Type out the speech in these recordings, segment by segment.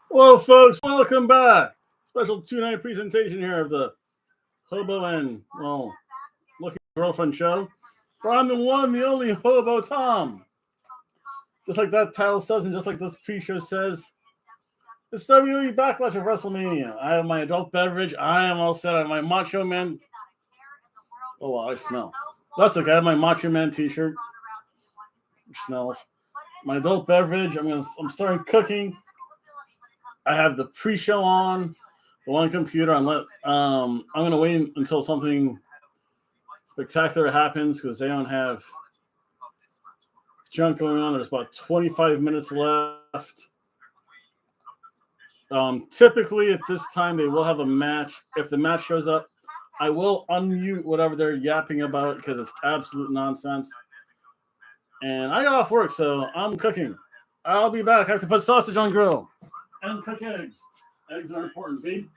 Hello, folks. Welcome back. Special 2-night presentation here of the Hobo and, well, Lucky Girlfriend show. For I'm the one, the only Hobo Tom. Just like that title says, and just like this pre-show says, it's WWE Backlash of WrestleMania. I have my adult beverage. I am all set. I have my Macho Man. Oh, wow, I smell. That's okay. I have my Macho Man t-shirt, which smells. My adult beverage. I'm starting cooking. I have the pre-show on the one computer. I'm gonna wait until something spectacular happens because they don't have junk going on. There's about 25 minutes left. Typically at this time they will have a match. If the match shows up, I will unmute whatever they're yapping about because it's absolute nonsense. And I got off work, so I'm cooking. I'll be back. I have to put sausage on grill and cook eggs. Eggs are important. Baby.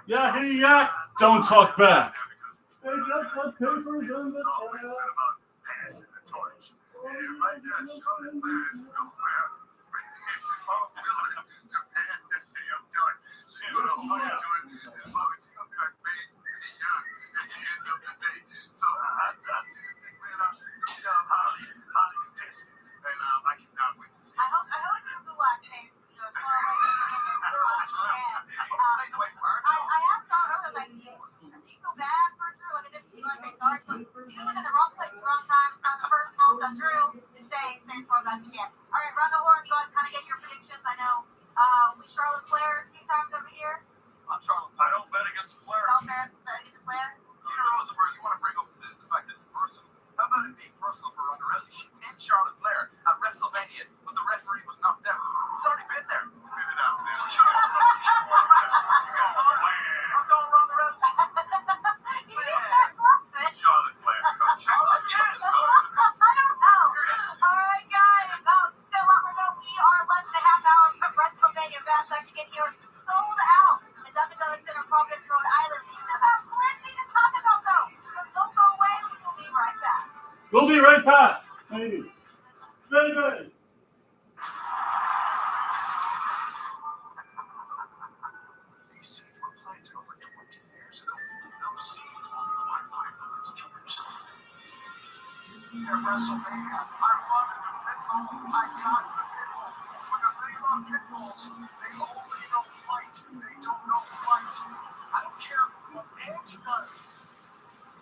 Yeah, here you got. Don't talk back. They just put papers in the trail. Charlotte Flair at WrestleMania, but the referee was not there. He's already been there. Spit it out. I'm going around the rounds. Charlotte Flair. Charlotte gets the story. I don't know. All right, guys. Just still let me know. We are less than a half hour from WrestleMania Backlash to get here. Sold out. It's up in the Center, Providence, Rhode Island. We still have plenty to talk about, though. So don't go away. We will be right back. We'll be right back. Baby. These seeds were planted over 20 years ago. Those seeds will be watered by its tears. At WrestleMania, I wanted the pitbull. I got the pitbull. But the thing about pitbulls, they only know fight. They don't know fight. I don't care what Edge does.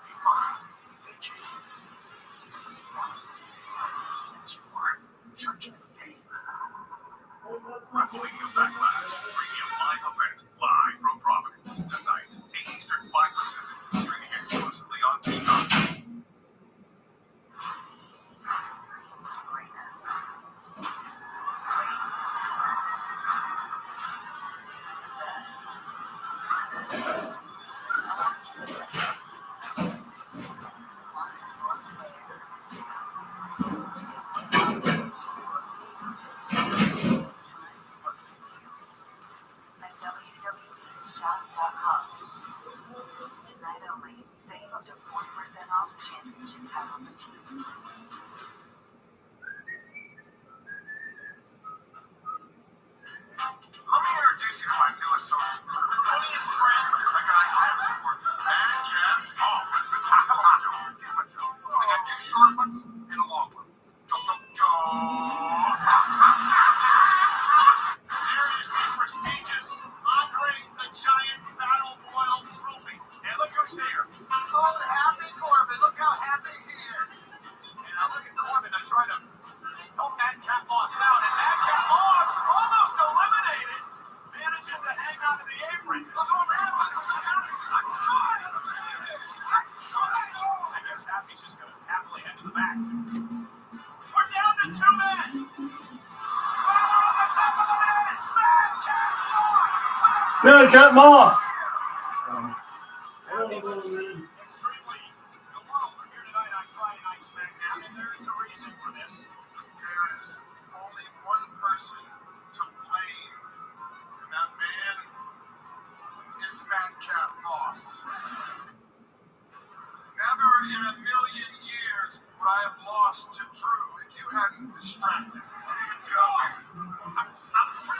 He's mine. AJ. It's your judgment day. WrestleMania Backlash, premium live event, live from Providence. Tonight, 8 Eastern, 5 Pacific, streaming exclusively on Peacock. Yeah, Cat Moss. Extremely. Hello, here tonight on Friday Night SmackDown, and there is a reason for this. There is only one person to blame, and that man is Madcap Moss. Never in a million years would I have lost to Drew if you hadn't distracted.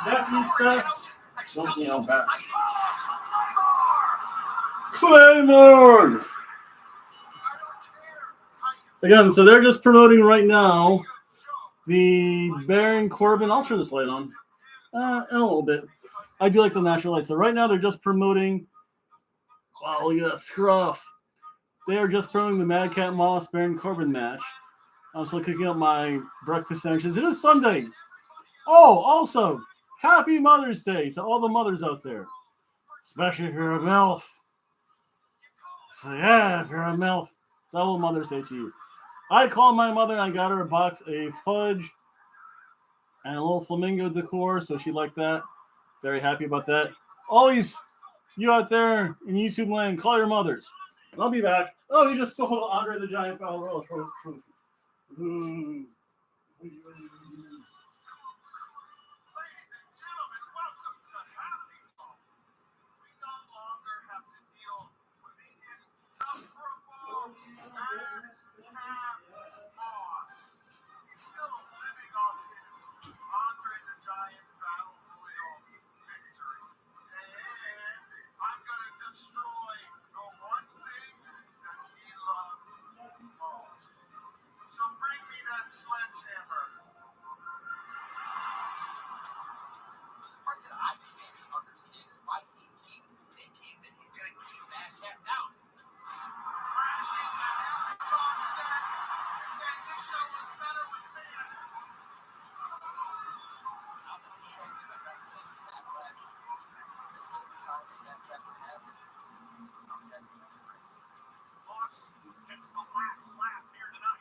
That's me, Seth. Don't yell back. Claymore! Again, so they're just promoting right now the Baron Corbin. I'll turn this light on in a little bit. I do like the natural light. So right now they're just promoting. Wow, look at that scruff. They are just promoting the Madcap Moss Baron Corbin match. I'm still cooking up my breakfast sandwiches. It is Sunday. Oh, also, happy Mother's Day to all the mothers out there. Especially if you're a MILF. So yeah, if you're a MILF, double Mother's Day to you. I called my mother and I got her a box of fudge and a little flamingo decor, so she liked that. Very happy about that. Always, you out there in YouTube land, call your mothers. And I'll be back. Oh, you just stole Andre the Giant Battle Royal trophy. Ooh. It's the last lap here tonight.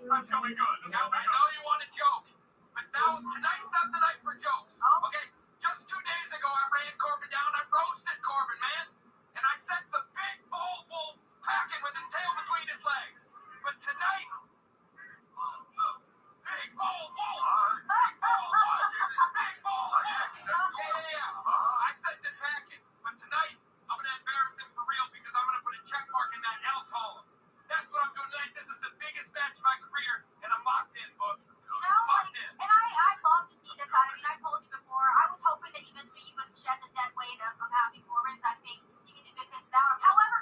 That's coming good. Now, I know you want to joke, but now tonight's not the night for jokes. Okay? Just 2 days ago, I ran Corbin down. I roasted Corbin, man. And I sent the big bald wolf packing with his tail between his legs. But tonight, big bald wolf. Big bald wolf. Big bald wolf. Yeah. I sent it packing. But tonight, I'm going to embarrass him for real because I'm going to put a check mark in that L column. That's what I'm doing tonight. This is the biggest match of my career, and I'm locked in, book. You know, Locked in. and I love to see this out. I mean, I told you before, I was hoping that eventually you would shed the dead weight of happy Corbins. I think you can do big things without him. However,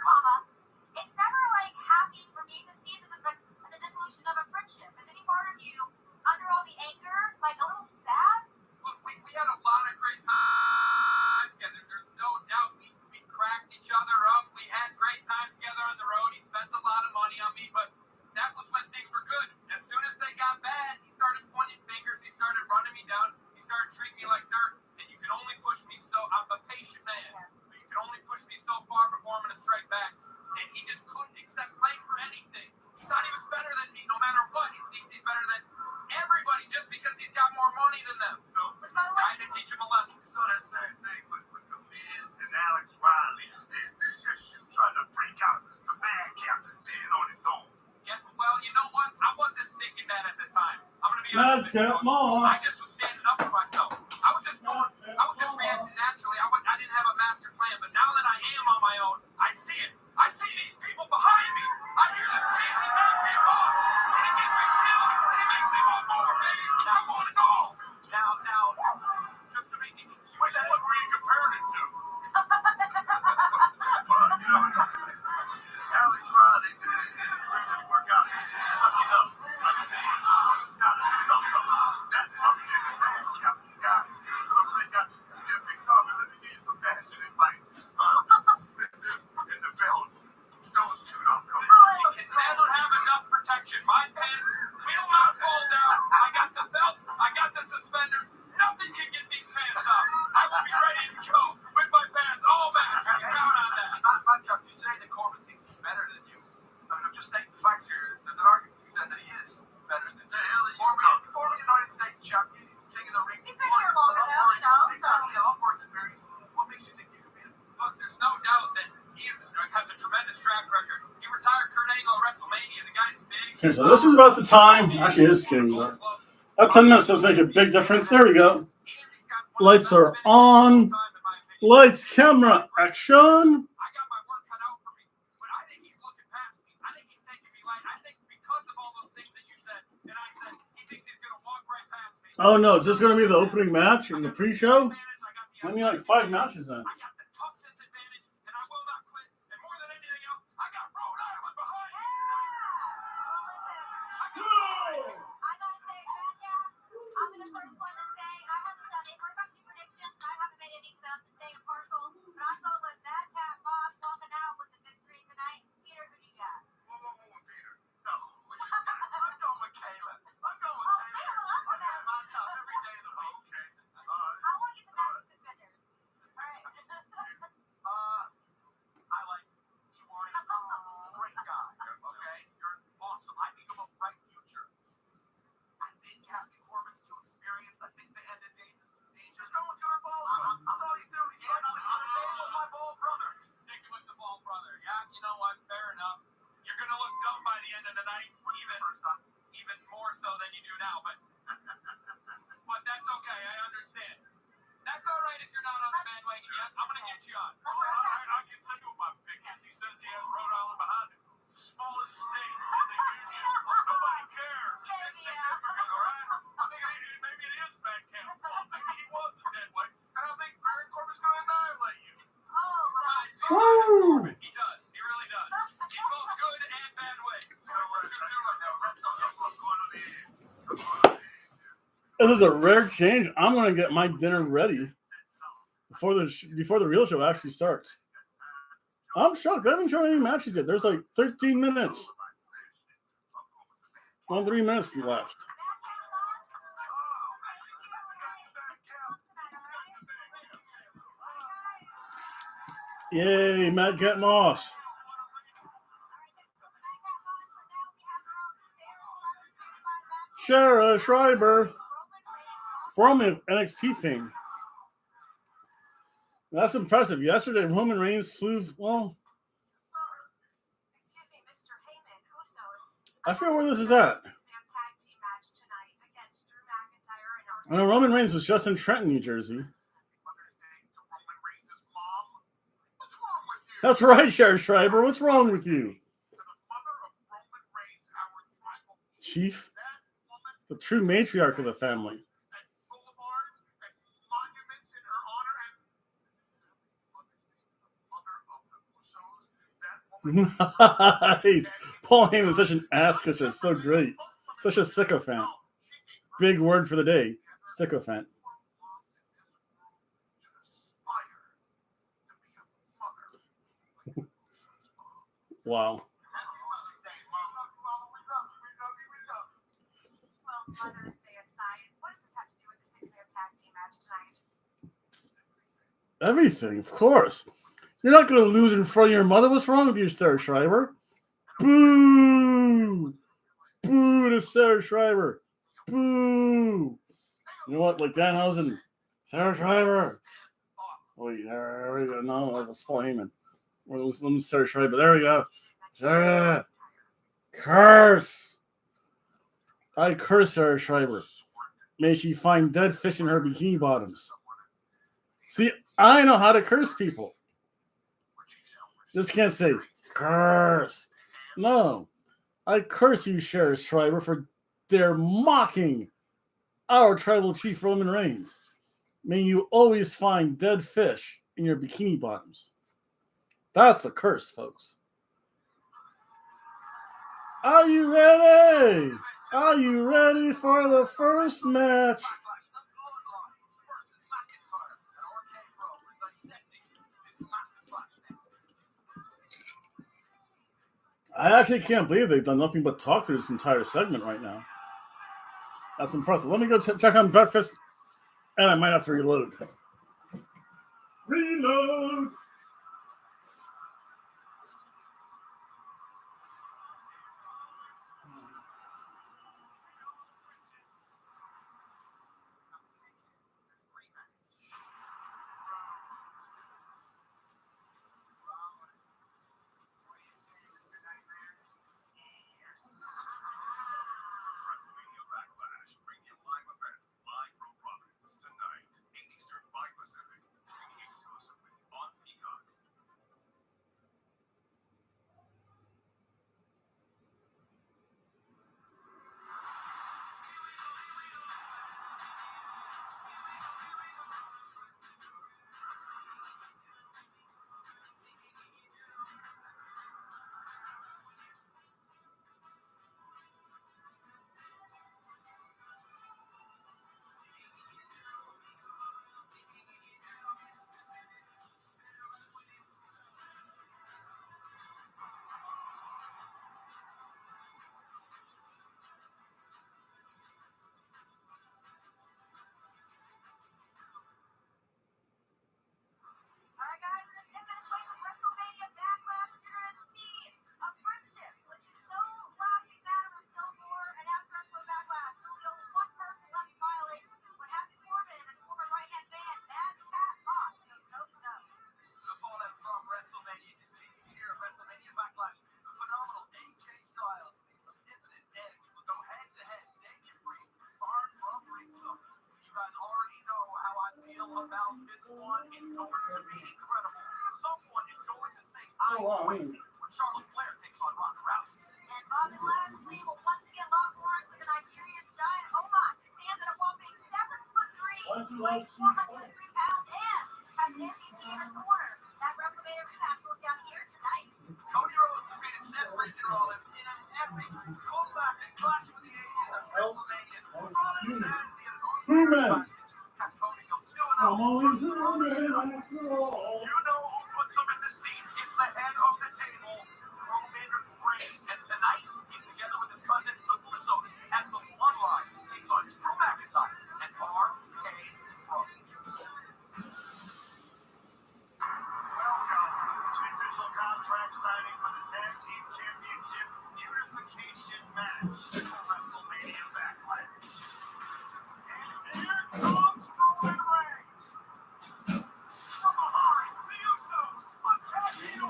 it's never like happy for me to see the dissolution of a friendship. Is any part of you, under all the anger, like a little sad? Look, we had a lot of great times together. There's no doubt we cracked each other up. We had great times together on the road. He spent a lot of money on me, but that was when things were good. As soon as they got bad, he started pointing fingers. He started running me down. He started treating me like dirt. And you can only push me so. I'm a patient man. Yes. So you can only push me so far before I'm going to strike back. And he just couldn't accept blame for anything. He thought he was better than me no matter what. He thinks he's better than everybody just because he's got more money than them. Which, by the I way, had to teach him a lesson. So that same thing with the Miz and Alex Riley. Is this just you trying to break out the Madcap being on his own? Yeah, well, you know what? I wasn't thinking that at the time. I'm going to be honest with you. Madcap Moss. I just was standing up for myself. I was just reacting naturally. I didn't have a master plan, but now that I am on my own, I see it. I see these people behind me. I hear them chanting Madcap Moss, and it gives me chills, and it makes me want more, baby. I want to go. Now, just to make it. Which one were you comparing it to? Alex Riley did it. His career didn't work out. Suck it up. Like I said, it's got to be something. That's what I'm Seriously, this is about the time. Actually, it is getting dark. That 10 minutes does make a big difference. There we go. Lights are on. Lights, camera, action. I got my work cut out for me, but I think he's looking past me. I think he's taking me light. I think because of all those things that you said and I said, he thinks he's going to walk right past me. Oh no, is this going to be the opening match in the pre-show? I mean, like 5 matches then. I got the toughness advantage, and I will not quit. And more than anything else, I got Rhode Island behind me. I gotta say, Batcat, I'm the first one to say I haven't done any rookie predictions. I haven't made any about to stay impartial, but I'm going with Batcat Boss walking out with the victory tonight. Peter, who do you got? Whoa, Peter. No. I'm going with Caleb. I'm going with Caleb. I got my top every day of the week. Okay. I want to get some magic suspenders. All right. I like you. Are a great guy. Okay, you're awesome. I think of a bright future. I think Captain Corbin's too experienced. I think the end of days is too dangerous. Just going to her ball. That's all he's doing. He's Yeah, cycling. I'm staying with my ball brother. Sticking with the ball brother. Yeah, you know what? Fair enough. You're gonna look dumb by the end of the night, even more so than you do now. But that's okay. I understand. That's all right if you're not on the bandwagon yet. I'm gonna get you on. I can tell you what my pick is. He says he has Rhode Island behind him. The smallest state in the union. Nobody cares. It's insignificant, all right? I think maybe it is Batcat's fault. Maybe he was a dead weight. And I think Baron Corbin's going to annihilate you. Oh, God. Woo! He does. He really does. In both good and bad ways. This is a rare change. I'm going to get my dinner ready before the real show actually starts. I'm shocked. They haven't shown any matches yet. There's like 13 minutes. 3 minutes left. Yay, Madcat Moss. Sarah Schreiber from NXT fame. That's impressive. Yesterday, Roman Reigns flew, well, Excuse me, Mr. Heyman, Usos. I forget where this is at. Six-man tag team match tonight against Drew McIntyre and I know Roman Reigns was just in Trenton, New Jersey. What's wrong with you? That's right, Sarah Schreiber. What's wrong with you? The mother of Roman Reigns, our tribal Chief, that woman the true matriarch of the family. and boulevards and monuments in her honor and mother of the Usos, that woman Nice. Paul Heyman is such an ass kisser. It's so great. Such a sycophant. Big word for the day. Sycophant. Wow. Well, Mother's Day aside, what does this have to do with the six-man tag team match tonight? Everything, of course. You're not going to lose in front of your mother. What's wrong with you, Sarah Schreiber? Boo! Boo to Sarah Schreiber. Boo! You know what? Like Danhausen. Sarah Schreiber. Wait, there we go. No, that's Paul Heyman. Well, it was Sarah Schreiber. There we go. Sarah. Curse. I curse Sarah Schreiber. May she find dead fish in her bikini bottoms. See, I know how to curse people. Just can't say curse. No. I curse you, Sarah Schreiber, for dare mocking our tribal chief Roman Reigns. May you always find dead fish in your bikini bottoms. That's a curse, folks. Are you ready? Are you ready for the first match? I actually can't believe they've done nothing but talk through this entire segment right now. That's impressive. Let me go check on breakfast, and I might have to reload. Reload! about this one, it's going to be incredible. Someone is going to say, I wow. quit when Charlotte Flair takes on Ronda Rousey. And Bobby Lashley will once again lock horns with the Nigerian giant Hobo, who stands at a whopping 7'3", weighs 403 pounds, and has an MVP in his corner. That WrestleMania rematch goes down here tonight. Cody Rhodes defeated Seth Rollins in an epic comeback and clash with the ages at WrestleMania. Rollins says he had an Human. Had Cody go 2-0. I'm always You know human after all. who puts him in the seats? It's the head of the table, Roman Reigns. And tonight, he's together with his cousin, the Usos, as the Bloodline takes on Drew McIntyre and R-K-Bro. Welcome to the official contract signing for the Tag Team Championship Unification match for WrestleMania Backlash. And here comes Roman Reigns. From behind, the Usos, attacking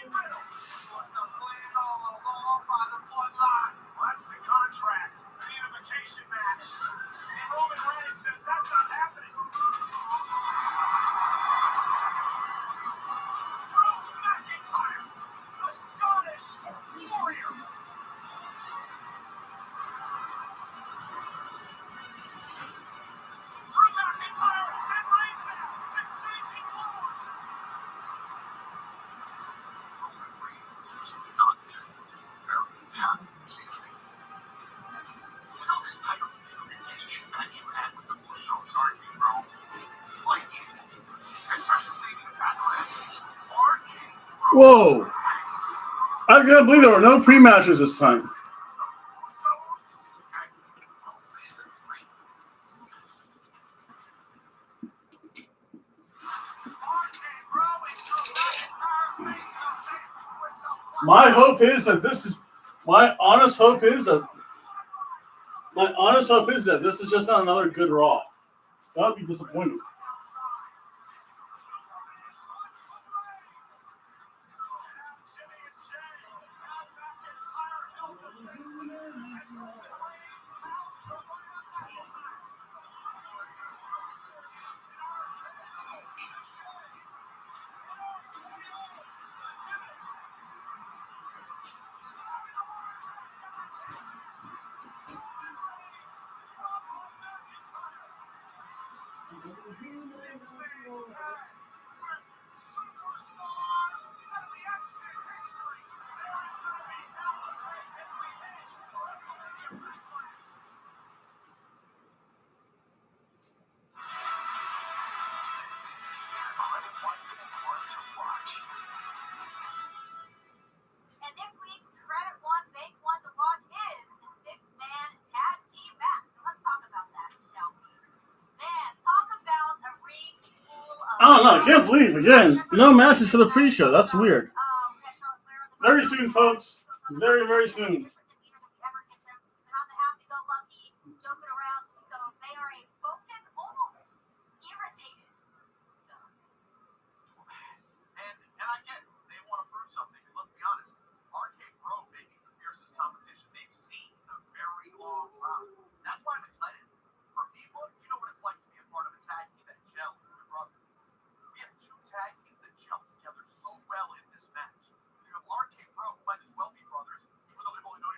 Riddle. This was a plan all along by the Bloodline. That's the contract, the unification match. And Roman Reigns says that's not happening. Drew McIntyre, the Scottish Warrior. Drew McIntyre and Reigns now, exchanging blows. Roman Reigns is not very happy this evening. You know this type of unification match you had with the Usos and RK-Bro? Slight change. At WrestleMania Backlash, RK-Bro. Whoa. I can't believe there were no pre-matches this time. Usos and Roman Reigns. RK-Bro and Drew McIntyre face to face with the My hope is that this is my honest hope is that this is just not another good Raw. That would be disappointing. Superstars of the X-Men history. There is going to be hell to pay as we head to WrestleMania Backlash. This is incredible and to watch. And this week's credit one, big one to watch is the 6-man tag team match. Let's talk about that, shall we? Man, talk about a ring full of... I don't know. I can't believe again no matches for the pre-show. That's weird. Very soon, folks. Very, very soon. And on the happy-go-lucky, joking around, so they are a focused, almost irritated. So, And I get it. They want to prove something. Because let's be honest, RK-Bro may be the fiercest competition they've seen in a very long time. That's why I'm excited. For people, you know what it's like to be a part of a tag team that gel with your brother. We have two tag teams that gel together so well in this match. You have RK-Bro, who might as well be brothers, even though they've only known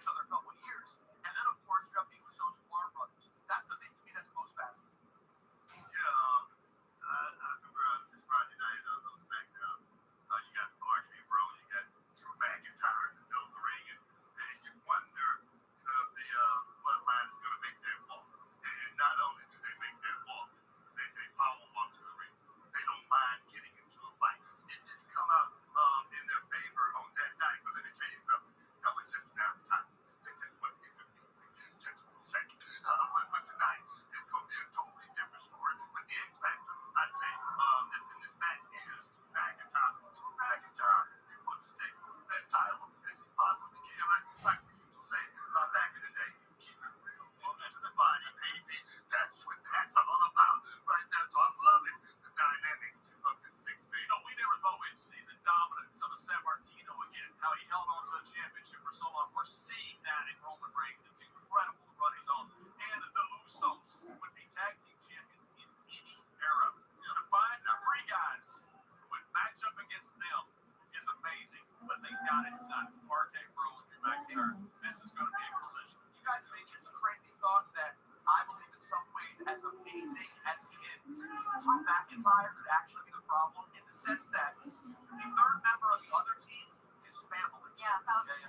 McIntyre could actually be the problem in the sense that the third member of the other team is family. Yeah,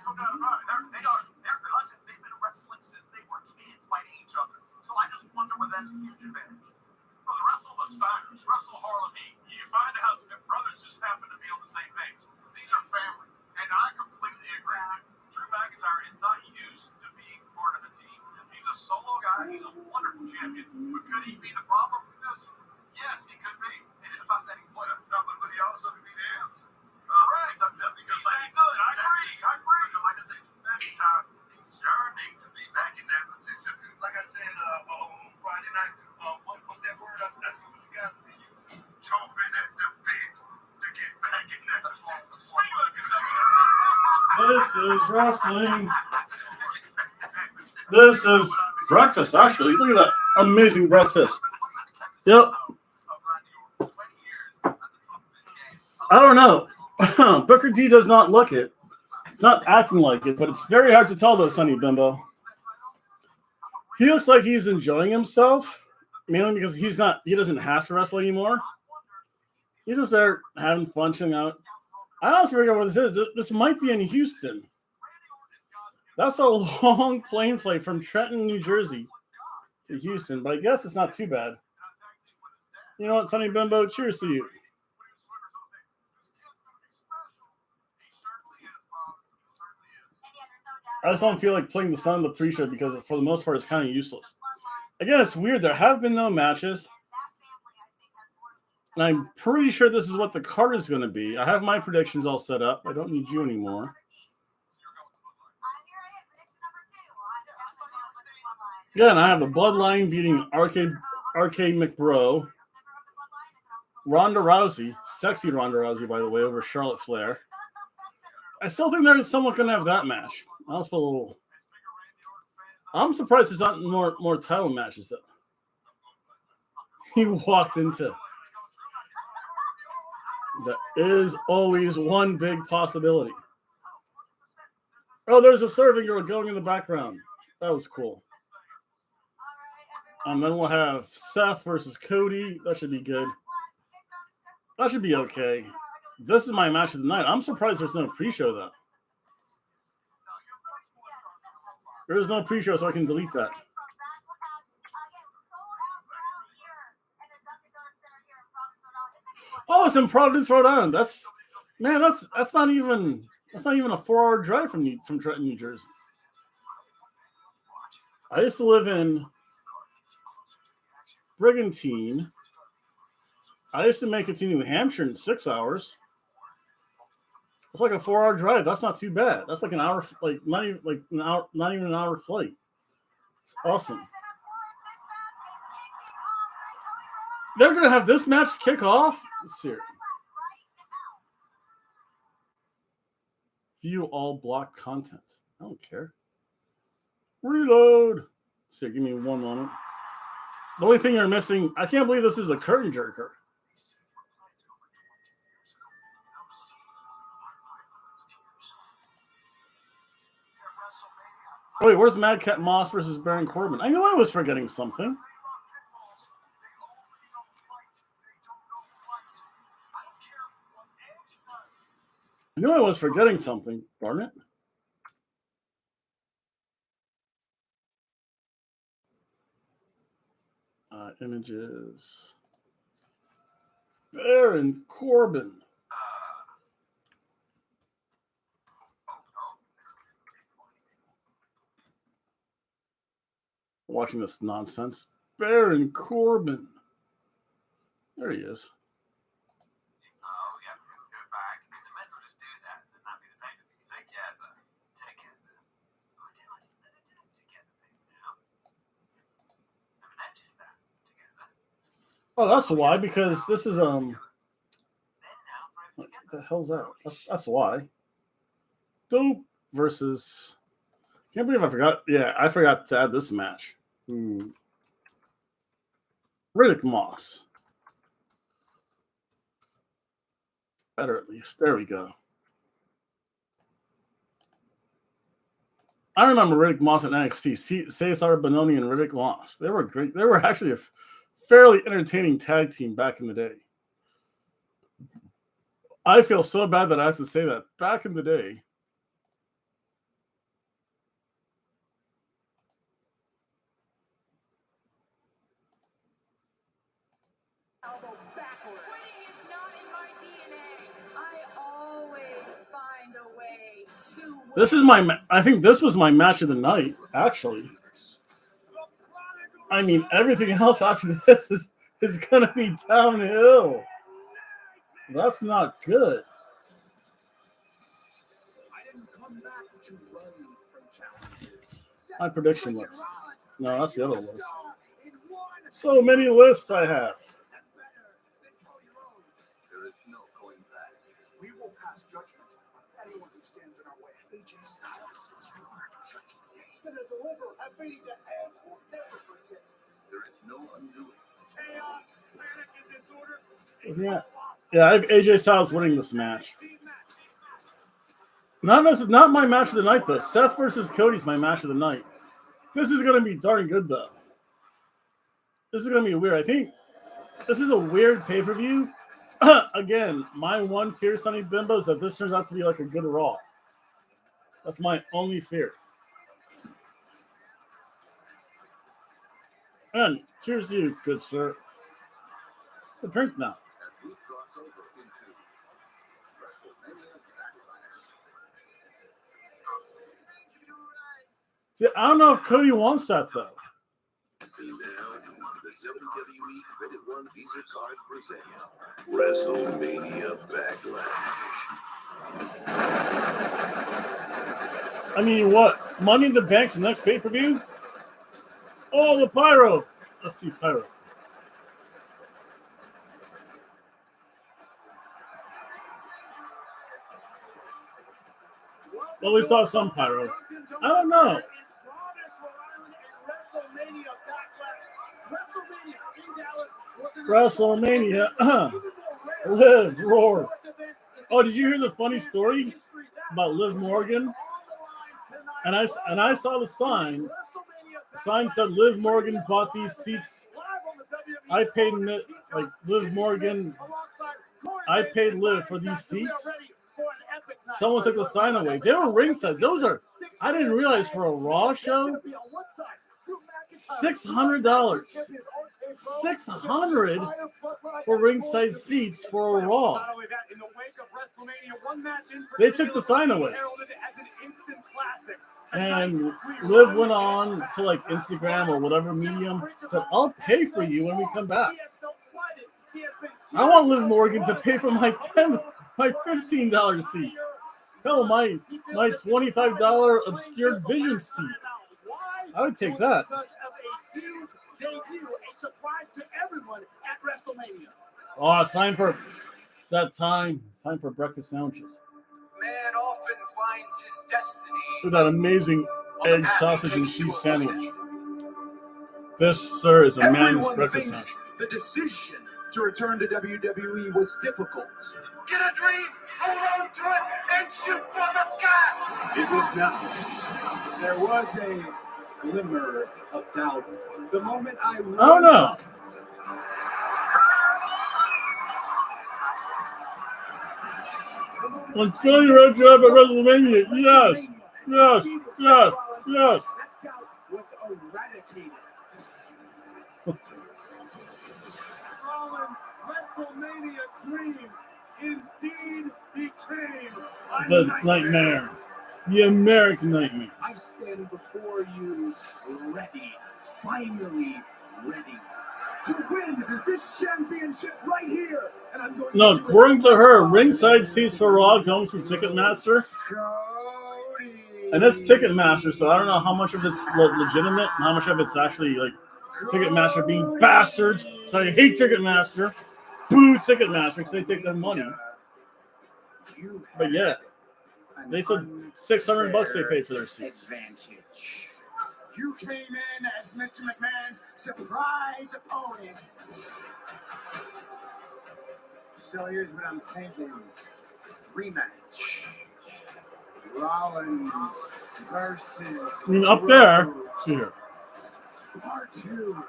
No doubt about it. They're cousins. They've been wrestling since they were kids, fighting each other. So I just wonder whether that's a huge advantage. Well, the wrestle the Steiners, wrestle Harlem Heat. You find out that brothers just happen to be on the same page. These are family. And I completely agree with you. Drew McIntyre is not used to being part of the team. He's a solo guy. He's a wonderful champion. But could he be the problem with this? Yes, he could be. It's a fascinating point. No, but he also could be the answer. Right. Because he's that good. I agree. Because like I said, McIntyre, he's yearning to be back in that position. Like I said on Friday night, what that word I said, what you guys have been using? Chomping at the bit to get back in that position. This is wrestling. This is breakfast, actually. Look at that amazing breakfast. Yep. I don't know. Booker T does not look it. It's not acting like it, but it's very hard to tell though, Sonny Bimbo. He looks like he's enjoying himself, mainly because he doesn't have to wrestle anymore. He's just there having fun, chilling out. I don't figure out what this is. This might be in Houston. That's a long plane flight from Trenton, New Jersey to Houston, but I guess it's not too bad. You know what, Sonny Bimbo? Cheers to you. I just don't feel like playing the son of the pre-show because for the most part it's kind of useless. Again, it's weird. There have been no matches. And I'm pretty sure this is what the card is going to be. I have my predictions all set up. I don't need you anymore. Again, I have the Bloodline beating RK McBro. Ronda Rousey. Sexy Ronda Rousey, by the way, over Charlotte Flair. I still think there's someone going to have that match. I'm surprised there's not more title matches, though. He walked into... That is always one big possibility. Oh, there's a serving girl going in the background. That was cool. And then we'll have Seth versus Cody. That should be good. That should be okay. This is my match of the night. I'm surprised there's no pre-show, though. There is no pre-show, so I can delete that. Oh, it's in Providence, Rhode Island. That's not even a 4-hour drive from Trenton, New Jersey. I used to live in Brigantine. I used to make it to New Hampshire in 6 hours. It's like a 4-hour drive. That's not too bad. That's like an hour, not even an hour flight. It's awesome. They're gonna have this match kick off. Let's see. View all block content. I don't care. Reload. Let's see, give me one moment. The only thing you're missing, I can't believe this is a curtain jerker. Oh, wait, where's Madcap Moss versus Baron Corbin? I knew I was forgetting something. I knew I was forgetting something. Darn it. Images. Baron Corbin. Watching this nonsense. Baron Corbin. There he is. Oh, yeah, let's go back. They might as well just do that and not be the thing to be together. I didn't know they did a together thing now. Never noticed that. Together. Oh, that's why, because this is what the hell's that? That's why. Dope versus. Can't believe I forgot. Yeah, I forgot to add this match. Riddick Moss. Better at least. There we go. I remember Riddick Moss at NXT. Cesar Bononi and Riddick Moss. They were great. They were actually a fairly entertaining tag team back in the day. I feel so bad that I have to say that. Back in the day, Quitting is not in my DNA. I always find a way to win. this is my. I think this was my match of the night. Actually, I mean everything else after this is gonna be downhill. That's not good. I didn't come back to run from challenges. My prediction list. No, that's the other list. So many lists I have. There is no going back. We will pass judgment on anyone who stands in our way. AJ Styles, it's your judgment day. Gonna deliver a beating that fans will never forget. There is no undoing. Chaos, panic, and disorder. Yeah, I have AJ Styles winning this match. Not my match of the night though. Seth versus Cody's my match of the night. This is gonna be darn good though. This is gonna be weird. I think this is a weird pay-per-view. Again, my one fear, Sonny Bimbo, is that this turns out to be like a good Raw. That's my only fear. And cheers to you, good sir. A drink now. As we cross over into WrestleMania Backlash. See, I don't know if Cody wants that though. And now, the WWE Credit One Visa Card presents WrestleMania Backlash. I mean, what? Money in the Bank's next pay-per-view? Oh, the pyro. Let's see pyro. Well, we saw some pyro. I don't know. WrestleMania. Liv, roar. Oh, did you hear the funny story about Liv Morgan? And I saw the sign. The sign said Liv Morgan bought these seats. I paid like Liv Morgan. I paid Liv for these seats. Someone took the sign away. They were ringside. Those are. I didn't realize for a Raw show. $600. $600 for ringside seats for a Raw. They took the sign away. And Liv went on to like Instagram or whatever medium, said, I'll pay for you when we come back. I want Liv Morgan to pay for my $15 seat. Hell, my $25 obscured vision seat. I would take that. Oh, it's that time. It's time for breakfast sandwiches. Man often finds his destiny. Look at that amazing egg, sausage, and cheese sandwich. This, sir, is a man's breakfast sandwich. The decision to return to WWE was difficult. Get a dream, hold on to it, and shoot for the sky. It was not. There was a glimmer of doubt. The moment I don't know. When Cody Rhodes up at WrestleMania, yes. That doubt was eradicated. Rollins' WrestleMania dreams indeed became a The nightmare. The American nightmare. I stand before you ready, finally ready to win this championship right here. And I'm going No, according to her, ringside seats for Raw comes from Ticketmaster. And it's Ticketmaster, so I don't know how much of it's legitimate and how much of it's actually like Ticketmaster being bastards. So I hate Ticketmaster. Boo Ticketmaster because they take their money. But yeah, they said $600 they paid for their seats. Advantage. You came in as Mr. McMahon's surprise opponent. So here's what I'm thinking. Rematch. Rollins versus... I mean, up there. See here. Part 2.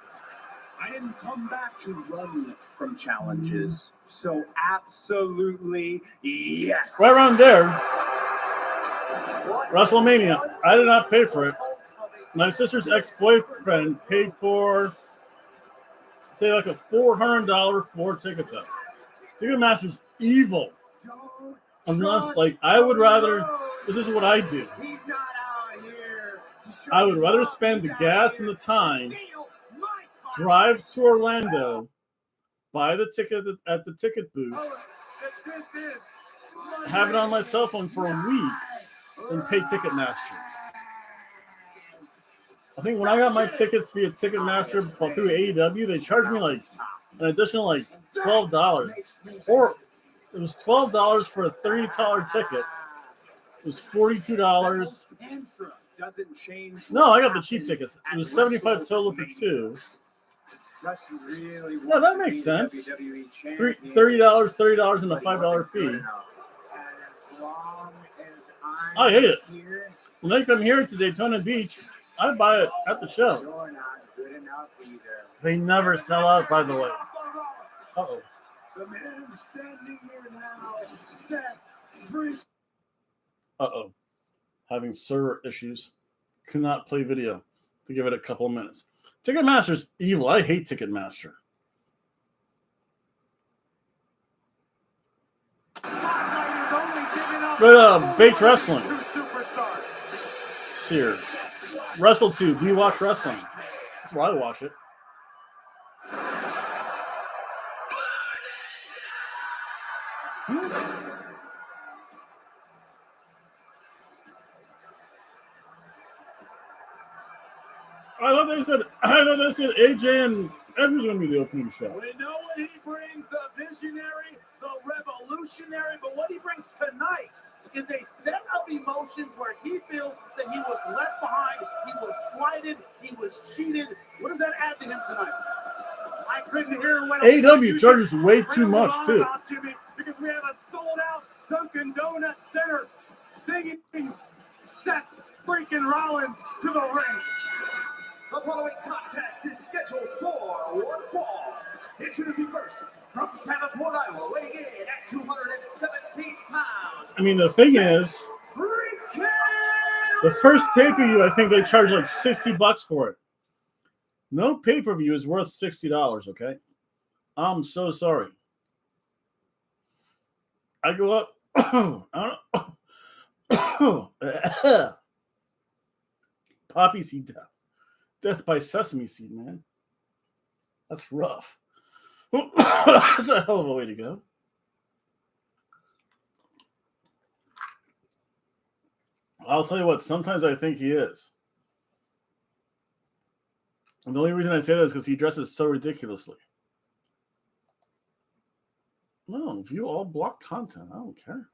I didn't come back to run from challenges. So absolutely yes. Right around there, WrestleMania. I did not pay for it. My sister's ex-boyfriend paid for, say, like a $400 floor ticket though. Ticketmaster's evil. Unless, like, I would rather, this is what I do. I would rather spend the gas and the time, drive to Orlando, buy the ticket at the ticket booth, have it on my cell phone for a week, and pay Ticketmaster. I think when I got my tickets via Ticketmaster through AEW, they charged me like an additional like $12. Or it was $12 for a $30 ticket. It was $42. No, I got the cheap tickets. It was $75 total for two. No, that makes sense. $30 and a $5 fee. I hate it. When they come here to Daytona Beach, I buy it at the show. They never sell out, by the way. Uh-oh. Uh-oh. Having server issues. Could not play video to give it a couple of minutes. Ticketmaster's evil. I hate Ticketmaster. But Baked Wrestling. Sear. WrestleTube. Do you watch wrestling? That's where I watch it. I thought they said AJ and Edwards going to be the opening show. We know what he brings, the visionary, the revolutionary, but what he brings tonight is a set of emotions where he feels that he was left behind, he was slighted, he was cheated. What does that add to him tonight? I couldn't hear what AEW charges way too much, too. Jimmy, because we have a sold-out Dunkin' Donuts Center singing Seth freaking Rollins to the ring. The following contest is scheduled for one fall. Introducing first, from Davenport, Iowa, weighing in at 217 pounds. I mean, the thing is, the first pay-per-view, I think they charge like $60 for it. No pay-per-view is worth $60, okay? I'm so sorry. I go up. I don't know. Poppy seed death. Death by sesame seed, man. That's rough. That's a hell of a way to go. I'll tell you what, sometimes I think he is. And the only reason I say that is because he dresses so ridiculously. No, view all block content. I don't care.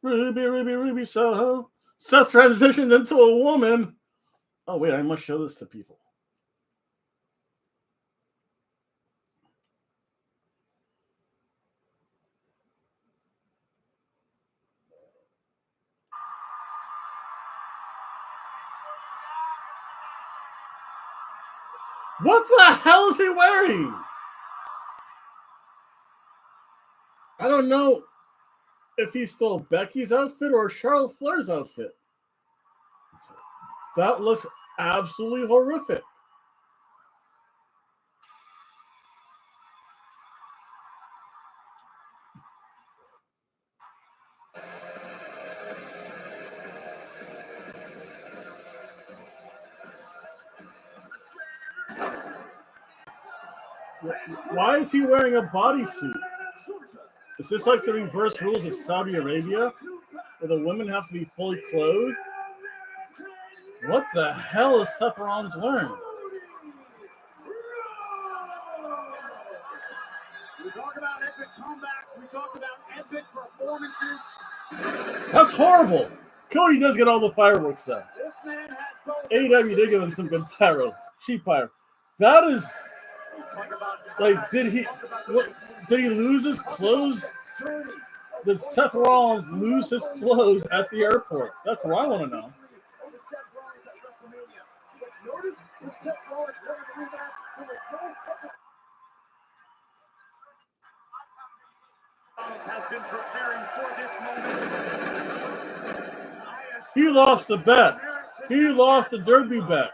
Ruby, Soho. Seth transitioned into a woman. Oh, wait, I must show this to people. What the hell is he wearing? I don't know if he stole Becky's outfit or Charlotte Flair's outfit. That looks absolutely horrific. Why is he wearing a bodysuit? Is this like the reverse rules of Saudi Arabia, where the women have to be fully clothed? What the hell is Seth Rollins wearing? We talk about epic comebacks. We talk about epic performances. That's horrible. Cody does get all the fireworks though. This man had both. AEW did give him some good pyro, cheap pyro. That is like, did he lose his clothes? Did Seth Rollins lose his clothes at the airport? That's what I want to know. Seth Rollins wanted the rematch. There was no hesitation. Rollins has been preparing for this moment. He lost the bet. He lost the Derby bet.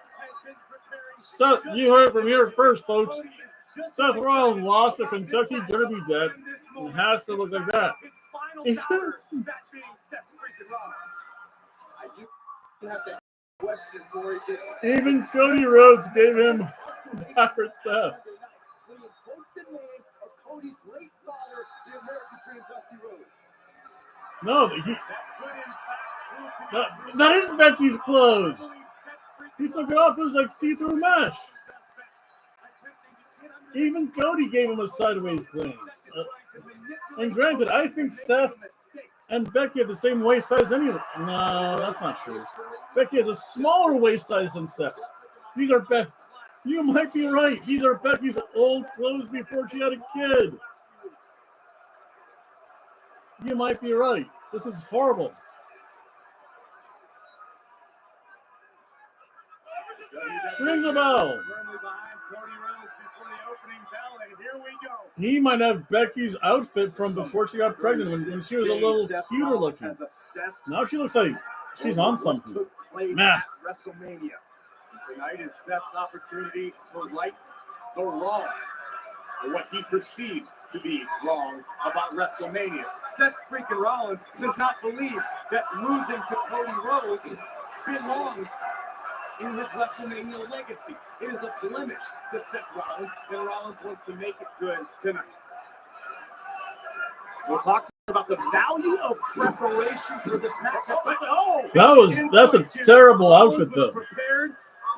Seth, you heard it from here first, folks. Seth Rollins lost the Kentucky Derby bet and has to look like that. Even Cody Rhodes gave him backwards Seth. No, that is Becky's clothes. He took it off. It was like see-through mesh. Even Cody gave him a sideways glance. And granted, I think Seth and Becky have the same waist size anyway. No, that's not true. Becky has a smaller waist size than Seth. These are You might be right. These are Becky's old clothes before she had a kid. You might be right. This is horrible. Ring the bell. He might have Becky's outfit from before she got pregnant when she was a little cuter looking. Now she looks like she's on something. Math. WrestleMania. Tonight is Seth's opportunity to right the wrong, or what he perceives to be wrong about WrestleMania. Seth freaking Rollins does not believe that losing to Cody Rhodes belongs in his WrestleMania legacy. It is a blemish to Seth Rollins, and Rollins wants to make it good tonight. We'll talk about the value of preparation for this match. That's a terrible outfit, though.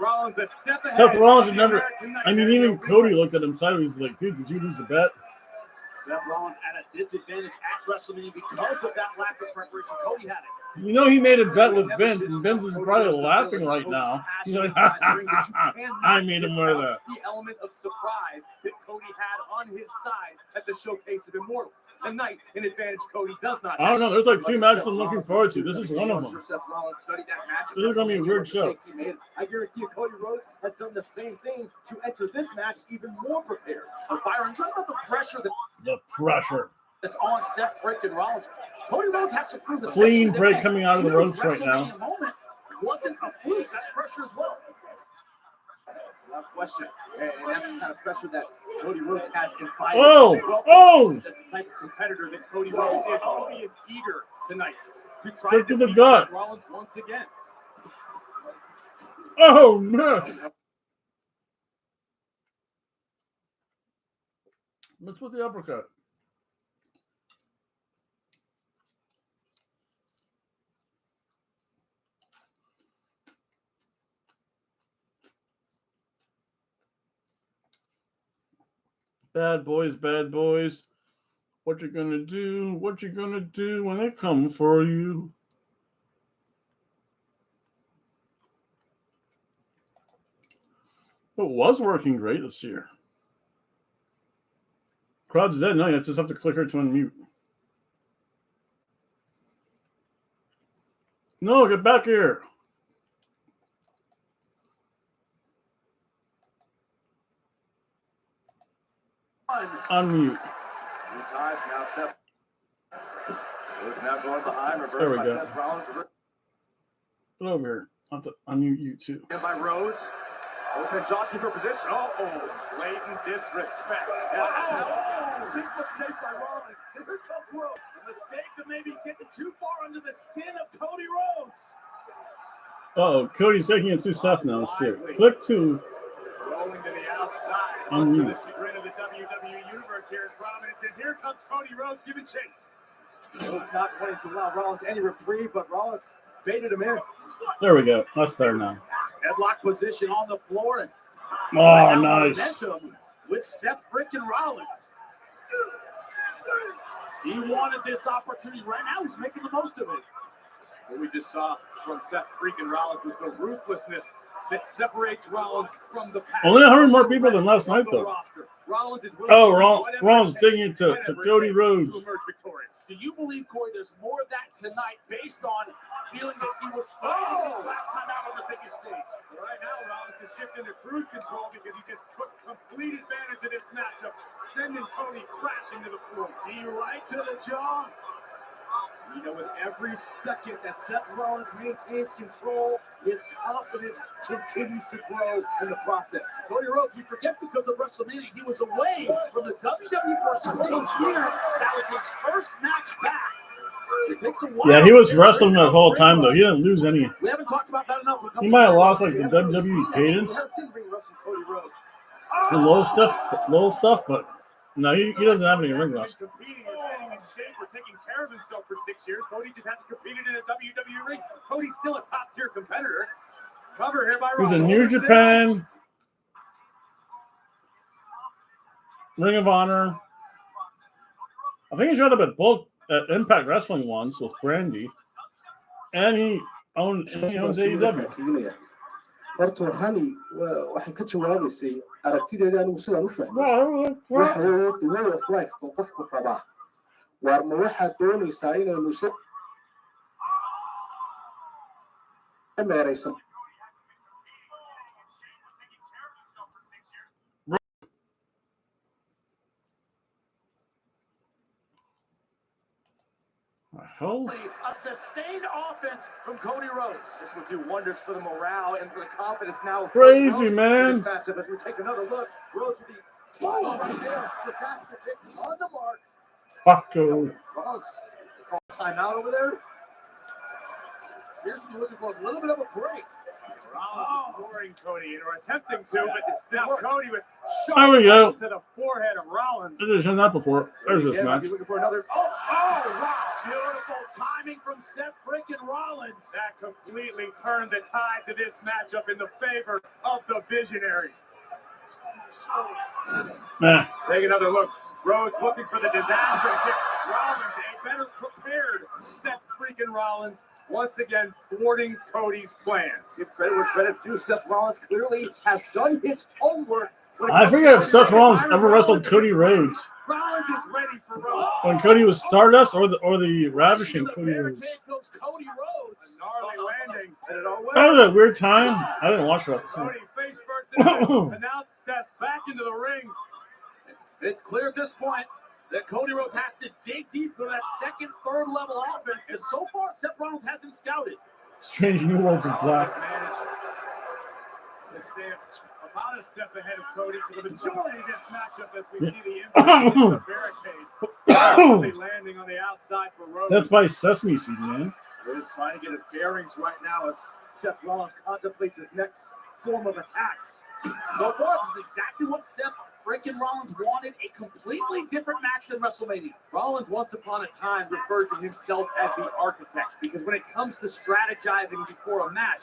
Rollins a step ahead. Seth Rollins had never. I mean, even Cody looked at him sideways. He's like, "Dude, did you lose a bet?" Seth Rollins at a disadvantage at WrestleMania because of that lack of preparation. Cody had it. You know, he made a bet with Vince, and Vince is probably laughing right now. He's like, I made him wear that. The element of surprise that Cody had on his side at the Showcase of Immortals. Tonight, an advantage Cody does not have. I don't know. There's like 2 matches I'm looking forward to. This is one of them. This is going to be a weird show. I guarantee you Cody Rhodes has done the same thing to enter this match even more prepared. But Byron, talk about the pressure that's on Seth freaking Rollins. Cody Rhodes has to prove the clean break coming out of the ropes right now. Wasn't a fluke. That's pressure as well. Without question. And that's the kind of pressure that Cody Rhodes has invited. Oh! That's the type of competitor that Cody Rhodes is. Cody is eager tonight to try Kick to to the beat gut. Seth Rollins once again. Oh, no. Let's put the uppercut. Bad boys, bad boys. What you gonna do? What you gonna do when they come for you? It was working great this year. Crowd's dead now. You just have to click her to unmute. No, get back here. Unmute. Now Seth Rollins now going behind. There we Reversed by go. Seth Rollins. Get over here. I have to unmute you too. And by Rhodes. Open jockey for position. Blatant disrespect. Big mistake by Rollins. And here comes Rhodes. A mistake of maybe getting too far under the skin of Cody Rhodes. Cody's taking it to Seth now. Let's see it. Click to Rolling to the outside. unmute. The chagrin of the WWE Universe here in Providence. And here comes Cody Rhodes giving chase. Rhodes not wanting to allow Rollins any reprieve, but Rollins baited him in. There we go. That's better now. Headlock position on the floor. And nice. Momentum with Seth freaking Rollins. He wanted this opportunity right now. He's making the most of it. What we just saw from Seth freaking Rollins was the ruthlessness that separates Rollins from the past. Only 100 more people than last night, though. Rollins is Rollins digging it to Cody Rhodes. To emerge victorious. Do you believe, Corey, there's more of that tonight based on feeling that he was sliding his last time out on the biggest stage? Right now, Rollins can shift into cruise control because he just took complete advantage of this matchup, sending Cody crashing to the floor. Knee right to the jaw. You know, with every second that Seth Rollins maintains control, his confidence continues to grow in the process. Cody Rhodes, we forget because of WrestleMania, he was away from the WWE for 6 years. That was his first match back. It takes a while. Yeah, he was wrestling that whole time, though. He didn't lose any. We haven't talked about that enough. He might have lost, like, the WWE cadence. Cody Rhodes. The little stuff, but no, he doesn't have any ring rust. Competing or staying in shape or taking care of himself for 6 years. Cody just hasn't competed in a WWE ring. Cody's still a top-tier competitor. Cover here by He's Rollins. in New Japan, Ring of Honor. I think he showed up at Impact Wrestling once with Brandy, and he owns AEW. horta waxani waxay ka jawaabaysay aragtideeda anigu sidaan u fahmay waxa weeye the way of life oo qofku rabaa waar ma waxaad doonaysaa inaynu si meeraysan A sustained offense from Cody Rhodes. This will do wonders for the morale and for the confidence now. Crazy, man. Matchup as we take another look. Rhodes will be right there. Disaster kick on the mark. Paco. Rhodes call timeout over there. Appears to be looking for a little bit of a break. Rollins ignoring Cody or attempting to, but now Cody with There we go. to the forehead of Rollins. I didn't show that before. There's this Yeah, might match. be looking for another. Oh, wow. Beautiful timing from Seth freaking Rollins. That completely turned the tides of this matchup in the favor of the Visionary. Nah. Take another look. Rhodes looking for the disaster kick. Rollins, a better prepared Seth freaking Rollins, once again thwarting Cody's plans. Give credit where credit's due. Seth Rollins clearly has done his homework. I forget if Seth Rollins ever wrestled Cody Rhodes. Rollins is ready for Rhodes. When Cody was Stardust or the ravishing Cody Rhodes. Goes Cody Rhodes. Gnarly landing. And it all went. That was a weird time. I didn't watch that. Cody face first announced that's back into the ring. It's clear at this point that Cody Rhodes has to dig deep for that second, third level offense. Because so far, Seth Rollins hasn't scouted. Strange New Worlds of Black. Managed to stay about a step ahead of Cody for the majority of this matchup as we see the impact of the barricade landing on the outside for Rhodes. That's by Sesame Seed, man. Rhodes trying to get his bearings right now as Seth Rollins contemplates his next form of attack. So far, this is exactly what Seth freaking Rollins wanted, a completely different match than WrestleMania. Rollins once upon a time referred to himself as the architect because when it comes to strategizing before a match,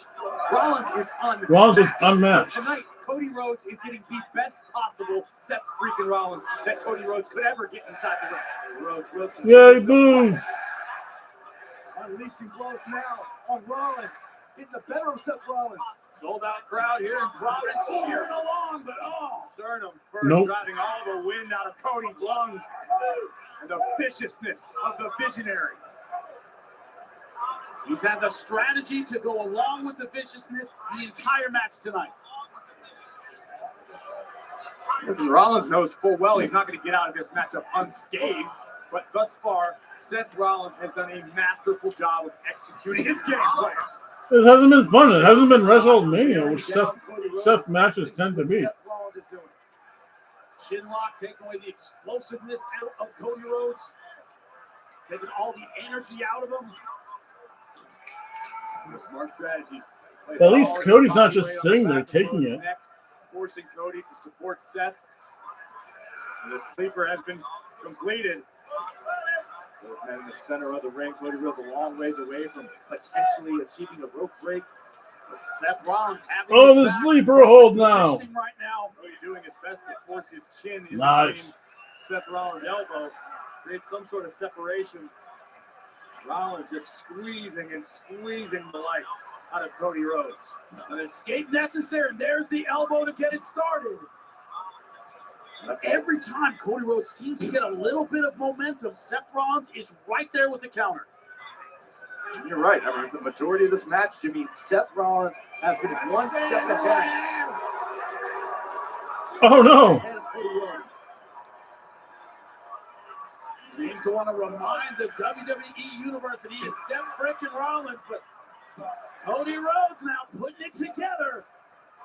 Rollins is unmatched. Rollins was unmatched. Tonight, Cody Rhodes is getting the best possible Seth freaking Rollins that Cody Rhodes could ever get inside the ring. Rhodes Yay, boom! unleashing blows now on Rollins. Getting the better of Seth Rollins. Sold out crowd here in Providence cheering along, but Sternum first driving all the wind out of Cody's lungs and the viciousness of the Visionary. He's had the strategy to go along with the viciousness the entire match tonight. Listen, Rollins knows full well he's not going to get out of this matchup unscathed, but thus far, Seth Rollins has done a masterful job of executing his game plan. It hasn't been fun. It hasn't been WrestleMania, which Seth matches tend to be. Chinlock taking away the explosiveness out of Cody Rhodes. Taking all the energy out of him. This is a smart strategy. At least Cody's not just sitting there taking it. Forcing Cody to support Seth. And the sleeper has been completed. Both men in the center of the ring. Cody Rhodes a long ways away from potentially achieving a rope break. But Seth Rollins having the sleeper hold now. Right now. Cody doing his best to force his chin in Nice. between Seth Rollins' elbow. Create some sort of separation. Rollins just squeezing and squeezing the life out of Cody Rhodes. An escape necessary. There's the elbow to get it started. Every time Cody Rhodes seems to get a little bit of momentum, Seth Rollins is right there with the counter. You're right. I mean, the majority of this match, Jimmy, Seth Rollins has been one step ahead. Oh no! Seems to want to remind the WWE Universe that he is Seth freaking Rollins, but Cody Rhodes now putting it together.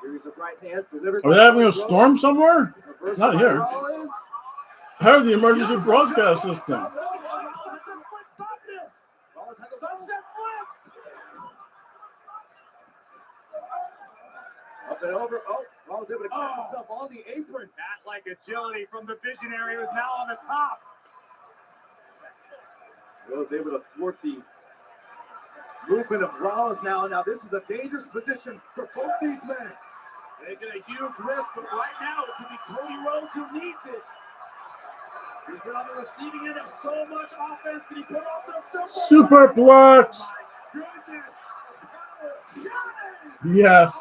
Series of right hands delivered. Are they having a storm somewhere? Not here. I heard the emergency broadcast system. Sunset flip. Up and over. Oh, Rollins able to catch himself on the apron. Bat-like agility from the Visionary, who's now on the top. Rhodes able to thwart the movement of Rollins now. Now this is a dangerous position for both these men. Taking a huge risk, but right now it could be Cody Rhodes who needs it. He's been on the receiving end of so much offense. Can he put off the Superplex. My goodness. Yes.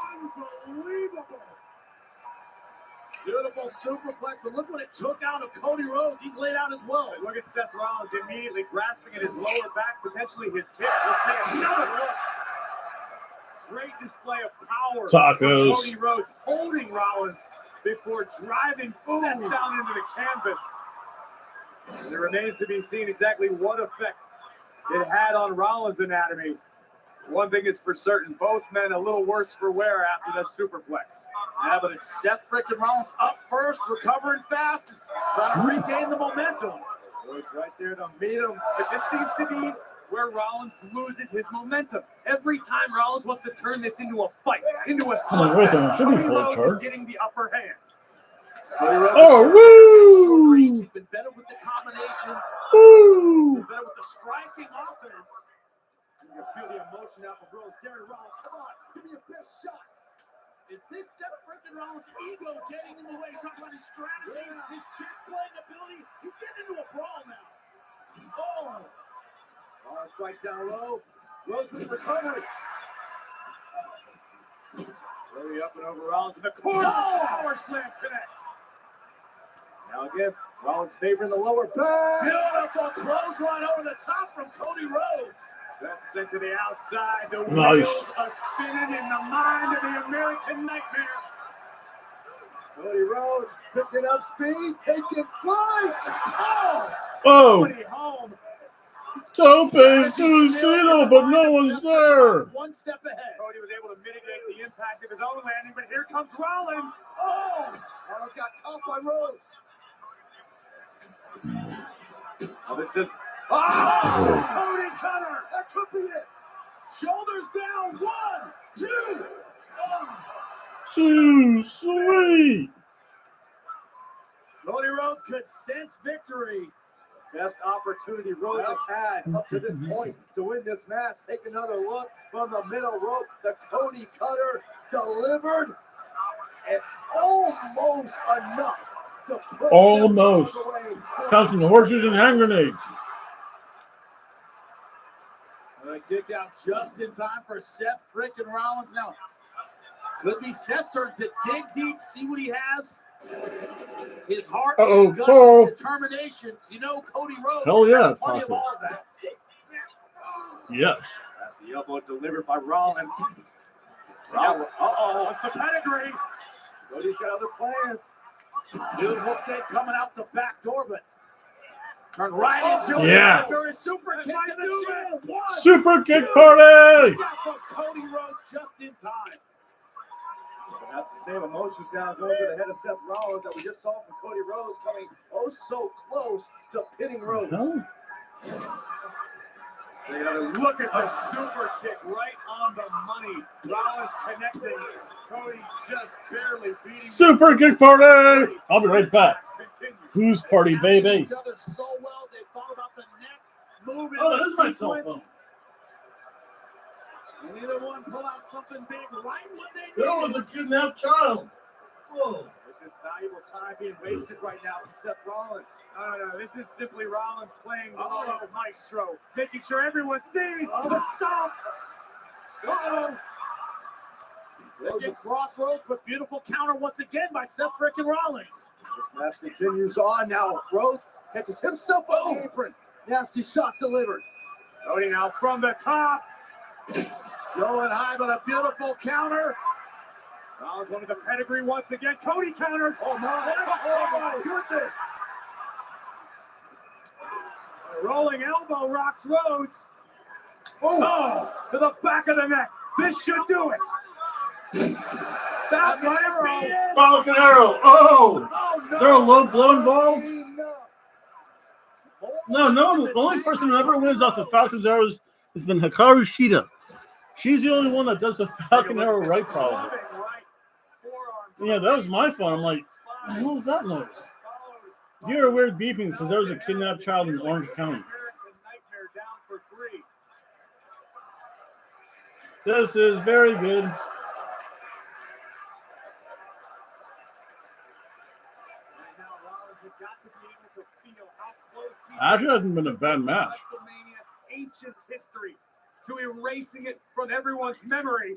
Unbelievable. Beautiful superplex, but look what it took out of Cody Rhodes. He's laid out as well. And look at Seth Rollins immediately grasping at his lower back, potentially his hip. Let's take another look. Great display of power. Tacos. Cody Rhodes holding Rollins before driving Seth down into the canvas. And it remains to be seen exactly what effect it had on Rollins' anatomy. One thing is for certain, both men a little worse for wear after that superplex. Yeah, but it's Seth freaking Rollins up first, recovering fast, trying to regain the momentum. Rhodes right there to meet him. But this seems to be where Rollins loses his momentum. Every time Rollins wants to turn this into a fight, into a slugfest, wait a second, it should be Cody full Rhodes is charge. getting the upper hand. Oh, woo! He's been better with the combinations. Woo! Been better with the striking offense. You can feel the emotion out from Rhodes. Darren Rollins, come on, give me your best shot. Is this Seth freaking Rollins' ego getting in the way? Talk about his strategy, his chest playing ability. He's getting into a brawl now. Oh! Rollins strikes down low. Rhodes with recovery. Really up and over Rollins in the corner. Power slam connects. Now again, Rollins favoring the lower back. Beautiful clothesline over the top from Cody Rhodes. That's sent to the outside. The Nice. wheels are spinning in the mind of the American Nightmare. Cody Rhodes picking up speed, taking flight. Oh! Oh, Cody home. Tope Suicino, but no one's there. One step ahead. Cody was able to mitigate the impact of his own landing, but here comes Rollins. Oh! Rollins got caught by Rhodes. Cody Cutter. That could be it. Shoulders down. 1, 2. Too sweet. Cody Rhodes could sense victory. Best opportunity Rhodes has had up to this point to win this match. Take another look from the middle rope. The Cody Cutter delivered, and almost enough to put Almost. Seth Rollins away. Counting the horseshoes and hand grenades. The kick out just in time for Seth freaking Rollins. Now, could be Seth's turn to dig deep, see what he has. His heart, his guts, his determination. You know, Cody Rhodes Hell yeah, has plenty of all of that. Yes. That's the elbow delivered by Rollins. What's the pedigree? Cody's got other plans. Beautiful escape coming out the back door, but turn right into it. Yeah. There is super kick to the chin. 1, Super kick 2. party. That was Cody Rhodes just in time. That's the same emotions now going to the head of Seth Rollins that we just saw from Cody Rhodes coming oh so close to pinning Rhodes. Oh. Take another look at the super kick right on the money. Rollins connecting. Cody just barely beating. Super kick party. I'll be right back. Whose party, baby? Each other so well, they thought about the next move in Oh, the that is my cell sequence. phone. And either one pull out something big right when they There need was it. a kidnapped child. Whoa. There's just valuable time being wasted right now from Seth Rollins. No, this is simply Rollins playing the little maestro, making sure everyone sees the stop. Crossroads, but beautiful counter once again by Seth freaking Rollins. This match continues on now. Rhodes catches himself on the apron. Nasty shot delivered. Cody now from the top. Going high, but a beautiful counter. Rollins wanted the pedigree once again. Cody counters. Oh my goodness. A rolling elbow rocks Rhodes. Oh, to the back of the neck. This should do it. Back arrow. Falcon Arrow. Oh! Oh, no. Is there a low blow involved? No. The only person who ever wins off the Falcon's Arrows has been Hikaru Shida. She's the only one that does the Falcon Arrow right, probably. Yeah, that was my phone. I'm like, what the hell was that noise? You hear a weird beeping says there was a kidnapped child in Orange County. This is very good. Actually, hasn't been a bad match. WrestleMania ancient history to erasing it from everyone's memory.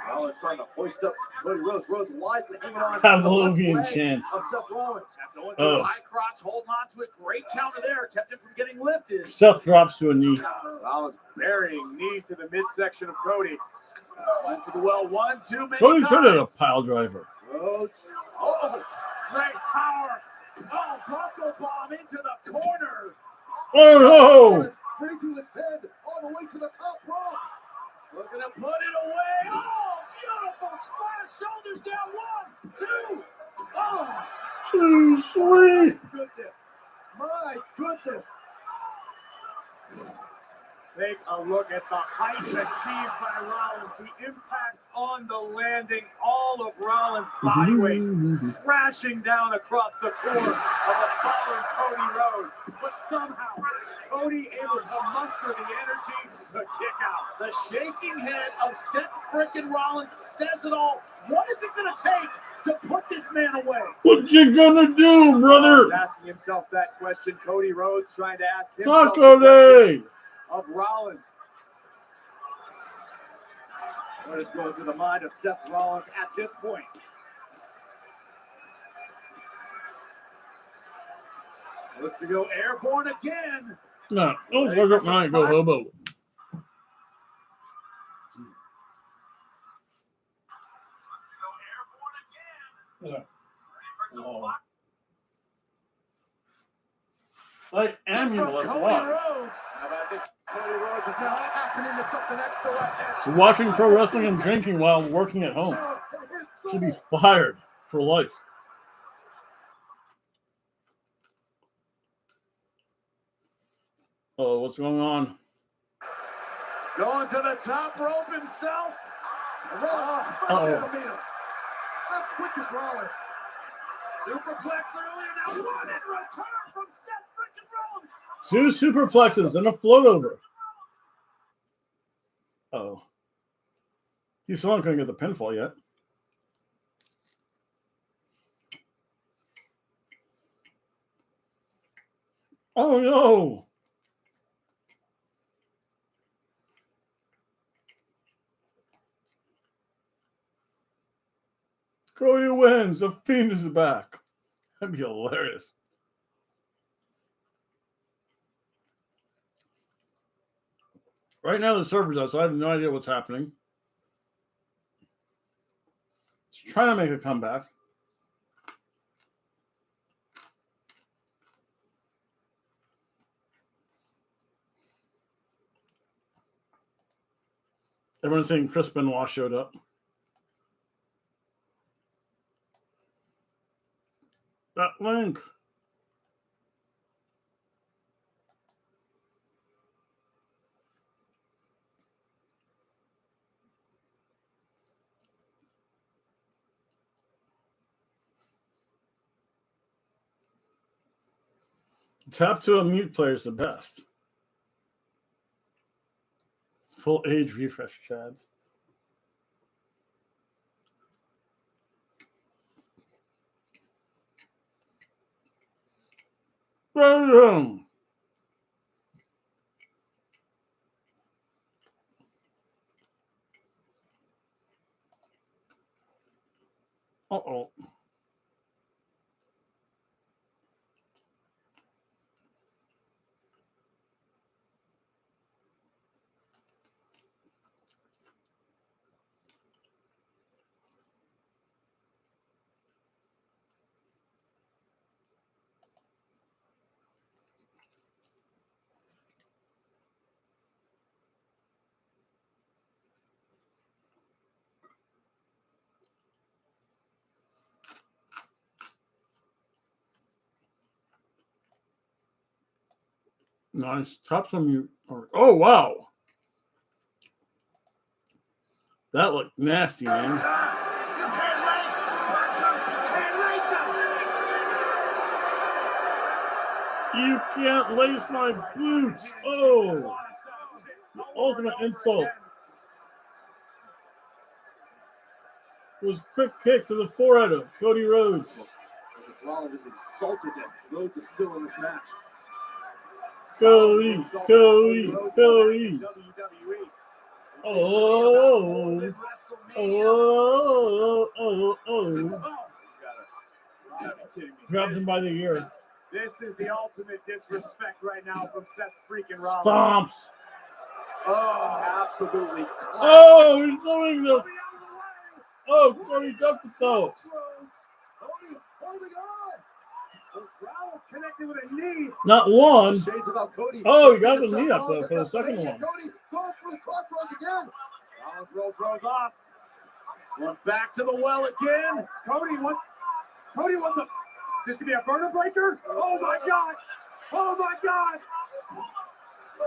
Rollins trying to hoist up Cody Rhodes. Rhodes wisely hanging on. Pavlovian chance. Of Seth Rollins. Going to a high crotch, holding on to it. Great counter there. Kept him from getting lifted. Seth drops to a knee. Rollins burying knees to the midsection of Cody. Went to the well one, too many Cody times. could have a pile driver. Rhodes. Oh, great power. Oh, Bronco bomb into the corner. Oh, no. Free to ascend all the way to the top rope. Looking to put it away. Oh, beautiful splash. Shoulders down. 1, 2. Oh, Too sweet. goodness. My goodness. Take a look at the height achieved by Rollins. The impact on the landing. All of Rollins' body weight crashing down across the core of a fallen Cody Rhodes. But somehow, Cody able to muster the energy to kick out. The shaking head of Seth frickin' Rollins says it all. What is it going to take to put this man away? What you gonna do, brother? Asking himself that question. Cody Rhodes trying to ask Talk, himself the question Cody. of Rollins. What is going through the mind of Seth Rollins at this point? Looks to go airborne again. No, don't fuck up mine. Go Hobo. Looks to go airborne again. Yeah. Ready for some Oh. fun? Like ambulance. Cody Why? Rhodes. I think Cody Rhodes is now tapping into something extra right now. Watching pro wrestling and drinking while working at home should be fired for life. Oh, what's going on? Going to the top rope himself. Uh-oh. How quick is Rollins? Superplex earlier, now one in return from Seth freaking Rollins. 2 superplexes and a float over. Oh. You still aren't going to get the pinfall yet. Oh, no. Cody wins. The Fiend is back. That'd be hilarious. Right now, the server's out, so I have no idea what's happening. It's trying to make a comeback. Everyone's saying Chris Benoit showed up. That link. Tap to a mute player is the best. Full age refresh, Chads. Boom. Uh-oh. Nice. Tops on you. Oh, wow. That looked nasty, man. You can't lace him. Can't lace him. You can't lace my boots. Oh. Ultimate insult. It was quick kicks to the forehead of Cody Rhodes. Rollins has insulted them. Rhodes is still in this match. Cody. WWE. Oh. Grabs him by the ear. This is the ultimate disrespect right now from Seth freaking Rollins. Stomps. Oh, absolutely. Oh, he's throwing the. Oh, Cody ducked the toe. Cody holding on. Rollins connected with a knee. Not one. Shades about Cody. Oh, he got the knee up though for the second one. Cody going for the crossroads again. Rollins throws off. Going back to the well again. Cody wants a. This could be a burner breaker. Oh my God. Oh my God.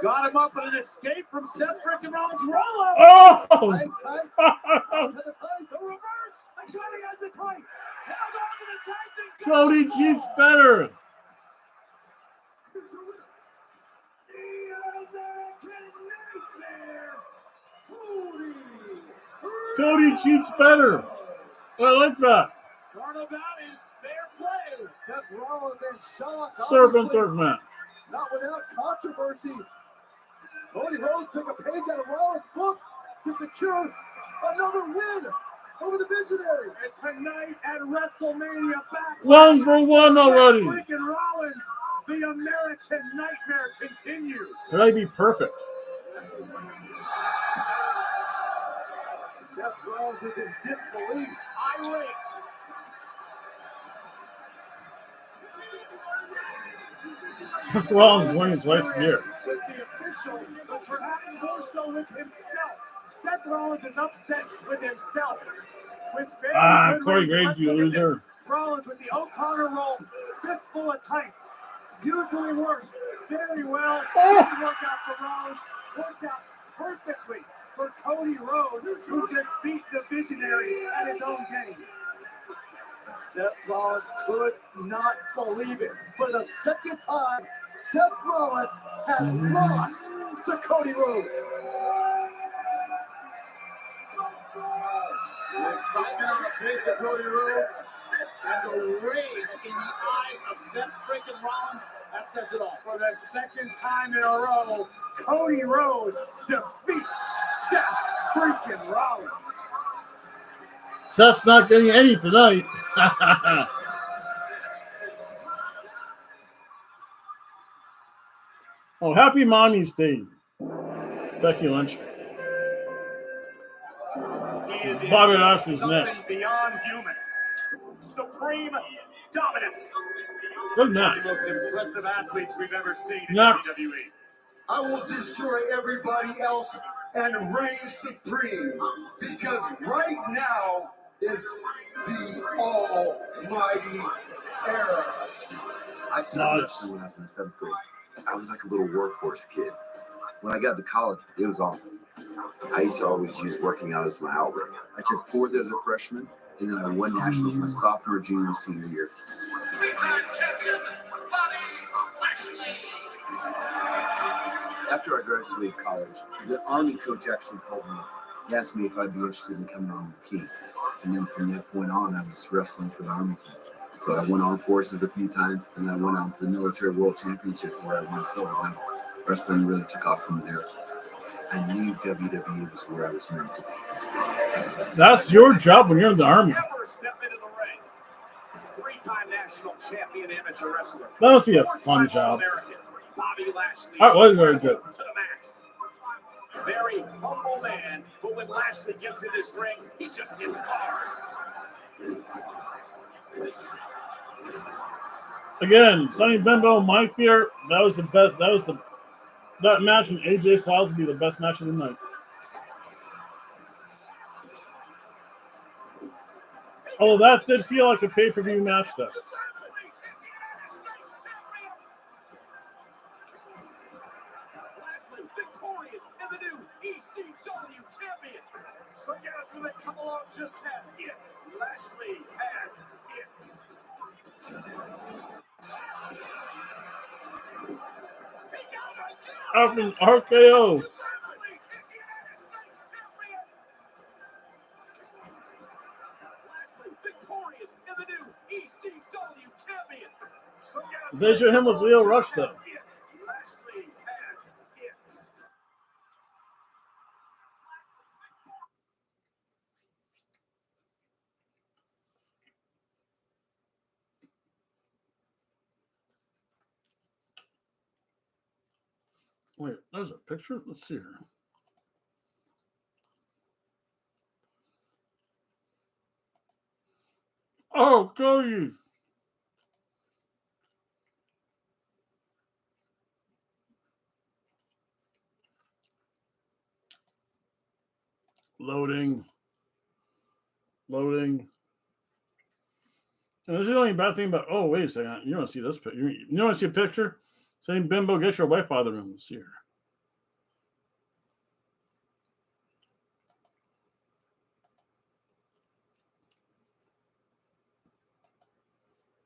Got him up in an escape from Seth freaking Rollins. Roll up. Oh! The reverse. And Cody has the tights. Held on to the tights and Cody cheats better. Cody cheats better. I like that. Turnabout is fair play. Seth Rollins in shock. Serve and third match. Not without controversy. Cody Rhodes took a page out of Rollins' book to secure another win over the Visionary. And tonight at WrestleMania Backlash. 1 for 1 already. Freaking Rollins, the American Nightmare continues. Could I be perfect? Seth Rollins is in disbelief. Irate. Seth Rollins is wearing his wife's gear. With the official, but perhaps more so with himself. Seth Rollins is upset with himself. With Corey Graves, you loser. Rollins with the O'Connor roll, fistful of tights. Usually works very well. Didn't work out for Rollins. Worked out perfectly for Cody Rhodes, who just beat the Visionary at his own game. Seth Rollins could not believe it. For the second time, Seth Rollins has lost to Cody Rhodes. The excitement on the face of Cody Rhodes and the rage in the eyes of Seth freaking Rollins, that says it all. For the second time in a row, Cody Rhodes defeats Seth freaking Rollins. Seth's not getting any tonight. Oh, happy Mommy's Day, Becky Lynch. Bobby Lashley's next. Beyond human. Supreme dominance. Good match. The most impressive athletes we've ever seen in Nah. WWE. I will destroy everybody else and reign supreme. Because right now is the almighty era. I started Nice. wrestling when I was in 7th grade. I was like a little workhorse kid. When I got to college, it was awful. I used to always use working out as my outlet. I took 4th as a freshman, and then I won nationals my sophomore, junior, senior year. After I graduated college, the Army coach actually called me. He asked me if I'd be interested in coming on the team. And then from that point on, I was wrestling for the Army team. So I went on forces a few times, and I went on to the Military World Championships where I won silver medal. Wrestling really took off from there. I knew WWE was where I was meant to be. That's your job when you're in the Army. Never step into the ring. 3-time national champion amateur wrestler. That must be a 4-time fun job. All-American, Bobby Lashley. That was very good. To the max. Very humble man, but when Lashley gets in this ring, he just gets hard. Again, Sonny Bimbo, my fear, that was the best. That match in AJ Styles would be the best match of the night. Oh, that did feel like a pay-per-view match, though. victorious and the new ECW champion. So guys, when they come along, just have it. Lashley has it. Out from RKO. Victorious in the new ECW champion. They show him with Leo Rush, though. Lashley has it. Wait, there's a picture? Let's see here. Oh, Cody. Loading. And this is the only bad thing about. Oh, wait a second. You don't see this picture. You don't see a picture? Saying Bimbo, get your wife out of the room. Let's see here.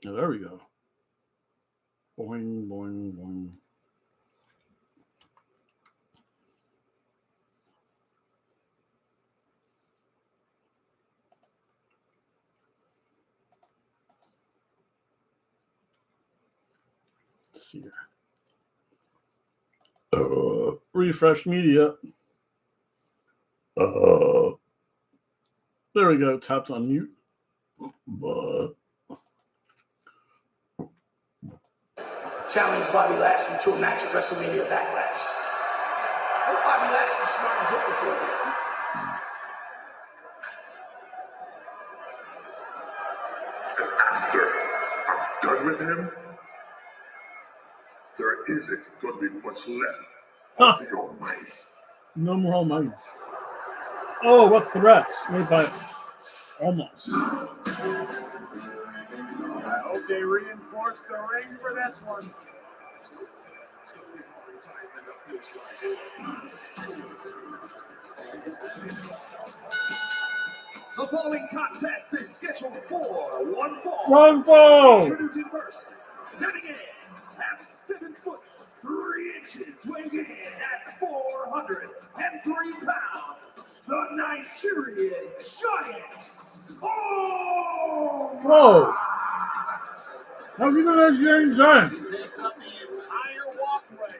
Yeah, there we go. Boing, boing, boing. Let's see here. Refresh media. There we go. Tapped on mute. Challenge Bobby Lashley to a match at WrestleMania Backlash. I hope Bobby Lashley smartens up before then. And after I'm done with him, there isn't going to be much left of the Almighty. No more Almighty. Oh, what threats made by Almost. I hope they reinforce the ring for this one. The following contest is scheduled for one fall. One fall. Introducing first, standing in at 7 foot 3 inches, weighing in at 403 pounds, the Nigerian Giant. Oh! Whoa! How's he the Nigerian Giant? Takes up the entire walkway.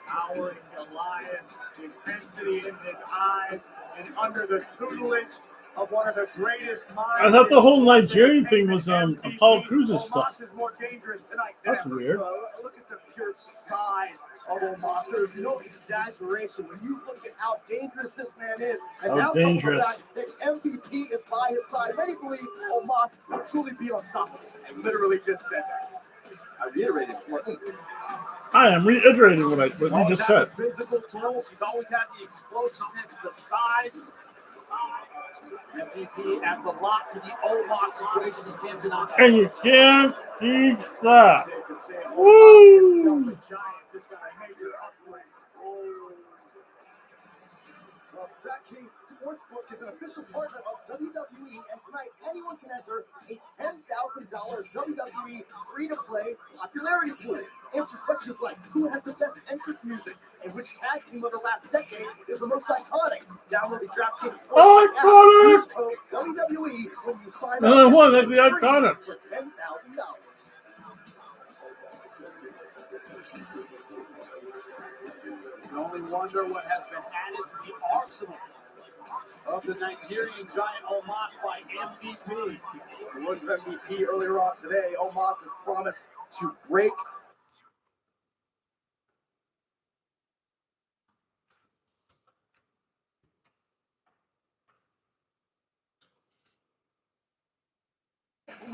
Towering Goliath, intensity in his eyes, and under the tutelage of one of the greatest minds. I thought the whole Nigerian thing was Apollo Crews' stuff. Is more dangerous tonight. That's weird. Look at the pure size of Omos. There's no exaggeration when you look at how dangerous this man is. And How now dangerous. that MVP is by his side. Many believe Omos will truly be unstoppable. And literally just said that. I reiterated what I am reiterating what you just said. Physical tools. She's always had the explosiveness, the size. MVP adds a lot to the Omos equation. You can't deny that. And you can't teach that. Woo! Well, DraftKings Sportsbook is an official partner of WWE, and tonight anyone can enter a $10,000 WWE free-to-play popularity pool. Answer questions like, who has the best entrance music, and which tag team of the last decade is the most iconic? Download the DraftKings Sportsbook app. Use code WWE when you sign up. One, that's the Iconics. For $10,000. You only wonder what has been added to the arsenal of the Nigerian Giant Omos by MVP. We looked at MVP earlier on today. Omos has promised to break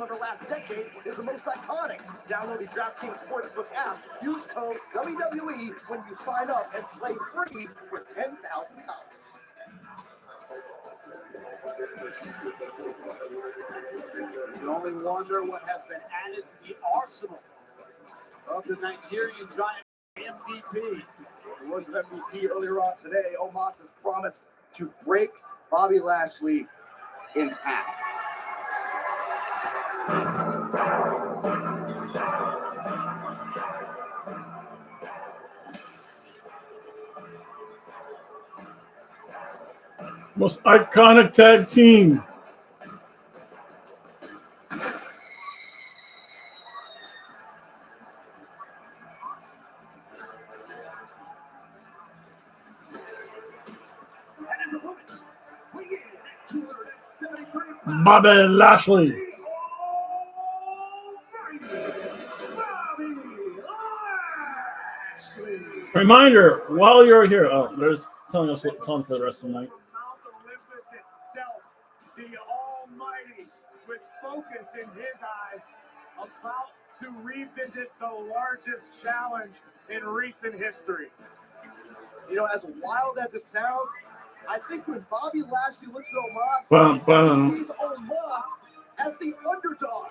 of the last decade is the most iconic. Download the DraftKings Sportsbook app. Use code WWE when you sign up and play free for $10,000. You only wonder what has been added to the arsenal of the Nigerian Giant MVP. He was an MVP earlier on today. Omos has promised to break Bobby Lashley in half. Most iconic tag team. Bobby Lashley. Reminder, while you're here, there's telling us what's on for the rest of the night. Mount Olympus itself, the Almighty, with focus in his eyes, about to revisit the largest challenge in recent history. You know, as wild as it sounds, I think when Bobby Lashley looks at Omos, he sees Omos as the underdog.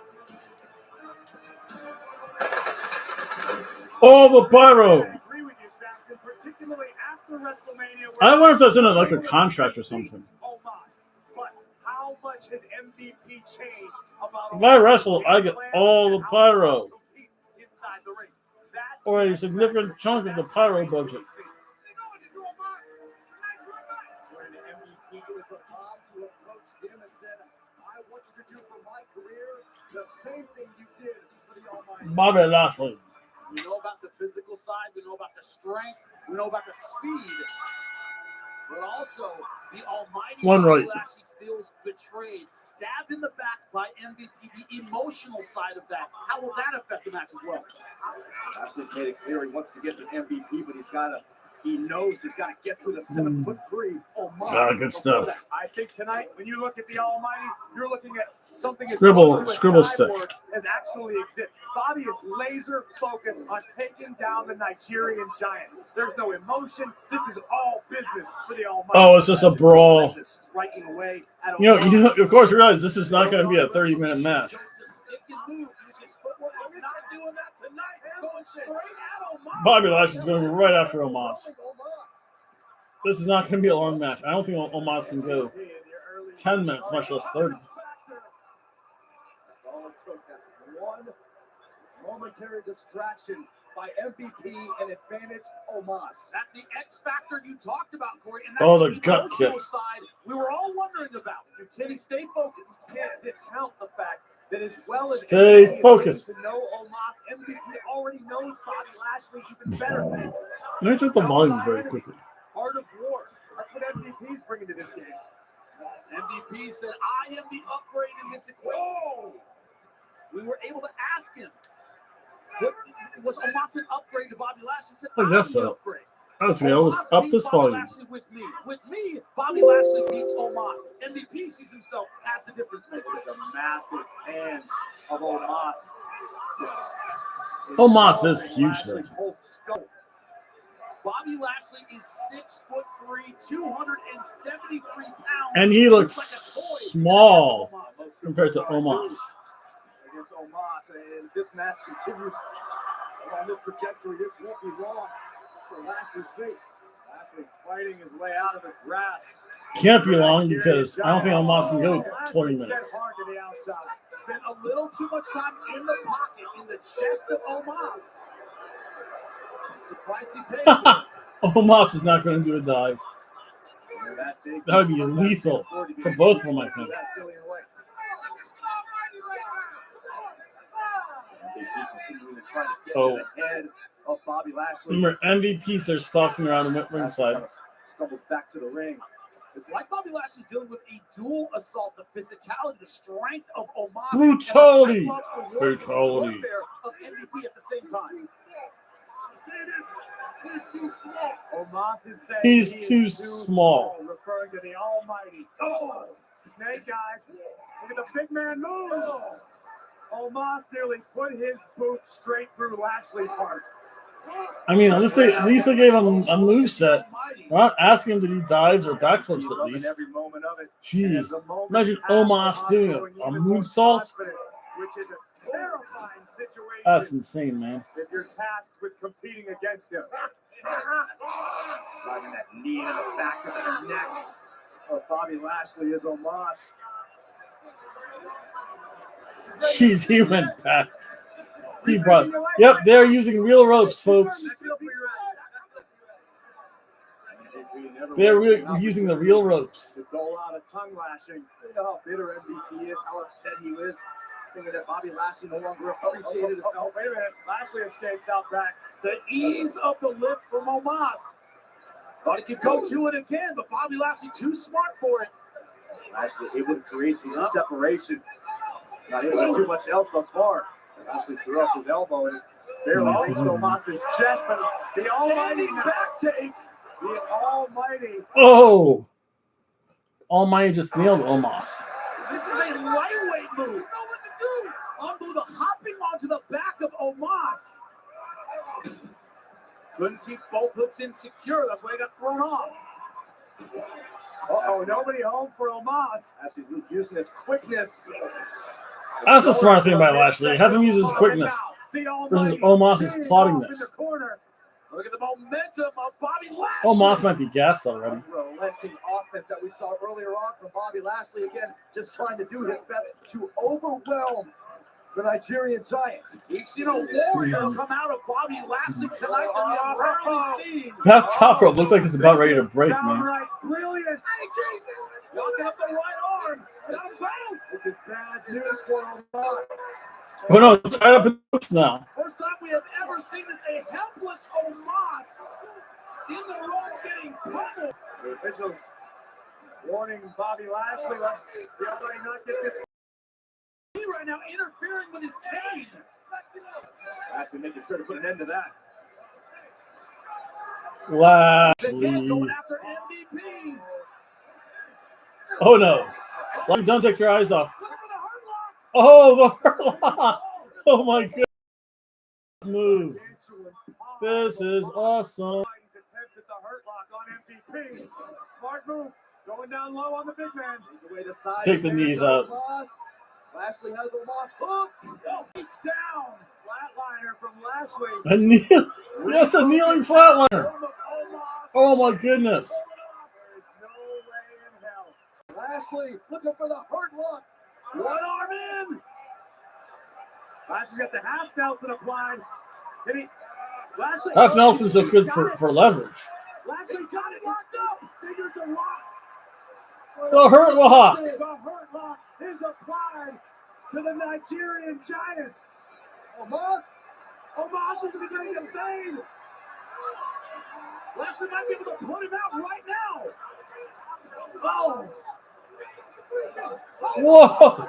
All the pyro. I agree with you, Saxton, particularly after WrestleMania. I wonder if that's in like a contract or something. Omos, but how much has MVP changed about If I wrestle, I get all the pyro, inside the ring? That's or a significant chunk of the pyro budget. when MVP was a boss who approached him and said, I want you to do for my career the same thing you did for the Almighty. Bobby Lashley. We know about the physical side, we know about the strength, we know about the speed, but also the Almighty Right. actually feels betrayed, stabbed in the back by MVP. The emotional side of that, how will that affect the match as well? Lashley's made it clear he wants to get to MVP, but he knows he's got to get through the 7'3" Omos. Good stuff. I think tonight, when you look at the Almighty, you're looking at something as Scribble close to a stick. cyborg as actually exists. Bobby is laser focused on taking down the Nigerian giant. There's no emotion. This is all business for the Almighty. Oh, it's just a brawl. Striking away at You know, of course, you realize this is not going to be a 30-minute match. Bobby Lashley's going to be right after Omos. This is not going to be a long match. I don't think Omos can go 10 minutes, much less 30. All it took, that one momentary distraction by MVP and advantage Omos. That's the X factor you talked about, Corey. And that's the gut kick. Side we were all wondering about. Can he stay focused? Can't discount the fact that as well as Stay focused. To know Omos, MVP already knows Bobby Lashley even better. Let me check the volume very quickly. Art of war. That's what MVP's bringing to this game. MVP said, I am the upgrade in this equation. Whoa. We were able to ask him, was Omos an upgrade to Bobby Lashley? He said, I guess so. Upgrade. Honestly, I'll just up this volume. With me, Bobby Lashley beats Omos. MVP sees himself as the difference maker. It's a massive hands of Omos. Omos is huge, though. Bobby Lashley is 6'3", 273 pounds. And he looks small compared to Omos. Against Omos, and this match continues on this trajectory. This won't be long for Lashley's fate. Lashley fighting his way out of the grasp. Can't be long because I don't think Omos can go 20 minutes. Hard to the outside. Spent a little too much time in the pocket, in the chest of Omos. It's the price he paid. Omos is not going to do a dive. That would be lethal to both of them, I think. Oh. Of Bobby Lashley. Remember, MVPs, they're stalking around the ringside. Stumbles back to the ring. It's like Bobby Lashley's dealing with a dual assault, the physicality, the strength of Omos. Brutality. Brutality. Of MVP at the same time. Omos is saying he's too small. Referring to the Almighty. Oh, Snake eyes. Look at the big man move. Omos nearly put his boot straight through Lashley's heart. I mean, at least they gave him a moveset. We're not asking him to do dives or backflips at least. Jeez. Imagine Omos doing a moonsault. Which is a terrifying situation. That's insane, man. If you're tasked with competing against him. Sliding that knee into the back of the neck. Oh, Bobby Lashley is Omos. Jeez, he went back. He brought. Yep, they're using real ropes, folks. They're using the real ropes. To dole out a tongue lashing. You know how bitter MVP is, how upset he is, thinking that Bobby Lashley no longer appreciated his help. Wait a minute, Lashley escapes out back. The ease of the lift from Omos. Thought he could go to it again, but Bobby Lashley too smart for it. Lashley able to create some separation. Not able to do much else thus far. Lashley threw up his elbow and barely reached Omos' chest, but the almighty back take. The almighty. Oh! Almighty just nailed Omos. This is a lightweight move. You know what to do. Onto the hopping onto the back of Omos. Couldn't keep both hooks in secure. That's why he got thrown off. Uh-oh, nobody home for Omos. Actually using his quickness. That's a smart thing by Lashley. Have him use his quickness versus Omos' plottingness. Look at the momentum of Bobby Lashley. Omos might be gassed already. Relenting offense that we saw earlier on from Bobby Lashley. Again, just trying to do his best to overwhelm the Nigerian Giant. We've seen a warrior come out of Bobby Lashley tonight that we have rarely seen. That top rope looks like it's about ready to break, man. Downright brilliant. Walking up the right arm. Got him bound. This is bad news for Omos. Oh no, it's tied up in the ropes now. First time we have ever seen this, a helpless Omos in the ropes getting pummeled. The official warning Bobby Lashley, let's everybody not get this. He right now interfering with his cane. Lashley making sure to put an end to that. Lashley. Going after MVP. Oh no. Don't take your eyes off. Oh, the hurt lock. Oh my goodness. Move. This is awesome. Attempts at the hurt lock on MVP. Smart move. Going down low on the big man. Take the knees out. Lashley has Omos hooked. He's down. Flatliner from Lashley. A kneel. Yes, a kneeling flatliner. Oh my goodness. There's no way in hell. Lashley looking for the hurt lock. One arm in. Lashley's got the half Nelson applied. Lashley, Half Nelson's just good for leverage. Lashley's got it locked up. Fingers are locked. The hurt lock. The hurt lock is applied to the Nigerian Giant. Omos is beginning to fade. Lashley might be able to put him out right now. Oh. Whoa.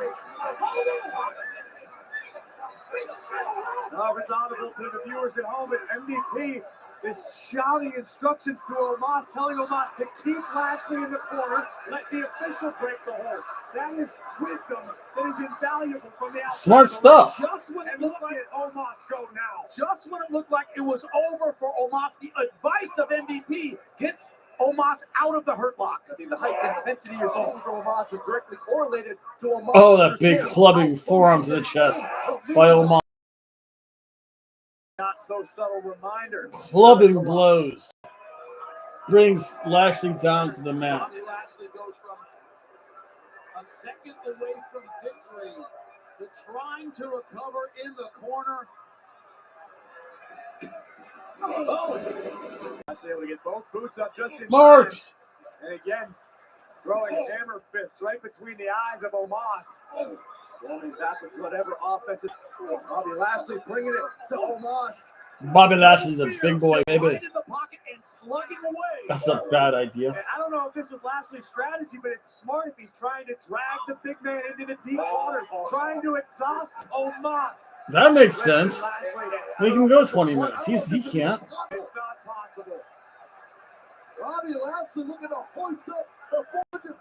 Oh, it's audible to the viewers at home, and MVP is shouting instructions to Omos, telling Omos to keep Lashley in the corner, let the official break the hold. That is wisdom that is invaluable from the outside. Smart stuff. Just when it looked like Omos go now. Just when it looked like it was over for Omos, the advice of MVP gets Omos out of the hurt lock. I think the height and intensity you're seeing from Omos is directly correlated to Omos. Oh, that big clubbing forearm to the chest by Omos. Not so subtle reminder. Clubbing blows. Brings Lashley down to the mat. Bobby Lashley goes from a second away from victory to trying to recover in the corner. Oh! Lashley able to get both boots up just in time. Marks. And again, throwing hammer fists right between the eyes of Omos. Rolling back with whatever offensive. Bobby Lashley bringing it to Omos. Bobby Lashley's a big boy, baby. Right in the pocket and slugging away. That's a bad idea. And I don't know if this was Lashley's strategy, but it's smart if he's trying to drag the big man into the deep waters, trying to exhaust Omos. That makes sense. Make him go 20 minutes. He can't. It's not possible. Bobby Lashley looking to hoist up the 400+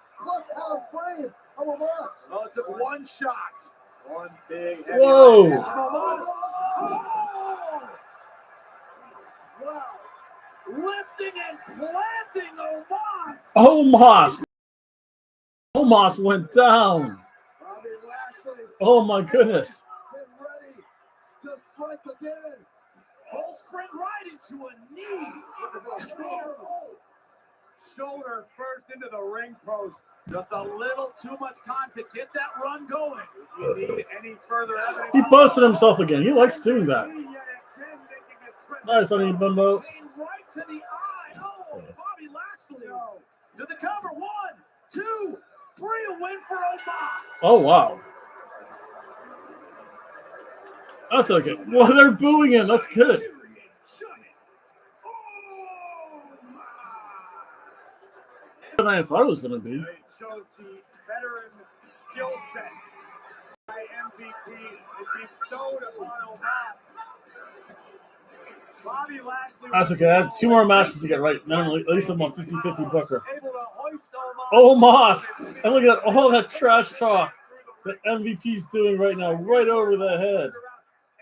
pound frame of Omos. Well, it took one shot. One big heavy. Whoa. Right oh! Wow. Lifting and planting Omos. Omos went down. Bobby Lashley Oh my goodness. been strike again. Full sprint right into a knee. Shoulder first into the ring post. Just a little too much time to get that run going. You need any further evidence. He busted himself again. He likes doing that. Nice on you, Bumbo. Right to the eye. Oh, Bobby Lashley. To the cover. 1, 2, 3. A win for Omos. Oh, wow. That's okay. Well, they're booing him. That's good. Than I thought it was going to be. It shows the veteran skill set by MVP is bestowed upon Omos. Bobby Lashley. That's okay. I have 2 more matches to get right. Then at least I'm on 50-50 Booker. Omos. And look at all that trash talk that MVP's doing right now, right over the head.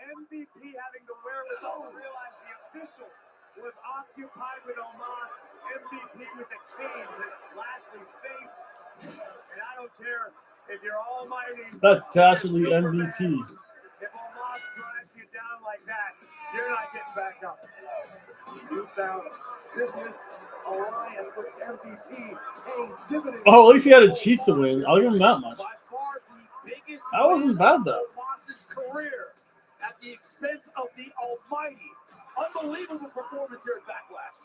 MVP having the wherewithal to realize the official was occupied with Omos. MVP with the cane at Lashley's face. And I don't care if you're almighty. That dastardly MVP. If Omos drives you down like that, you're not getting back up. You found business alliance with MVP paying dividends. Oh, at least he had a cheat to win. I'll give him that much. By far the biggest That wasn't bad, though. Omos's career at the expense of the almighty. Unbelievable performance here at Backlash.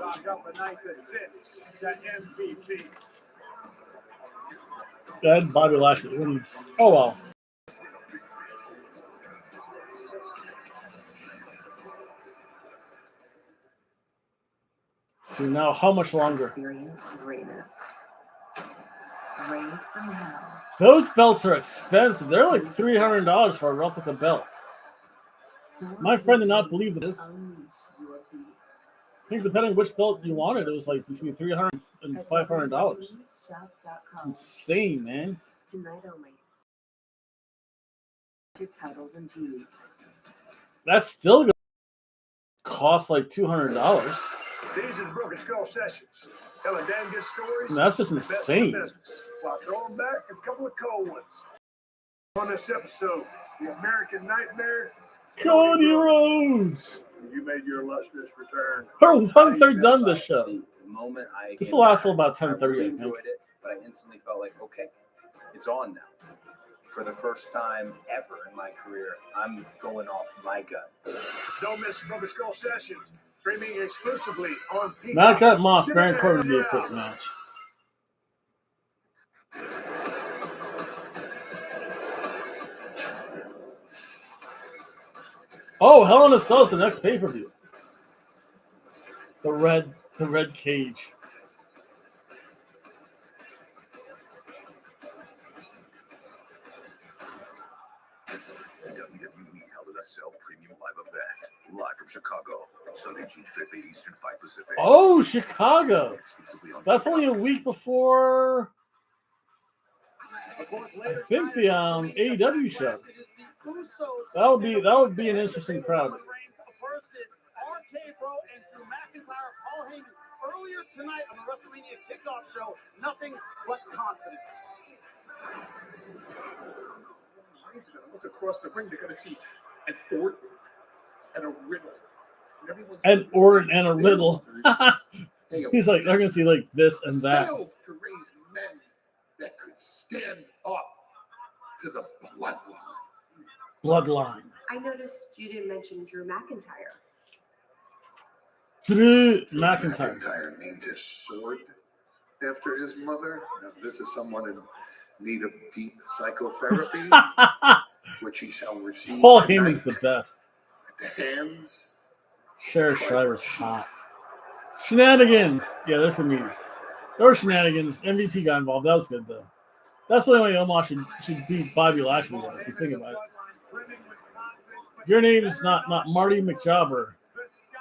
Rock up a nice assist to MVP. Go ahead, Bobby Lashley. Oh, well. So now, how much longer? Experience greatness. Raise some hell. Those belts are expensive. They're like $300 for a replica belt. My friend did not believe this. I think depending on which belt you wanted, it was like between $300 and $500. It's insane, man. Tonight only. Titles and tees. That's still going to cost like $200. These are Broken Skull Sessions. Telling damn good stories. And that's just insane. While throwing back a couple of cold ones. On this episode, the American Nightmare, Cody Rhodes. You made your illustrious return. We're 1/3 done this show. The moment I This will last till about 10:30, I really think. enjoyed it, but I instantly felt like, okay, it's on now. For the first time ever in my career, I'm going off my gut. Don't miss Broken Skull Sessions. Streaming exclusively on Peacock. Malachi Moss, Baron Corbin would be a quick match. Oh, Hell in a Cell's the next pay-per-view. The red cage. WWE Hell in a Cell Premium Live event. Live from Chicago. Sunday, June 5th, 8 Eastern, 5 Pacific. Oh, Chicago. That's only a week before, I think, the AEW show. That would be an interesting crowd. Versus RK Bro and Drew McIntyre, Paul Heyman. Earlier tonight on the WrestleMania kickoff show, nothing but confidence. Look across the ring, they're going to see an Orton and a Riddle. And Orton and a Riddle. He's like, they're going to see like this and that. To raise men that could stand up to the Bloodline. I noticed you didn't mention Drew McIntyre. Drew McIntyre. McIntyre named his sword after his mother. Now, this is someone in need of deep psychotherapy, which he shall receive. Paul Heyman's the best. At the hands. Sheriff Shriver's hot. Shenanigans. Yeah, there were shenanigans. MVP got involved. That was good, though. That's the only way Omos should beat Bobby Lashley, though, if you think about it. If your name is not Marty McJobber,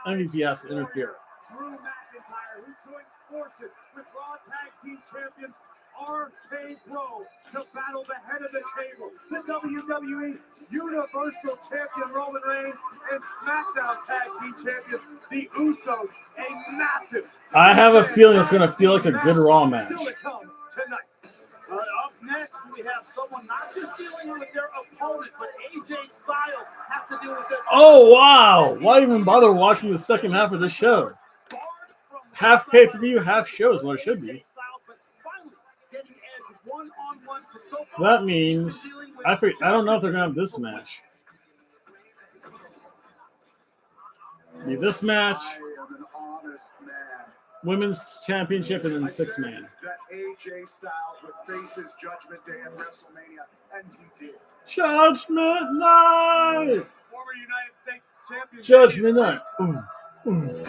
MVP has to interfere. Drew McIntyre, who joins forces with Raw Tag Team Champions RK Bro to battle the head of the table, the WWE Universal Champion Roman Reigns and SmackDown Tag Team Champions, the Usos. A massive. I have a feeling it's going to feel like a good Raw match. Still to come tonight. Up next, we You have someone not just dealing with their opponent, but AJ Styles has to deal with their. Oh, wow. Why even bother watching the second half of this show? Half pay-per-view, half show is what it should be. So that means I don't know if they're gonna have this match. Be this match, women's championship, and then 6-man. That AJ Styles would face his Judgment Day at WrestleMania, and he did. Judgment Night. Former United States champion. Judgment Night. Ooh, ooh.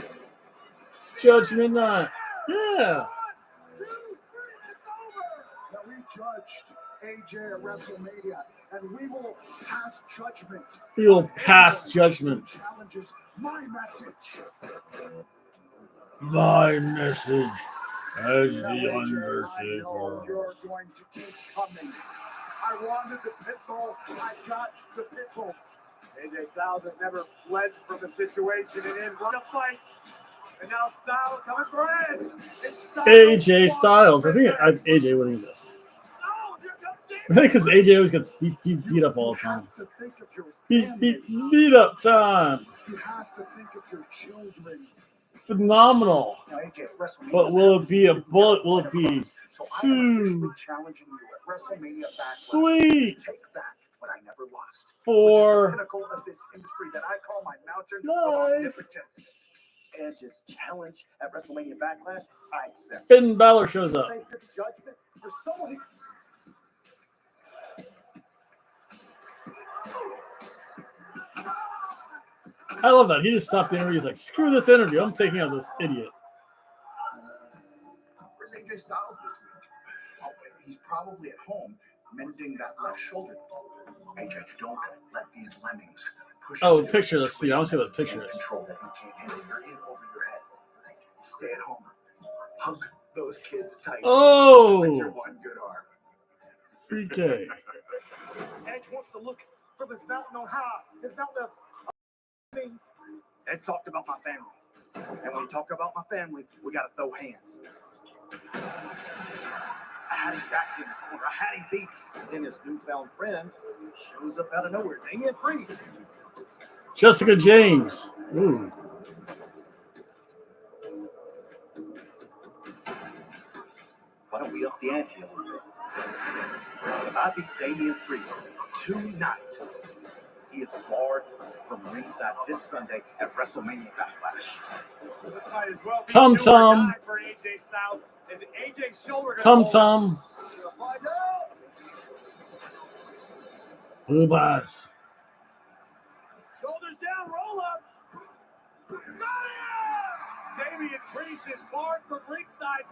Judgment Night. Yeah. Now we judged AJ at WrestleMania, and we will pass judgment. We will pass judgment. Challenges my message. My message as the I know Undertaker. you're going to keep coming. I wanted the pitbull. I got the pitbull. AJ Styles has never fled from the situation and in run a fight. And now Styles coming for Edge. AJ Styles. I think I have AJ winning this. I think because AJ always gets beat up all the time. Beat up time. You have to think of your children. Phenomenal. But will it be a bullet? Will it be too sweet for life? Edge's challenge at WrestleMania Backlash, I accept. Finn Balor shows up. I love that. He just stopped the interview. He's like, screw this interview. I'm taking out this idiot. Where's AJ Styles this week? Oh, he's probably at home mending that left shoulder. AJ, don't let these lemmings push. Oh, picture. Let's see. I want to see what the picture is. Control that you can't handle. You're in over your head. Stay at home. Hug those kids tight. Oh. With your one good arm. 3K. Edge wants to look from his mountain on high. His mountain of things. Ed talked about my family. And when you talk about my family, we got to throw hands. I had him back in the corner. I had him beat. Then his newfound friend shows up out of nowhere. Damian Priest. Jessica James. Ooh. Why don't we up the ante a little bit? If I beat Damian Priest tonight, he is barred from ringside this Sunday at WrestleMania Backlash. Tum Tum. Tum Tum. Boobas. Shoulders down, roll up. Got it! Damian Priest is barred from ringside.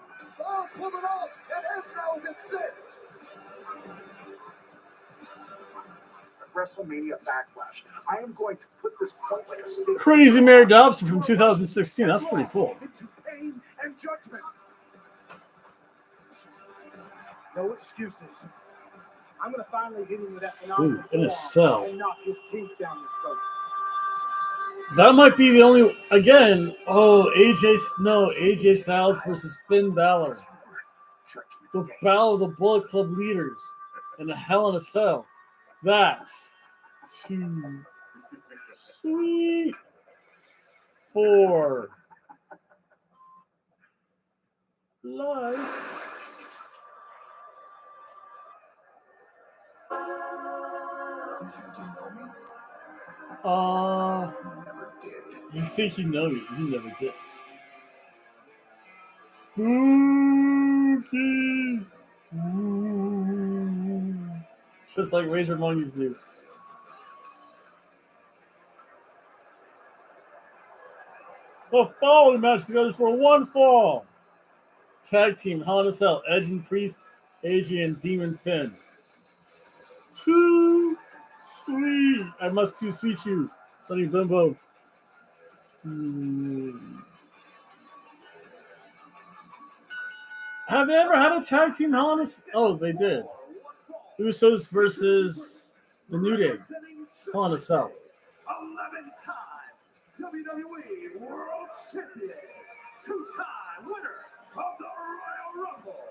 Oh, pull it off, and Edge now is at 6. WrestleMania Backlash. I am going to put this point like a stick. Crazy Mary Dobson from 2016. That's pretty cool. Into pain and judgment. No excuses. I'm going to finally hit him with that phenomenal Ooh, in a form cell. and knock his teeth down his throat. That might be the only, again, AJ Styles versus Finn Balor. The battle of the Bullet Club leaders in a Hell in a Cell. That's too sweet for life. You think you know me? You never did. Spooky. Ooh. Just like Razor Monkeys do. The following match goes for one fall. Tag team Hell in a Cell, Edge and Priest, AJ and Demon Finn. Too sweet. I must too sweet you, Sonny Bimbo. Have they ever had a tag team Hell in a Cell? Oh, they did. Usos versus the New Day. Hell in a Cell. 11-time WWE World Champion, 2-time winner of the Royal Rumble,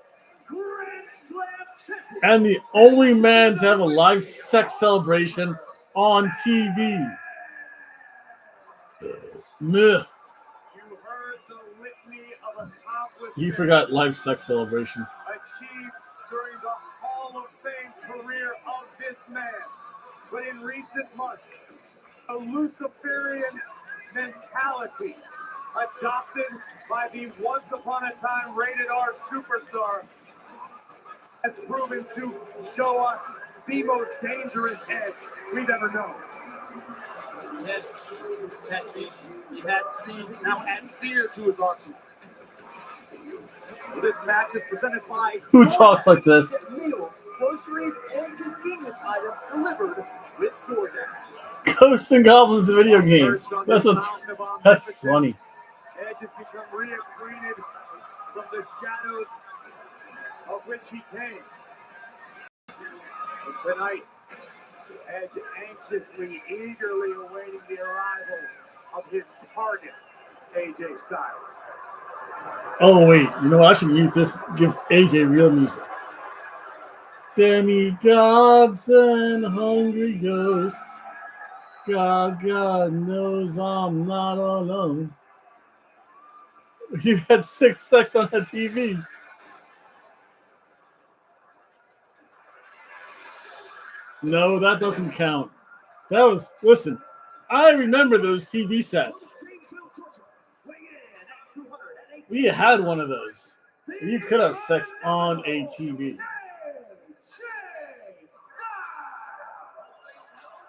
Grand Slam champion. And the only man to have a live sex celebration on TV. Myth. You heard the litany of accomplishments You forgot live sex celebration. achieved during the Hall of Fame career of this man. But in recent months, a Luciferian mentality adopted by the once upon a time rated R superstar has proven to show us the most dangerous edge we've ever known. He had technique, he had speed, now add fear to his arsenal. This match is presented by Who talks like this? meals, groceries, and convenience items delivered with DoorDash. Ghosts and Goblins, the video game. That's funny. Edge has become reacquainted from the shadows of which he came. And tonight, Edge anxiously, eagerly awaiting the arrival of his target, AJ Styles. Oh wait, you know I should use this. Give AJ real music. Demigods and hungry ghosts. God knows I'm not alone. You had 6 sex on the TV. No, that doesn't count. That was, listen, I remember those TV sets. We had one of those. You could have sex on a TV.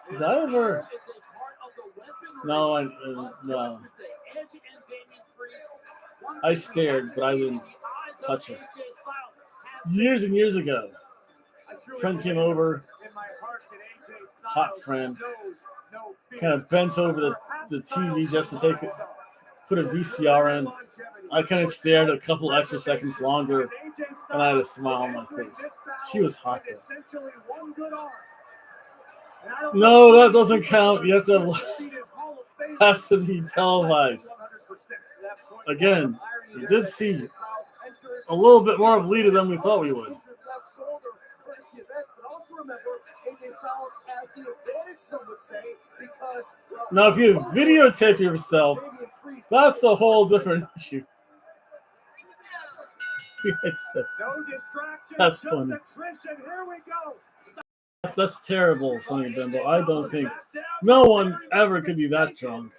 Did I ever? No, no. I stared, but I didn't touch it. Years and years ago, a friend came over, hot friend, kind of bent over the TV just to take it, put a VCR in. I kind of stared a couple extra seconds longer, and I had a smile on my face. She was hot though. No, that doesn't count. You have to has to be televised. Again, we did see a little bit more of Lita than we thought we would. Now, if you videotape yourself, that's a whole different issue. That's funny. That's terrible, Sonny Bimbo. I don't think no one ever could be that drunk.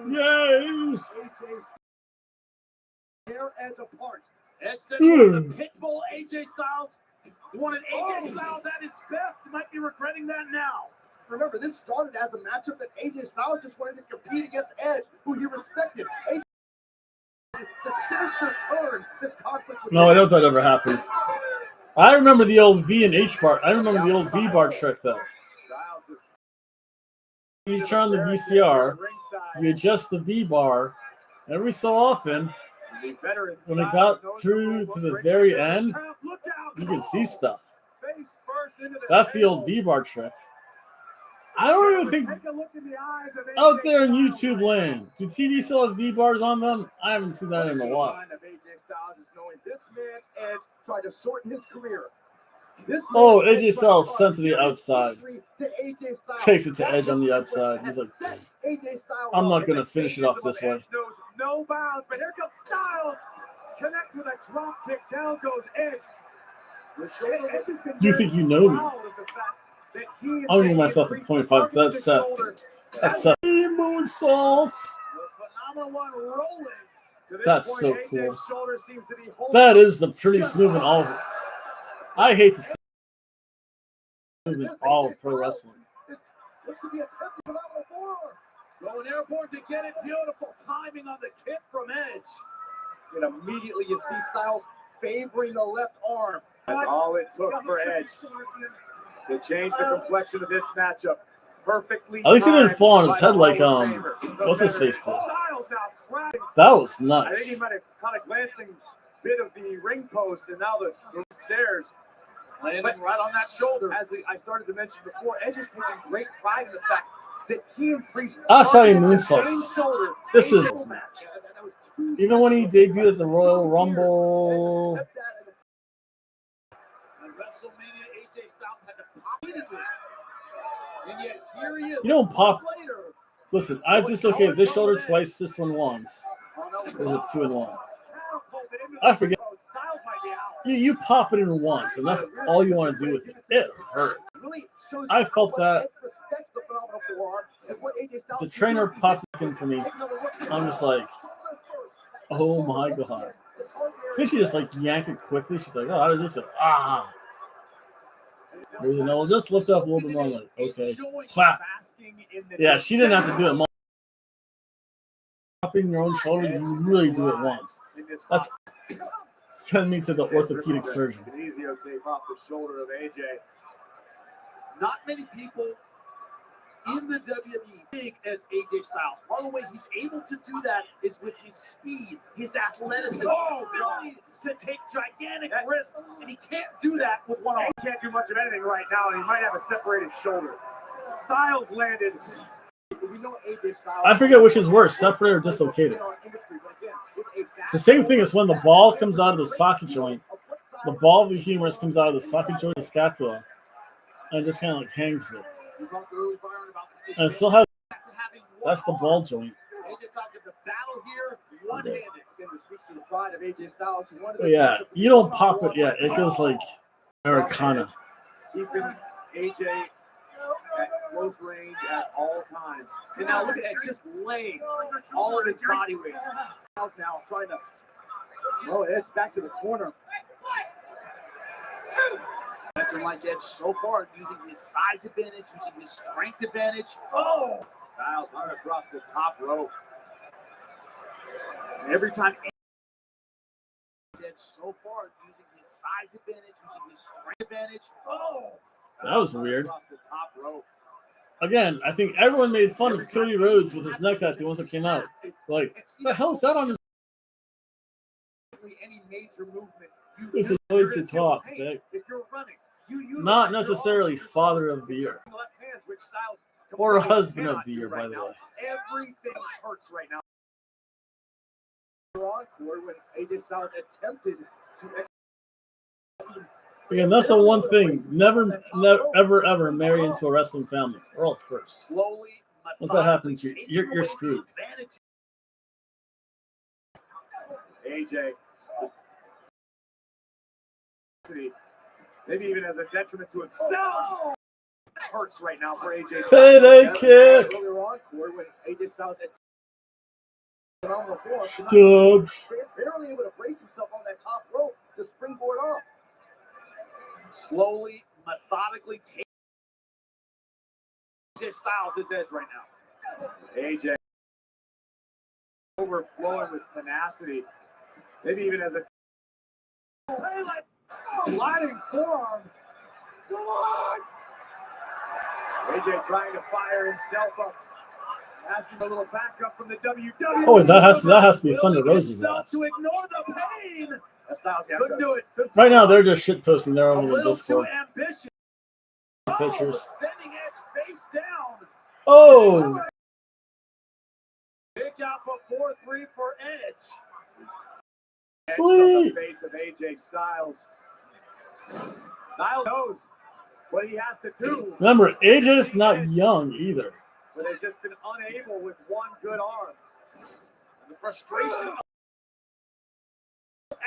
Yes. Ed said the pit bull AJ Styles. He wanted AJ Styles at his best. He might be regretting that now. Remember, this started as a matchup that AJ Styles just wanted to compete against Edge, who he respected. The sinister turn this conflict. No, I don't think that ever happened. I remember the old V and H bar. I remember the old V bar trick though. You turn on the VCR, you adjust the V bar. Every so often, when it got through to the very end, you could see stuff. That's the old V bar trick. I don't even think out there in YouTube land, do TV still have V bars on them? I haven't seen that in a while. This man Edge tried to shorten his career. Oh, AJ Styles sent to the outside. Takes it to Edge on the outside. He's like, I'm not going to finish it off this way. No bounds, but here comes Styles. Connect with a drop kick. Down goes Edge. You think you know me? I'll give myself a 0.5 because that's Seth. That's Seth. Moonsault. That's so cool. That is the prettiest move in all of it. I hate to see moving all of pro wrestling. Going airborne to get it. Beautiful timing on the kick from Edge. And immediately you see Styles favoring the left arm. That's all it took for Edge to change the complexion of this matchup. Perfectly. At least he didn't fall on his head like what's his face did. That was nuts. I think he might have caught a glancing bit of the ring post, and now the stairs landing right on that shoulder. As I started to mention before, Edge is taking great pride in the fact that he and Priest. That's how he moonsaults. This is his match. That was Even when he debuted at the Royal Rumble, WrestleMania, AJ Styles had to pop into it. And yet here he is. you don't pop. Later. Listen, I've dislocated this shoulder twice, this one once. Or was it 2 and 1? I forget. You pop it in once, and that's all you want to do with it. It hurt. I felt that. The trainer popped it in for me. I'm just like, oh my god. I think she just like yanked it quickly. She's like, oh, how does this feel? Ah. Everything else, just lift up a little bit more. Like, okay, clap. Yeah, she didn't have to do it more. Popping your own shoulder, you really do it once. That's send me to the orthopedic surgeon. Easier tape off the shoulder of AJ. Not many people in the WWE big as AJ Styles. By the way, he's able to do that is with his speed, his athleticism, ability to take gigantic risks, and he can't do that with one arm. He can't do much of anything right now, and he might have a separated shoulder. Styles landed. I forget which is worse, separated or dislocated. It's the same thing as when the ball comes out of the socket joint. The ball of the humerus comes out of the socket joint of the scapula and just kind of like hangs it. And it still has, that's the ball joint. But yeah, you don't pop it yet. It goes like Americana. Keeping AJ at close range at all times. And now look at that, just laying all of his body weight. Now trying to Edge back to the corner. Like Edge so far, using his size advantage, using his strength advantage. Oh! Styles right across the top rope. And every time Edge so far, using his size advantage, using his strength advantage. Oh! That was weird. Across the top rope. Again, I think everyone made fun of Cody Rhodes with his neck tattoo once it came out. Like, what the hell's that on his? Any major movement. This is going to talk, okay? If you're running, not necessarily Father of the Year. Or Husband of the Year, by the way. Everything hurts right now. Encore when AJ Styles attempted to. Again, that's the one thing. Never, ever marry into a wrestling family. We're all cursed. Once that happens, you're screwed. AJ. Maybe even as a detriment to himself. Hurts right now for AJ Styles. Payday kick. Earlier on, when AJ Styles had phenomenal form, barely able to brace himself on that top rope to springboard off. Slowly, methodically take AJ Styles his edge right now. AJ overflowing with tenacity. Maybe even as a sliding forearm. Come on! AJ trying to fire himself up. Asking a little backup from the WWE. Oh, that has to be Thunder Rose's ass. To ignore the pain. Styles couldn't do it. Right now, they're just shit posting there over the Discord. Pictures. Sending Edge face down. Oh! Kick out for 4-3 for Edge. Sweet. The face of AJ Styles. Styles knows what he has to do. Remember, AJ's not young either. But has just been unable with one good arm. And the frustration of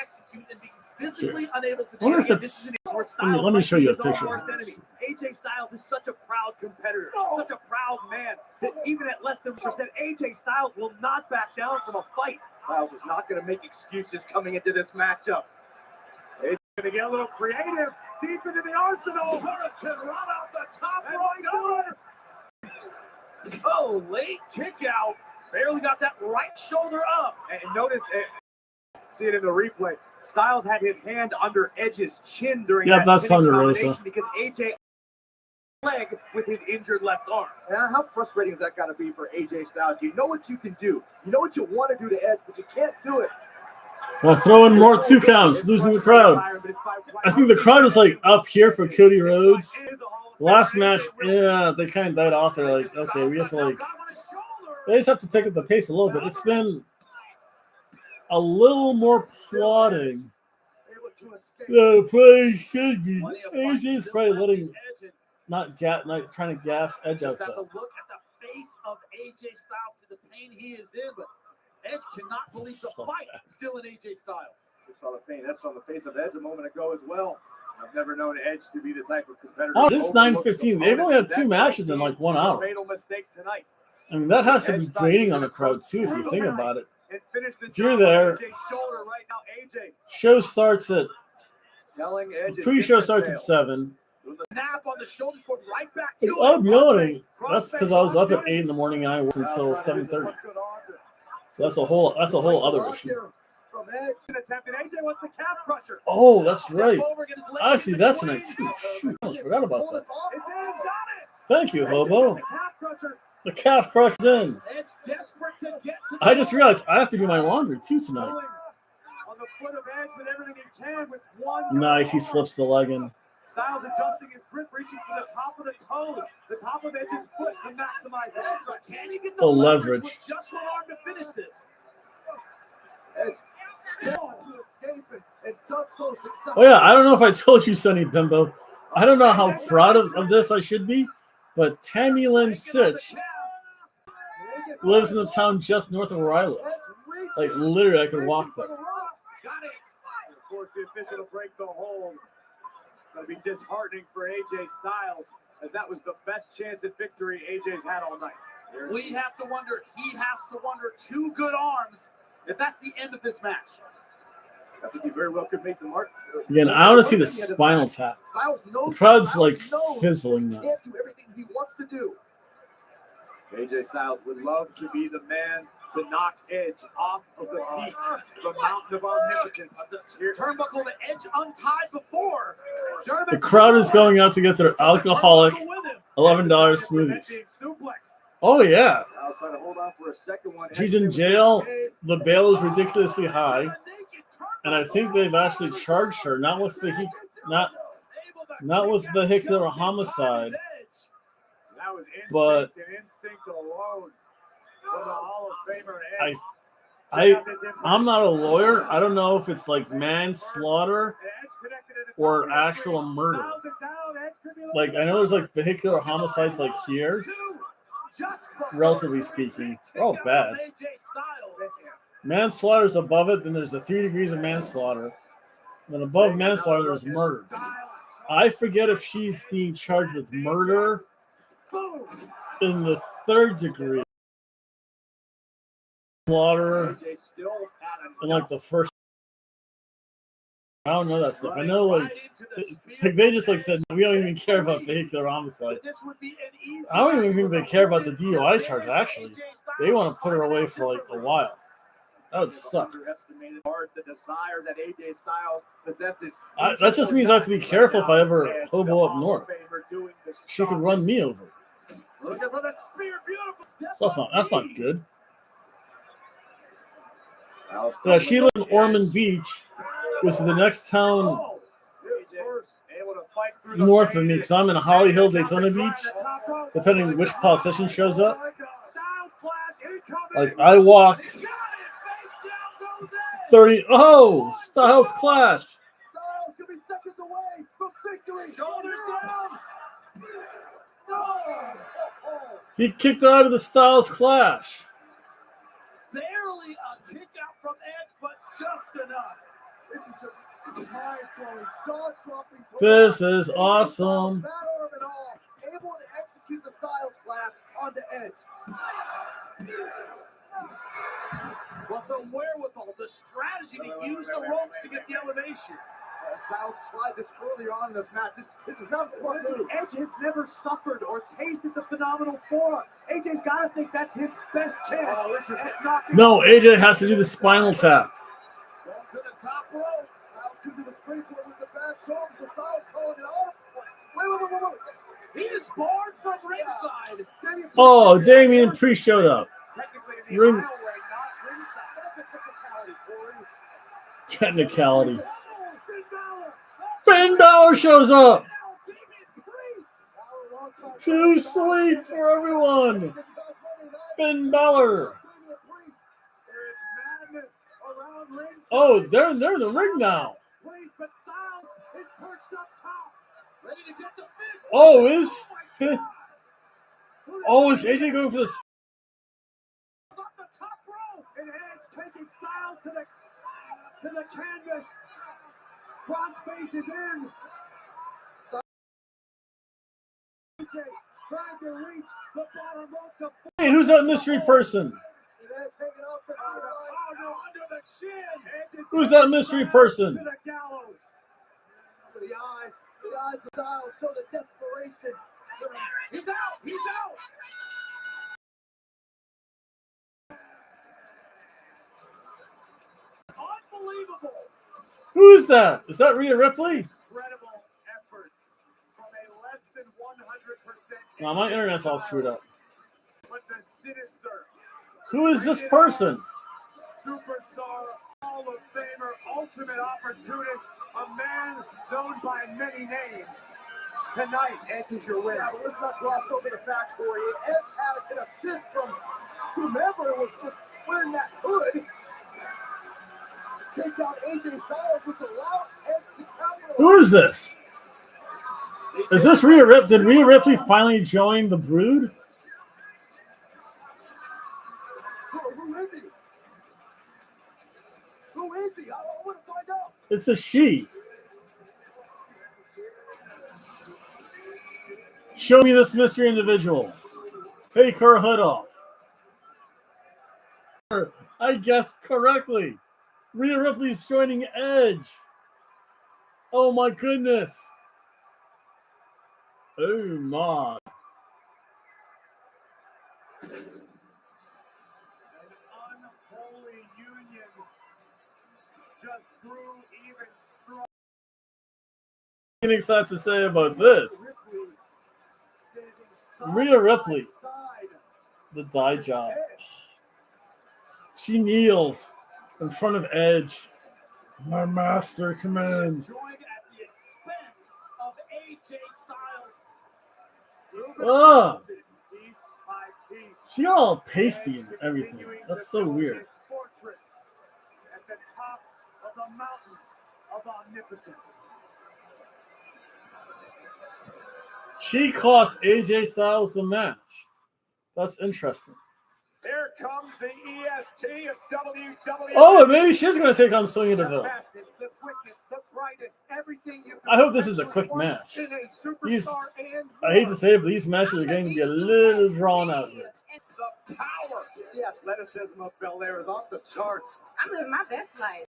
execute and being physically unable to do it. This is where Styles let me show you a is his picture. own worst enemy. AJ Styles is such a proud competitor, such a proud man, that even at less than 1%, AJ Styles will not back down from a fight. Styles is not going to make excuses coming into this matchup. AJ's going to get a little creative, deep into the arsenal. Hurricane right off the top right. Oh, late kick out. Barely got that right shoulder up. And notice, see it in the replay. Styles had his hand under Edge's chin during that that's Thunder Rosa. Because AJ leg with his injured left arm. Now, how frustrating is that got to be for AJ Styles? You know what you can do. You know what you want to do to Edge, but you can't do it. Well, throw in more 2 counts, losing the crowd. I think the crowd is like up here for Cody Rhodes. Last match, yeah, they kind of died off. They're like, okay, we have to like, they just have to pick up the pace a little bit. It's been a little more plotting Able to escape. than the play should be. Plenty of fights AJ's still probably left letting in Edge, and not trying to gas Edge out just have to though. look at the face of AJ Styles to the pain he is in, but Edge cannot believe the fight still in AJ Styles. We saw the pain etched on the face of Edge a moment ago as well. I've never known Edge to be the type of competitor. Oh, this is 9:15. They've only had 2 matches in like 1 hour. Fatal mistake tonight. I mean, that has to be draining on a crowd too, if you think about it. And finish the If you're job there, on AJ's shoulder right now. AJ show starts at telling Edge pre-show starts at 7. Snap on the shoulders, going right back to I'm it. yawning. That's because I was up at 8 in the morning and I worked until 7:30. So that's a whole other issue. From Edge, attempting AJ with the calf crusher. Oh, that's right. Over, get his leg Actually, in that's between. tonight too. Shoot, I almost forgot about that. It's in, got it. Thank you, Hobo. The calf crusher. The calf crushed in. Edge desperate to get to I just realized I have to do my laundry too tonight. on the foot of Edge with everything he can with one. Nice, he slips the leg in. Styles adjusting his grip, reaching to the top of the toes, the top of Edge's foot to maximize Edge. But can he get the leverage. with just one arm to finish this? Edge to escape and does so successfully. Oh yeah, I don't know if I told you, Sonny Bimbo. I don't know how proud of this I should be, but Tammy Lynn Sitch lives in the town just north of where I live. Like literally, I could walk there. Got it. And of course, the official to break the hold. Going to be disheartening for AJ Styles, as that was the best chance at victory AJ's had all night. He has to wonder 2 good arms if that's the end of this match. I think he very well could make the mark. Again, I want to see the spinal tap. Styles knows, The crowd's like knows fizzling he now. can't do everything he wants to do. AJ Styles would love to be the man to knock Edge off of the peak, the mountain of omnipotence. Your turnbuckle that Edge untied before. The crowd is going out to get their alcoholic $11 smoothies. Oh yeah, I was trying to hold on for a second one. she's in jail. The bail is ridiculously high, and I think they've actually charged her not with vehicular homicide, That was but instinct alone for the Hall of Famer Edge. I'm not a lawyer. I don't know if it's like manslaughter or actual murder. Like I know there's like vehicular homicides like here, relatively speaking. They're all bad. Manslaughter is above it. Then there's the 3 degrees of manslaughter. Then above manslaughter there's murder. I forget if she's being charged with murder in the 3rd degree. Slaughter in like the 1st. I don't know that stuff. I know like they just like said we don't even care about vehicular homicide. I don't even think they care about the DUI charge. Actually, they want to put her away for like a while. That would suck. That just means I have to be careful if I ever hobo up north. She could run me over. So that's not good. Yeah, she lived in Ormond Beach, which is the next town north of me, because I'm in Holly Hill, Daytona Beach, depending on which politician shows up. Like, I walk 30... Oh! Styles Clash! Styles could be seconds away from victory. He kicked out of the Styles Clash. Barely a kick out from Edge, but just enough. This is just mind-blowing, jaw-dropping. This is awesome. Bad arm and all, able to execute the Styles Clash onto Edge. But the wherewithal, the strategy to use the ropes to get the elevation. Styles tried this earlier on in this match. This is not a smart move. Edge has never suffered or tasted the phenomenal form. AJ's got to think that's his best chance. No, AJ has to do the spinal tap. Going to the top rope. Styles could be the springboard with the bad shoulder, so Styles calling it off. Wait. He is barred from ringside. Oh, Damian Priest showed up. Technically in the aisle way, not ringside. That's a technicality. Technicality. Finn Balor shows up. Too sweet for everyone. Finn Balor. Oh, they're in the ring now. Please, but Styles is perched up top. Ready to get the finish. Oh, is AJ going for the? Up the top row, and Edge taking Styles to the canvas. Crossface is in. AJ trying to reach the bottom rope to. Hey, who's that mystery person? Oh no, under the chin. Who's that mystery person? To the gallows. The eyes of Styles show the desperation. He's out. He's out. Unbelievable. Who is that? Is that Rhea Ripley? Incredible effort from a less than 100%. No, my internet's all screwed up. But the sinister Who is this person? superstar, Hall of Famer, ultimate opportunist, a man known by many names. Tonight, Edge is your winner. Yeah, but let's not gloss over the fact, Corey. Edge had an assist from whomever was wearing that hood. Take down AJ Styles, which allowed Edge to counter. Who is this? Is this Rhea Ripley? Did Rhea Ripley finally join the Brood? Who is he? Who is he? I want to find out. It's a she. Show me this mystery individual. Take her hood off. I guessed correctly. Rhea Ripley's joining Edge. Oh my goodness. Oh my. An unholy union just grew even stronger. Phoenix have to say about this? Rhea Ripley, the dye job. She kneels in front of Edge. My master commands. Joined at the expense of AJ Styles. Ah, Piece by piece. she got all pasty and everything. That's so weird. Fortress at the top of the mountain of omnipotence. She cost AJ Styles the match. That's interesting. Here comes the EST of WWE. Oh, and maybe she's going to take on Sonya The Deville. fastest, the quickest, the brightest, everything you I hope this is a quick match. These, I hate to say it, but these matches are going to be a little drawn out here. The power, the athleticism of Belair is off the charts. I'm living my best life.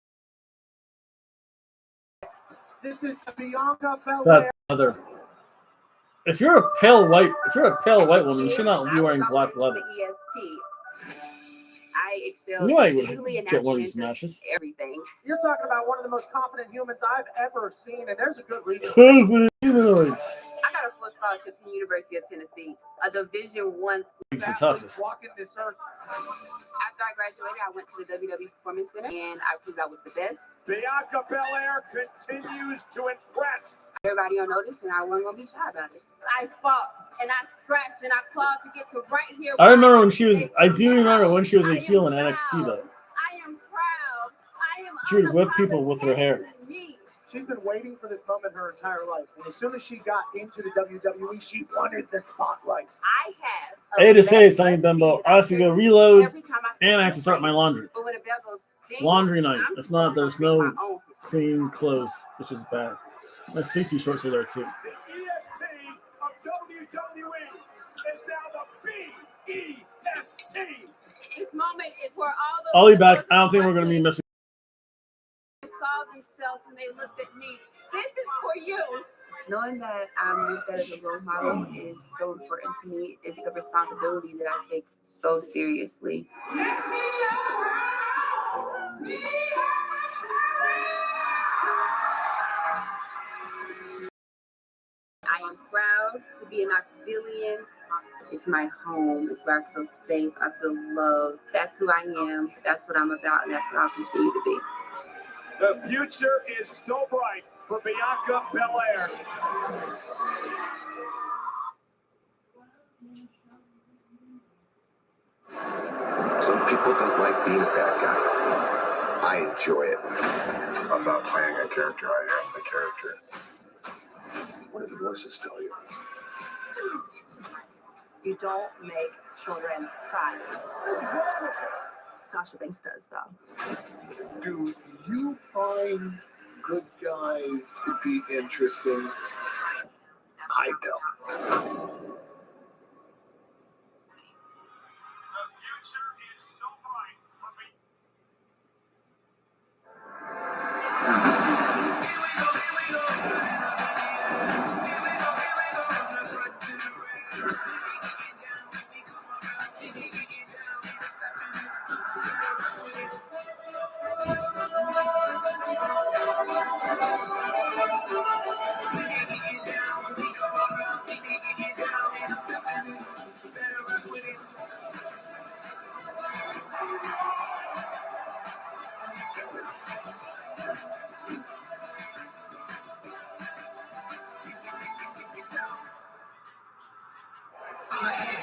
This is the Bianca That Belair. leather. If you're a pale white woman, you should not be wearing black leather. EST. I excel You know I easily would and get one of naturally these into matches. everything. You're talking about one of the most confident humans I've ever seen, and there's a good reason. Confident humanoids. I got a full scholarship to the University of Tennessee, a Division I school. It's the toughest. Walking this earth. After I graduated, I went to the WWE Performance Center, and I proved I was the best. Bianca Belair continues to impress. Everybody on notice, and I wasn't gonna be shy about it. I fought and I scratched and I clawed to get to right here. I remember when she was. I do remember when she was a heel in NXT though. I am proud. I am. She would whip people with her hair. She's been waiting for this moment her entire life. And as soon as she got into the WWE, she wanted the spotlight. I have. I hate to say it, Sonny Bimbo. I have to go reload, and I have to start my laundry. But when a bell goes It's ding, laundry night. I'm If not, there's no my own. clean clothes, which is bad. My stinky shorts are there too. The EST of WWE is now the BEST. This moment is where all those I'll be back. I don't think we're going to be missing. saw themselves and they looked at me. This is for you. Knowing that I'm looked at as a role model is so important to me. It's a responsibility that I take so seriously. I am proud to be an Knoxvillian. It's my home. It's where I feel safe. I feel loved. That's who I am. That's what I'm about, and that's what I'll continue to be. The future is so bright for Bianca Belair. Some people don't like being a bad guy. I enjoy it. I'm not playing a character, I am the character. What do the voices tell you? You don't make children cry. Sasha Banks does, though. Do you find good guys to be interesting? I don't. The future is so bright for me.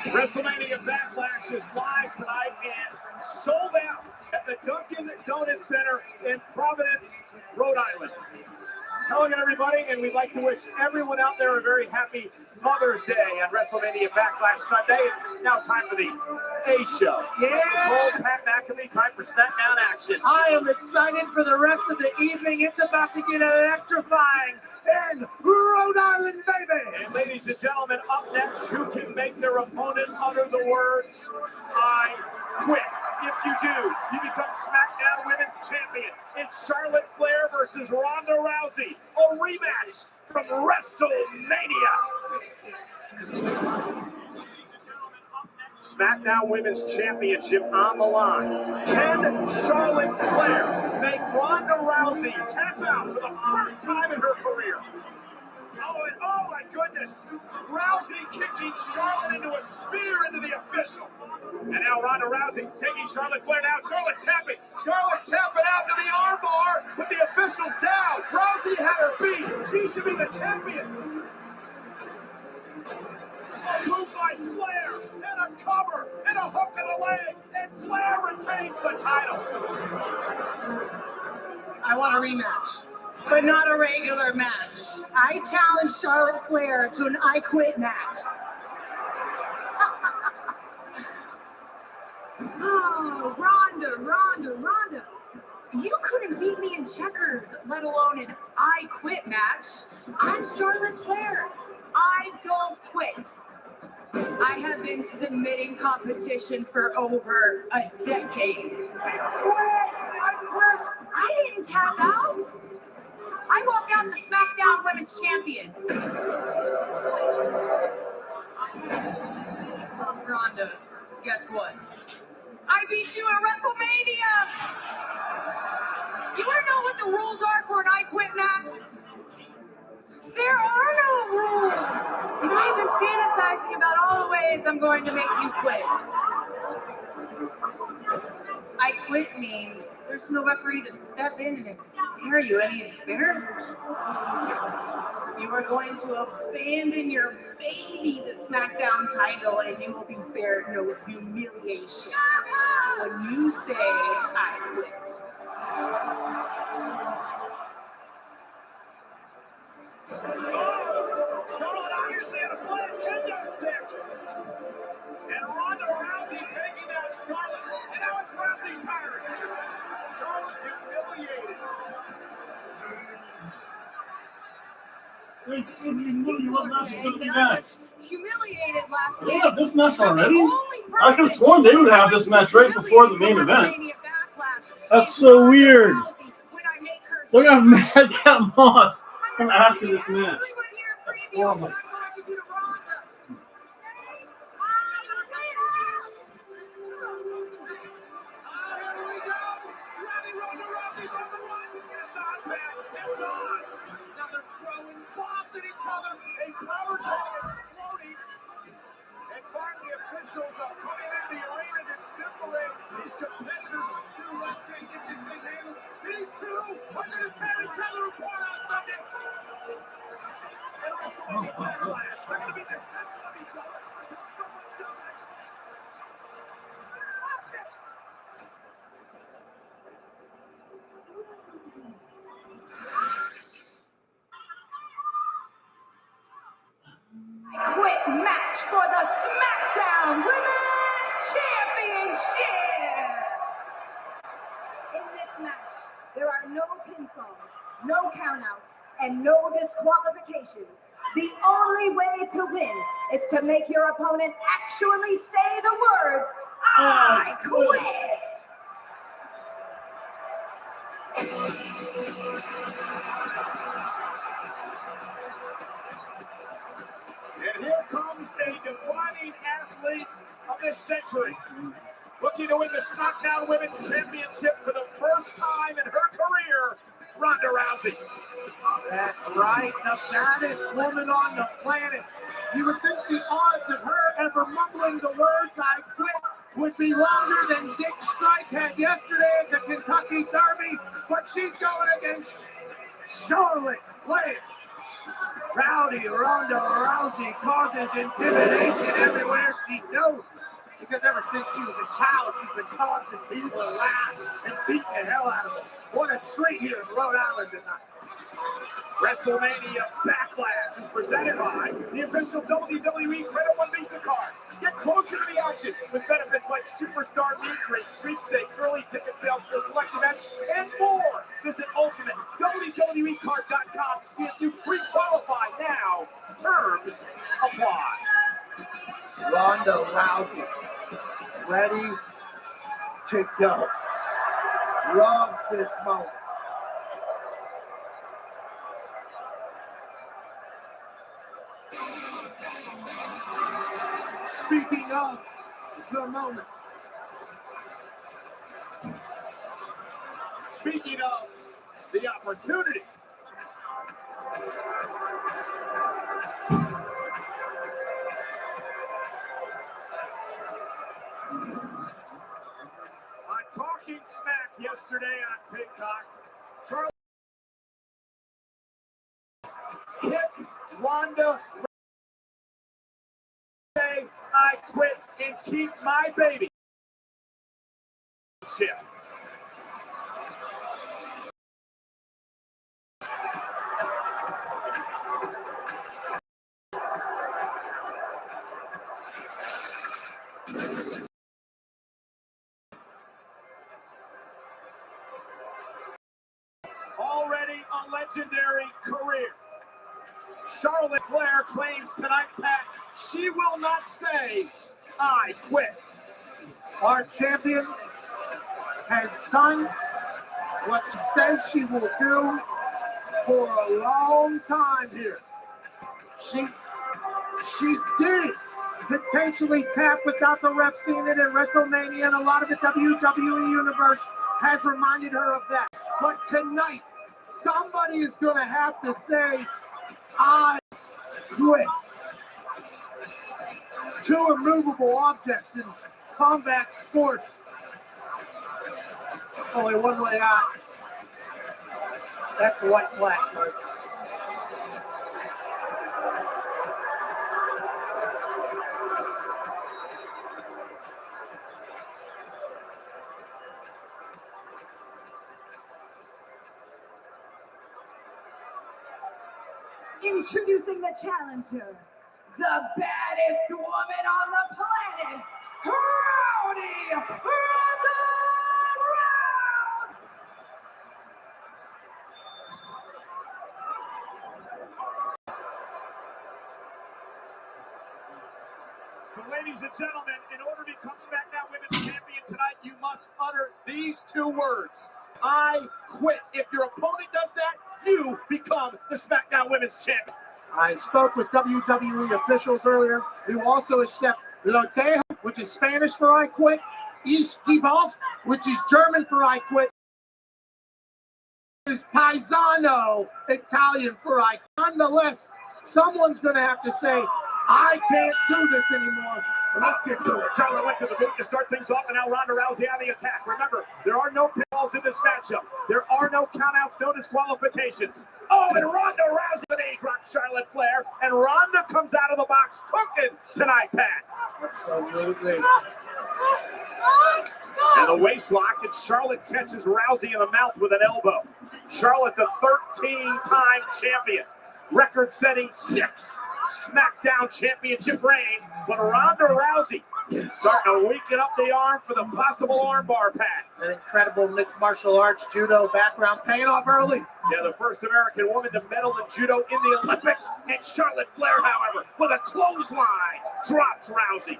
WrestleMania Backlash is live tonight and sold out at the Dunkin' Donuts Center in Providence, Rhode Island. Hello again, everybody, and we'd like to wish everyone out there a very happy Mother's Day on WrestleMania Backlash Sunday. It's now time for the A Show. Yeah! Cole, Pat McAfee, time for SmackDown action. I am excited for the rest of the evening. It's about to get electrifying in Rhode Island, baby! And ladies and gentlemen, up next, who can make their opponent utter the words, I quit? If you do, you become SmackDown Women's Champion. It's Charlotte Flair versus Ronda Rousey, a rematch from WrestleMania. SmackDown Women's Championship on the line. Can Charlotte Flair make Ronda Rousey tap out for the first time in her career? Oh my goodness! Rousey kicking Charlotte into a spear into the official. And now Ronda Rousey taking Charlotte Flair down. Charlotte's tapping. Charlotte's tapping out to the armbar, but the official's down. Rousey had her beat. She should be the champion. A move by Flair, and a cover, and a hook in the leg, and Flair retains the title. I want a rematch, but not a regular match. I challenge Charlotte Flair to an I Quit match. Oh, Ronda. You couldn't beat me in checkers, let alone an I Quit match. I'm Charlotte Flair. I don't quit. I have been submitting competition for over a decade. I didn't tap out. I walked out the SmackDown Women's Champion. Ronda, guess what? I beat you at WrestleMania! You wanna know what the rules are for an I Quit match? There are no rules! I've been fantasizing about all the ways I'm going to make you quit. I quit means there's no referee to step in and spare you any embarrassment. You are going to abandon your baby, the SmackDown title, and you will be spared no humiliation when you say, I quit. Charlotte obviously had a flat kendo stick. And Ronda Rousey taking down Charlotte. And now it's Rousey's turn. Charlotte humiliated. Wait, you knew what match was going to be next. Humiliated last They week. have this match already? I could have sworn they would have this match right before the main event. That's so weird. They're going to have Madcap Moss come after this match. That's horrible. Officials are coming in the arena to separate these competitors from two wrestling. Get this thing handled. These two are going to tear each other apart on Sunday. no pinfalls, no countouts, and no disqualifications. The only way to win is to make your opponent actually say the words, "I quit." And here comes a defining athlete of this century, looking to win the SmackDown Women's Championship for the first time in her career, Ronda Rousey. That's right, the baddest woman on the planet. You would think the odds of her ever mumbling the words "I quit" would be longer than Dick Strike had yesterday at the Kentucky Derby, but she's going against Charlotte Flair. Rowdy Ronda Rousey causes intimidation everywhere she goes, because ever since she was a child, she's been tossing people around and beating the hell out of them. What a treat here in Rhode Island tonight. WrestleMania Backlash is presented by the official WWE Credit One Visa card. Get closer to the action with benefits like Superstar Meet and Greet, sweepstakes, early ticket sales for select events, and more. Visit UltimateWWEcard.com to see if you pre-qualify now. Terms apply. Ronda Rousey, ready to go. Loves this moment. Speaking of the moment. Speaking of the opportunity. On Talking Smack yesterday on Peacock, Charlie hit Ronda Rousey, "I quit and keep my baby." Shit. Already a legendary career. Charlotte Flair claims tonight that she will not say, "I quit." Our champion has done what she says she will do for a long time here. She did potentially tap without the ref seeing it in WrestleMania, and a lot of the WWE universe has reminded her of that. But tonight, somebody is going to have to say, "I quit." Two immovable objects in combat sports. Only one way out. That's the white flag. Introducing the challenger, the baddest woman on the planet, Rowdy Ronda Rousey. So, ladies and gentlemen, in order to become SmackDown Women's Champion tonight, you must utter these two words: "I quit." If your opponent does that, you become the SmackDown Women's Champion. I spoke with WWE officials earlier who also accept "Lo dejo," which is Spanish for "I quit," "Esquivoff," which is German for "I quit," is "Paisano," Italian for "I quit." Nonetheless, someone's going to have to say, "I can't do this anymore." Let's get to it. Charlotte went to the boot to start things off, and now Ronda Rousey on the attack. Remember, there are no pinfalls in this matchup. There are no countouts, no disqualifications. Oh, and Ronda Rousey with a drop Charlotte Flair, and Ronda comes out of the box cooking tonight, Pat. Absolutely. And the waist lock, and Charlotte catches Rousey in the mouth with an elbow. Charlotte, the 13-time champion, record-setting 6 SmackDown Championship reigns, but Ronda Rousey starting to weaken up the arm for the possible armbar, Pat. An incredible mixed martial arts judo background paying off early. Yeah, the first American woman to medal in judo in the Olympics. And Charlotte Flair, however, with a clothesline, drops Rousey.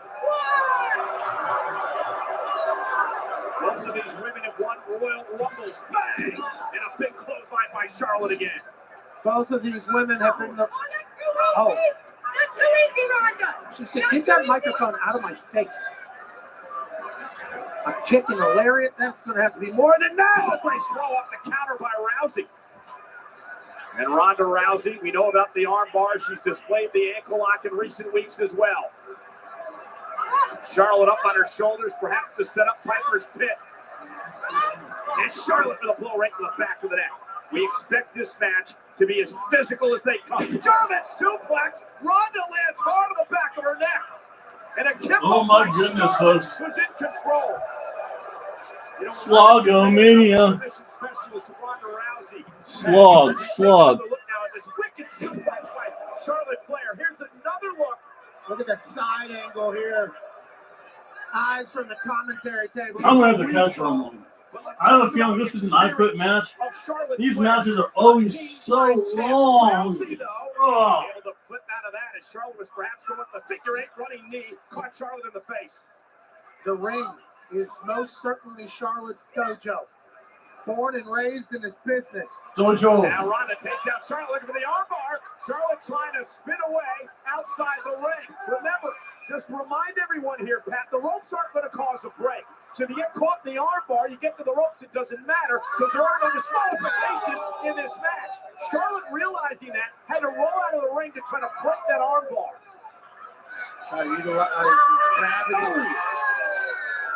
Both of these women have won Royal Rumbles. Bang! And a big clothesline by Charlotte again. Both of these women have been the... Oh. She said, get that microphone out of my face. A kick and a lariat, that's going to have to be more than that. Oh, great throw up the counter by Rousey. And Ronda Rousey, we know about the arm bar. She's displayed the ankle lock in recent weeks as well. Charlotte up on her shoulders, perhaps to set up Piper's pit. And Charlotte with a blow right to the back of the neck. We expect this match to be as physical as they come. German suplex. Ronda lands hard on the back of her neck. And a kick. Oh my goodness, folks. Was in control. Slogomania. Slog. Look now at this wicked suplex by Charlotte Flair. Here's another look. Look at the side angle here. Eyes from the commentary table. I'm going to have the couch for a moment. I have a feeling this is an I Quit match. These matches are always so long. Able to flip out of that as Charlotte was perhaps going with the figure eight running knee, caught Charlotte in the face. The ring is most certainly Charlotte's dojo. Born and raised in this business. Dojo. Now Ronda takes down Charlotte looking for the armbar. Charlotte trying to spin away outside the ring. Remember, just remind everyone here, Pat, the ropes aren't going to cause a break. So if you get caught in the armbar, you get to the ropes, it doesn't matter because there are no disqualifications in this match. Charlotte, realizing that, had to roll out of the ring to try to break that armbar. Try to utilize gravity.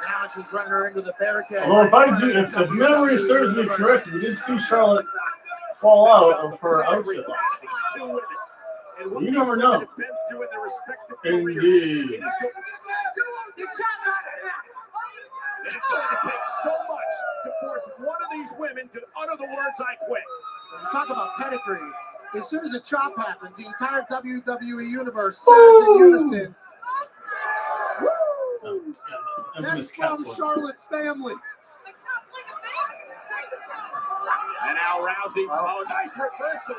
Now she's running her into the barricade. Well, if memory serves me correctly, we did see Charlotte fall out of her outfit. You never know. Indeed. And it's going to take so much to force one of these women to utter the words, I quit. When you talk about pedigree, as soon as a chop happens, the entire WWE universe says in unison, woo! That's from Charlotte's family. And now Rousey, nice reversal.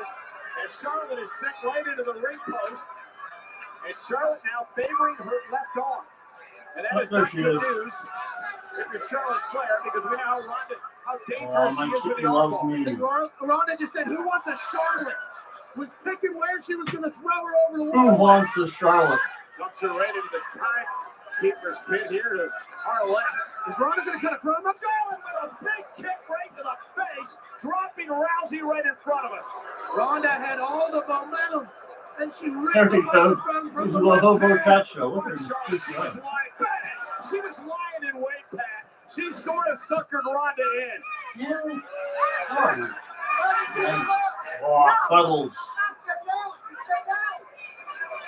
And Charlotte is sent right into the ring post. And Charlotte now favoring her left arm. And that is not good news if you're Charlotte Flair, because we know how dangerous she is with the armbar. Ronda just said, who wants a Charlotte? Was picking where she was going to throw her over the wall. Who wants a Charlotte? Dumps her right into the timekeeper's pin here to our left. Is Ronda going to cut a promo? Charlotte with a big kick right to the face, dropping Rousey right in front of us. Ronda had all the momentum. And she there we go. This is the Hobo Cat Show. Look at this. She was lying in wait, Pat. She sort of suckered Ronda in. Oh, cuddles.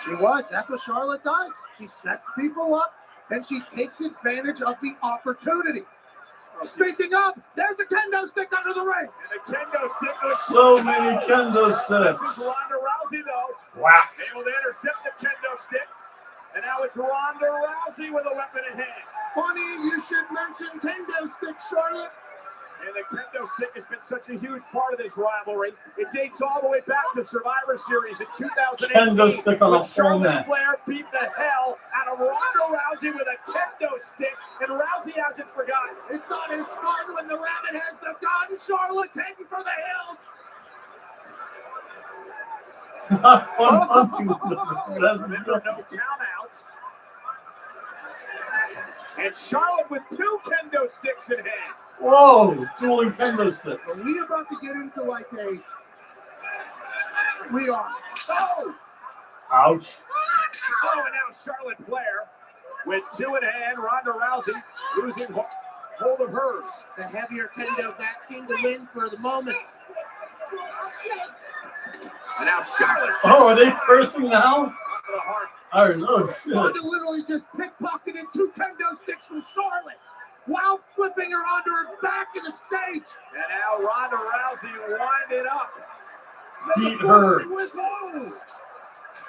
She was. That's what Charlotte does. She sets people up, and she takes advantage of the opportunity. Speaking of, there's a kendo stick under the ring. And the kendo stick. So many kendo sticks. This is Ronda Rousey, though. Wow. Able to intercept the kendo stick. And now it's Ronda Rousey with a weapon in hand. Funny you should mention kendo stick, Charlotte. And the kendo stick has been such a huge part of this rivalry. It dates all the way back to Survivor Series in 2018. Kendo stick on a full Charlotte Flair beat the hell out of Ronda Rousey with a kendo stick, and Rousey hasn't forgotten. It's not as fun when the rabbit has the gun. Charlotte's heading for the hills. It's not fun hunting with the rabbit. No countouts. And Charlotte with 2 kendo sticks in hand. Whoa, dueling kendo sticks. Are we about to get into like a... We are. Oh! Ouch. Oh, and now Charlotte Flair with 2 in hand. Ronda Rousey losing hold of hers. The heavier kendo bat seemed to win for the moment. And now Charlotte. Oh, are they cursing now? I don't know. Ronda literally just pickpocketed 2 kendo sticks from Charlotte while flipping her onto her back in the stage. And now Ronda Rousey winded up. Beat her.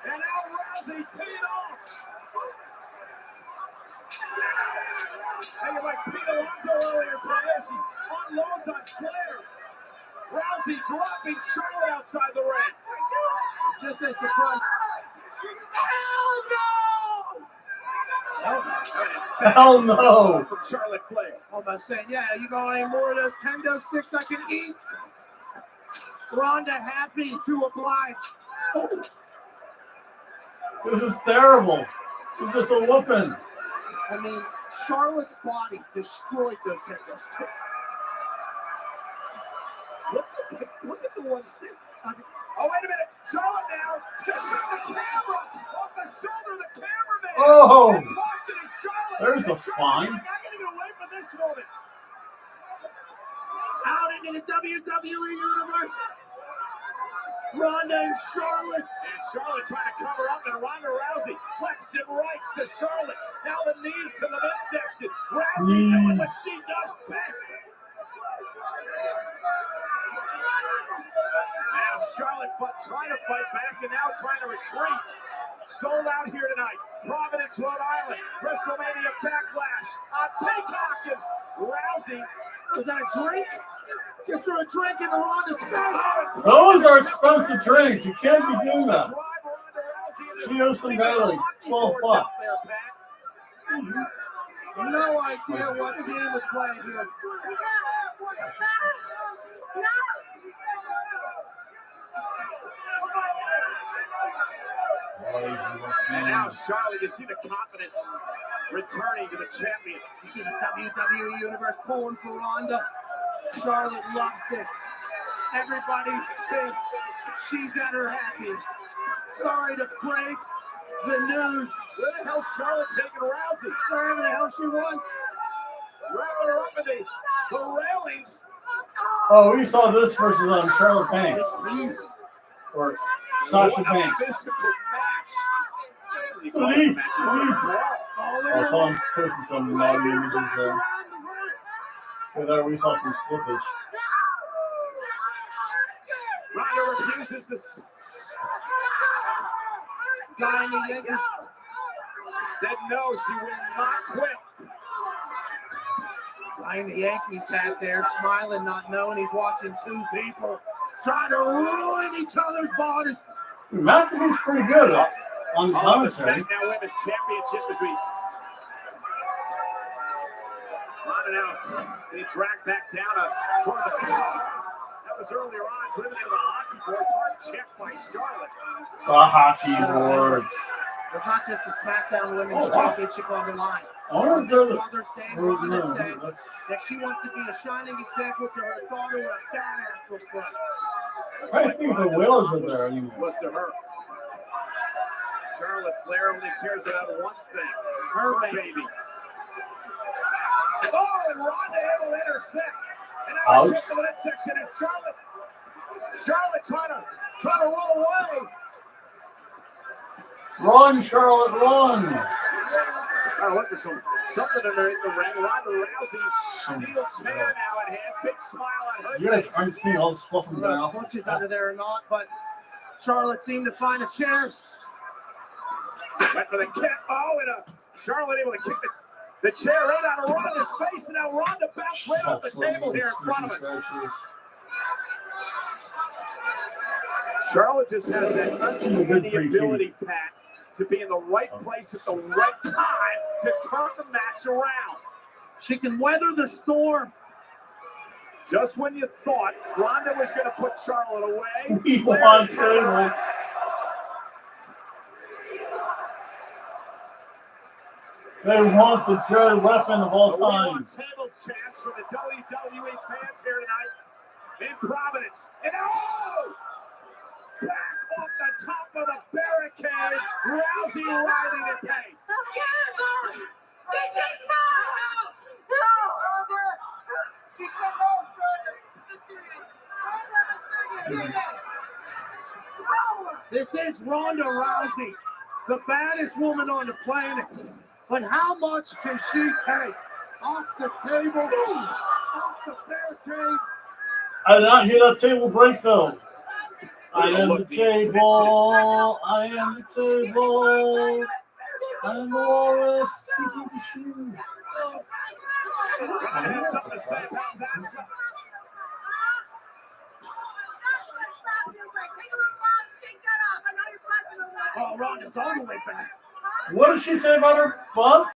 And now Rousey teed off. Hey, like Pete Alonso earlier today, she unloads on Flair. Rousey dropping Charlotte outside the ring. Just a surprise. Hell no! From Charlotte Flair. Almost saying, yeah, you got any more of those kendo sticks I can eat? Ronda happy to oblige. Oh. This is terrible. It's just a whooping. I mean, Charlotte's body destroyed those kendo sticks. Look at the one stick. I mean, oh, wait a minute. Charlotte now just got the camera off the shoulder of the cameraman. Oh! And tossed it at Charlotte. There's a And Charlotte's fine. like, I'm going to get away from this moment. Out into the WWE Universe. Ronda and Charlotte. And Charlotte trying to cover up, and Ronda Rousey lefts and rights to Charlotte. Now the knees to the midsection. Rousey doing what she does best. Now Charlotte trying to fight back and now trying to retreat. Sold out here tonight. Providence, Rhode Island. WrestleMania Backlash on Peacock. And Rousey. Was that a drink? Just threw a drink in Ronda's face. Those are expensive drinks. You can't be doing that. She owes some guy like $12. No idea what team was playing here. And now Charlotte, you see the confidence returning to the champion. You see the WWE Universe pulling for Ronda. Charlotte loves this. Everybody's pissed. She's at her happiest. Sorry to break the news. Where the hell's Charlotte taking Rousey? Wherever the hell she wants. Wrapping her up in the railings. Oh, we saw this versus Charlotte Banks. Or Sasha Banks. Elite. I saw him posting some naughty images there. There we saw some slippage. Ronda refuses to. Guy in the Yankees said no, she will not quit. Guy in the Yankees hat there, smiling, not knowing he's watching two people try to ruin each other's bodies. McAfee's pretty good on commentary. Now Women's Championship as we. Ronda now getting dragged back down toward the floor. That was earlier on, driven into the hockey boards. Hard check by Charlotte. The hockey boards. There's not just the SmackDown Women's Championship on the line. On Mother's Day, Ronda said that she wants to be a shining example to her daughter what a badass looks like. I think the Whalers are there anymore. Was to her. Charlotte Flair only cares about one thing. Her baby. Oh, and Ronda able to intersect. And now Ouch. check the midsection, and Charlotte trying to roll away. Run, Charlotte, run! I look for something in the ring. Ronda Rousey, steel chair now at hand. Big smile on her. You guys aren't seeing all this fluff in there. Punches under there or not, but Charlotte seemed to find a chair. Went for the kick. Oh, and Charlotte able to kick the chair right out of Ronda's face, and now Ronda bounced right off the table here in front of us. Charlotte just has that uncanny ability, Pat, to be in the right place at the right time to turn the match around. She can weather the storm. Just when you thought Ronda was going to put Charlotte away, We want table. They want the dreaded weapon of all time. Tables chance from the WWE fans here tonight in Providence. And oh! Back off the top of the barricade. Rousey riding in pain. This is no! She said no, sir. This is Ronda Rousey, the baddest woman on the planet. But how much can she take? Off the table, off the barricade. I did not hear that table break, though. I am the table. I am the table. I'm the walrus. Oh, Ronda's all the way back. What did she say about her butt?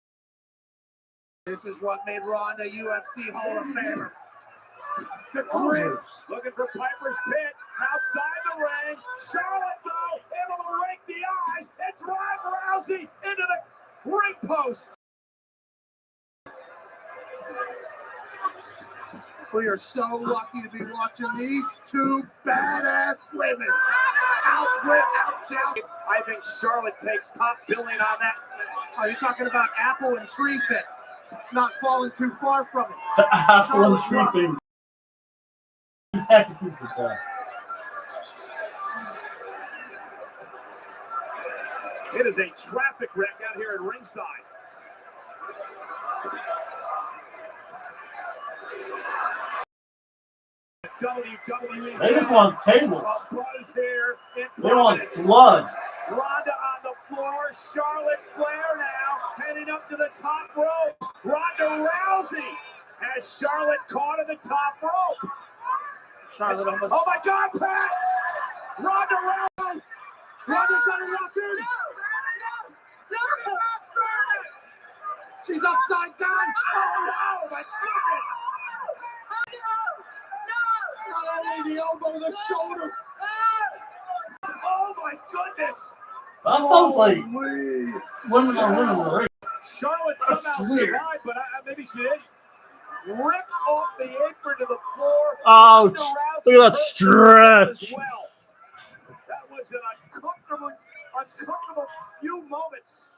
This is what made Ronda UFC Hall of Famer. The grid, looking for Piper's Pit outside the ring. Charlotte, though, able to rake the eyes. It's Ronda Rousey into the ring post. We are so lucky to be watching these two badass women out-challenge. I think Charlotte takes top billing on that. Are you talking about Apple and Tree Fit? Not falling too far from it. The Apple and Tree thing. Heck, he's the best. It is a traffic wreck out here at ringside. WWE. They just want tables. Here they want blood. Ronda on the floor. Charlotte Flair now heading up to the top rope. Ronda Rousey has Charlotte caught at the top rope. Charlotte almost. Oh my God, Pat! Ronda Rousey. Ronda's got her locked in. She's upside down. Oh my goodness! Not only the elbow, the shoulder. Oh my goodness! That sounds like women are winning the race. Charlotte somehow survived, but maybe she did. Ripped off the apron to the floor. Ouch! Look at that stretch. Well. That was an uncomfortable few moments.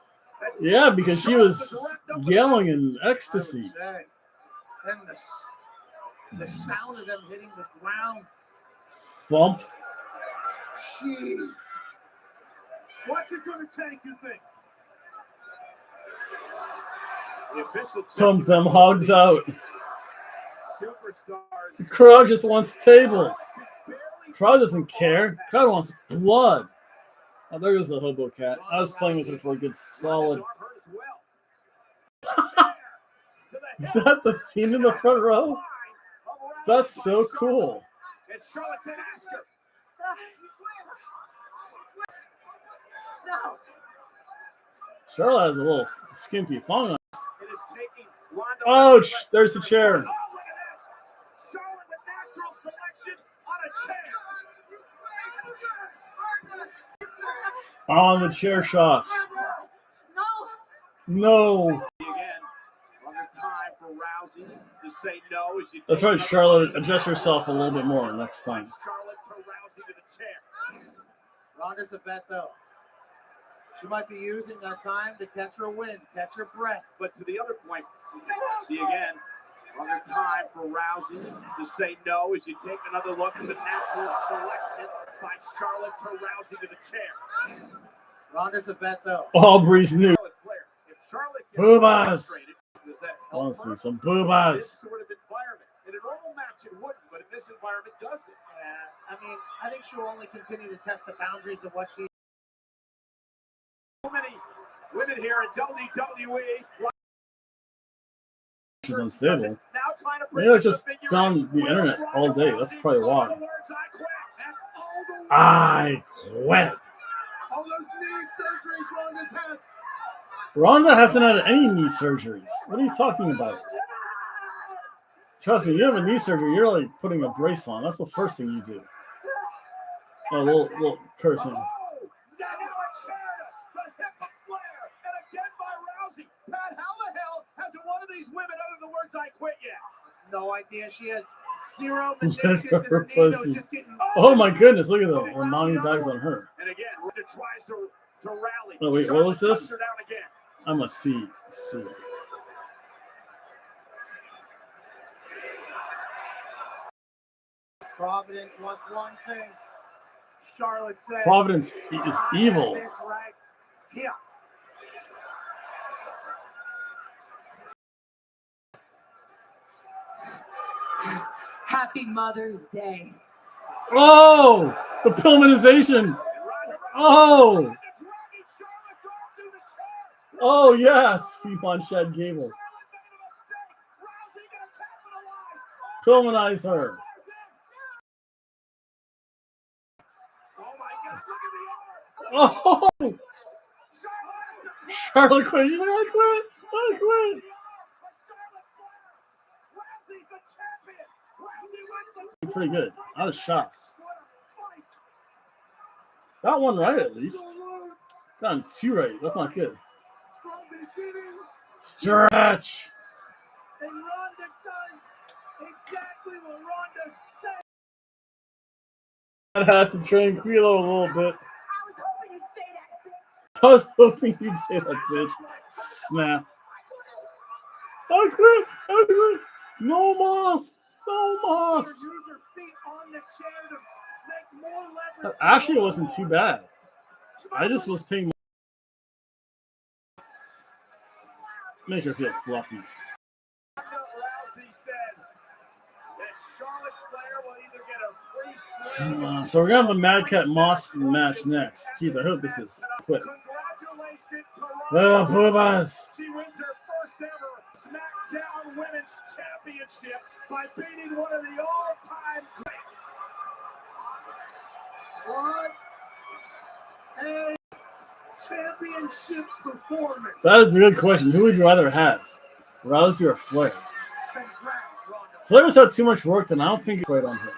Yeah, because she was yelling in ecstasy. And the sound of them hitting the ground. Thump. Jeez. What's it going to take, you think? Thump them hogs out. Superstars. The crowd just wants tables. The crowd doesn't care. The crowd wants blood. Oh, there goes the hobo cat. I was playing with her for a good solid. Is that the theme in the front row? That's so cool. It's Charlotte's and Asker. Charlotte has a little skimpy thong on. It is taking Ronda. Ouch! There's the chair. Oh, look at this. Charlotte with natural selection on a chair. On the chair shots. No. Time for Rousey to say no as you. That's right, Charlotte. Adjust yourself a little bit more next time. Charlotte to Rousey to the chair. Ronda's a vet, though. She might be using that time to catch her wind, catch her breath. But to the other point, see again, another time for Rousey to say no as you take another look at the natural selection by Charlotte to Rousey to the chair. Ronda's a vet, though. Aubrey's new. If Charlotte Boobas. does that I want to see some boobas. This sort of environment. In a normal match, it wouldn't, but in this environment, does it? I mean, I think she'll only continue to test the boundaries of what she. So many women here at WWE. She's unstable. Maybe I've just been on the internet all day. That's probably why. I quit. All those knee surgeries Ronda's had. Ronda hasn't had any knee surgeries. What are you talking about? Trust me, you have a knee surgery, you're like putting a brace on. That's the first thing you do. Oh, a little cursing. Pat, how the hell hasn't one of these women uttered the words "I quit" yet? No idea. She has zero meniscus in her knee. Just getting... Oh my goodness! Look at them. Her mommy bags on her. And again, Ronda tries to rally. Oh wait, what was this? I'm a C. Providence wants one thing. Charlotte said. Providence is evil. This right here. Happy Mother's Day. Oh! The Pillmanization. Oh. Oh, yes. We want Chad Gable. Pillmanize her. Oh. Charlotte quit. She's like, I quit. I quit. Pretty good. I was shocked. Got one right at least. Got 2 right. That's not good. Stretch. And Ronda does exactly what Ronda said. That has to tranquilo a little bit. I was hoping you'd say that, bitch. Snap. I quit. I quit. No moss. No moss. Actually, it wasn't too bad. I just was paying. Make her feel fluffy. So we're gonna have the Madcap Moss match next. Jeez, I hope this is quick. Well, Pumas. She wins her first ever SmackDown Women's Championship by beating one of the all-time greats. What a championship performance. That is a good question. Who would you rather have, Rousey or Flair? Flair's had too much work, and I don't think it's quite on her.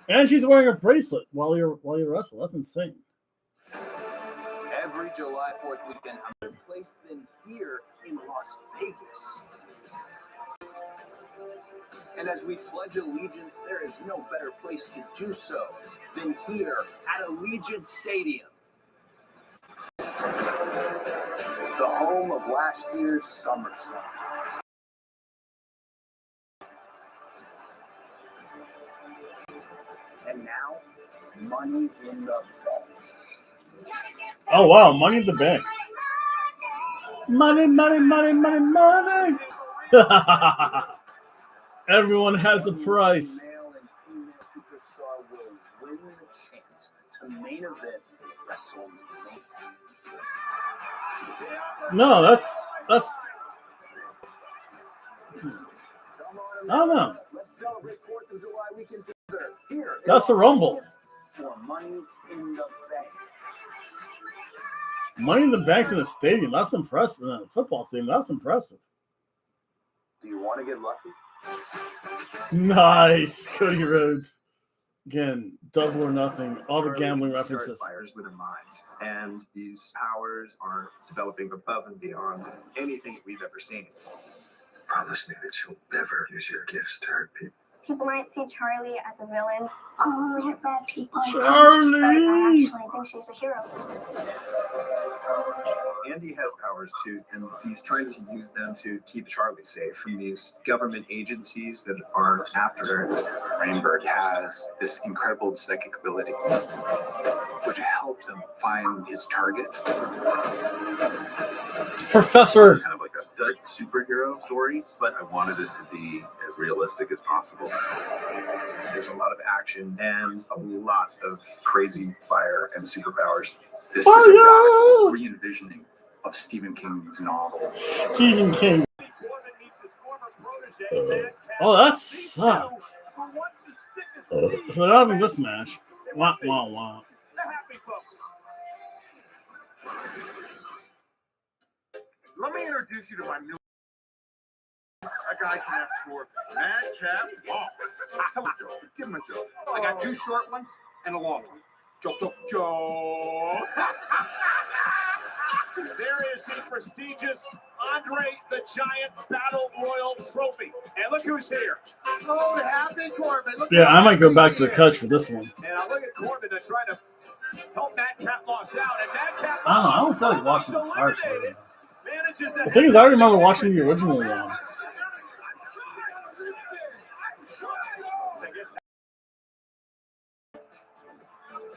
And she's wearing a bracelet while you wrestle. That's insane. Every July 4th weekend, I'm better place than here in Las Vegas. And as we pledge allegiance, there is no better place to do so than here at Allegiant Stadium. The home of last year's SummerSlam. And now, Money in the Bank. Oh, wow. Money in the Bank. Money, money, money, money, money. Everyone has a price. Male and female superstar will win the chance to main event WrestleMania. No, that's. I don't know. Let's celebrate 4th of July weekend together here. That's the Rumble. For Money in the Bank. Money in the Bank's in a stadium. That's impressive. In a football stadium. That's impressive. Do you want to get lucky? Nice. Cody Rhodes. Again, double or nothing. All the gambling references. Fires with a mind. And these powers are developing above and beyond anything we've ever seen. Promise me that you'll never use your gifts to hurt people. People might see Charlie as a villain. Oh, they're bad people. Charlie! But I actually think she's a hero. Andy has powers too, and he's trying to use them to keep Charlie safe from these government agencies that are after her. Rainbird has this incredible psychic ability, which helps him find his targets. It's Professor. Kind of like a dark superhero story, but I wanted it to be as realistic as possible. There's a lot of action and a lot of crazy fire and superpowers. This is a radical re-envisioning of Stephen King's novel. Stephen King. Oh, that sucks. So they're having this match. Wah, wah, wah. Let me introduce you to my new. That guy can ask for Madcap Moss. Tell a joke. Give him a joke. I got 2 short ones and a long one. Joke. There is the prestigious Andre the Giant Battle Royal Trophy. And look who's here. Oh, happy Corbin. Yeah, I might go back to the couch for this one. And I look at Corbin to try to help Madcap Moss out. And Madcap I don't know. I Moss don't feel like watching the first one. manages to The thing is, I remember watching the original one.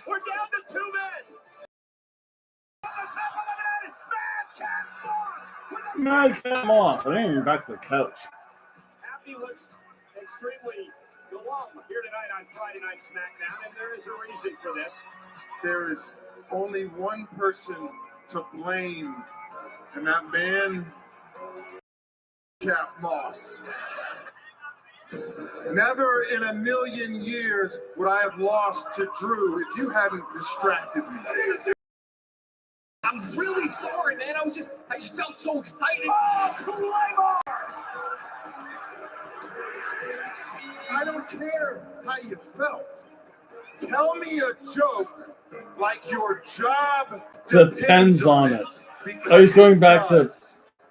We're down to 2 men. Madcap Moss. I didn't even back to the couch. Happy looks extremely Go on. Here tonight on Friday Night SmackDown, and there is a reason for this. There is only one person to blame, and that man, Cap Moss. Never in a million years would I have lost to Drew if you hadn't distracted me. I'm really sorry, man. I just felt so excited. Oh, Claymore! I don't care how you felt. Tell me a joke like your job Depends on it. Oh, he's going back to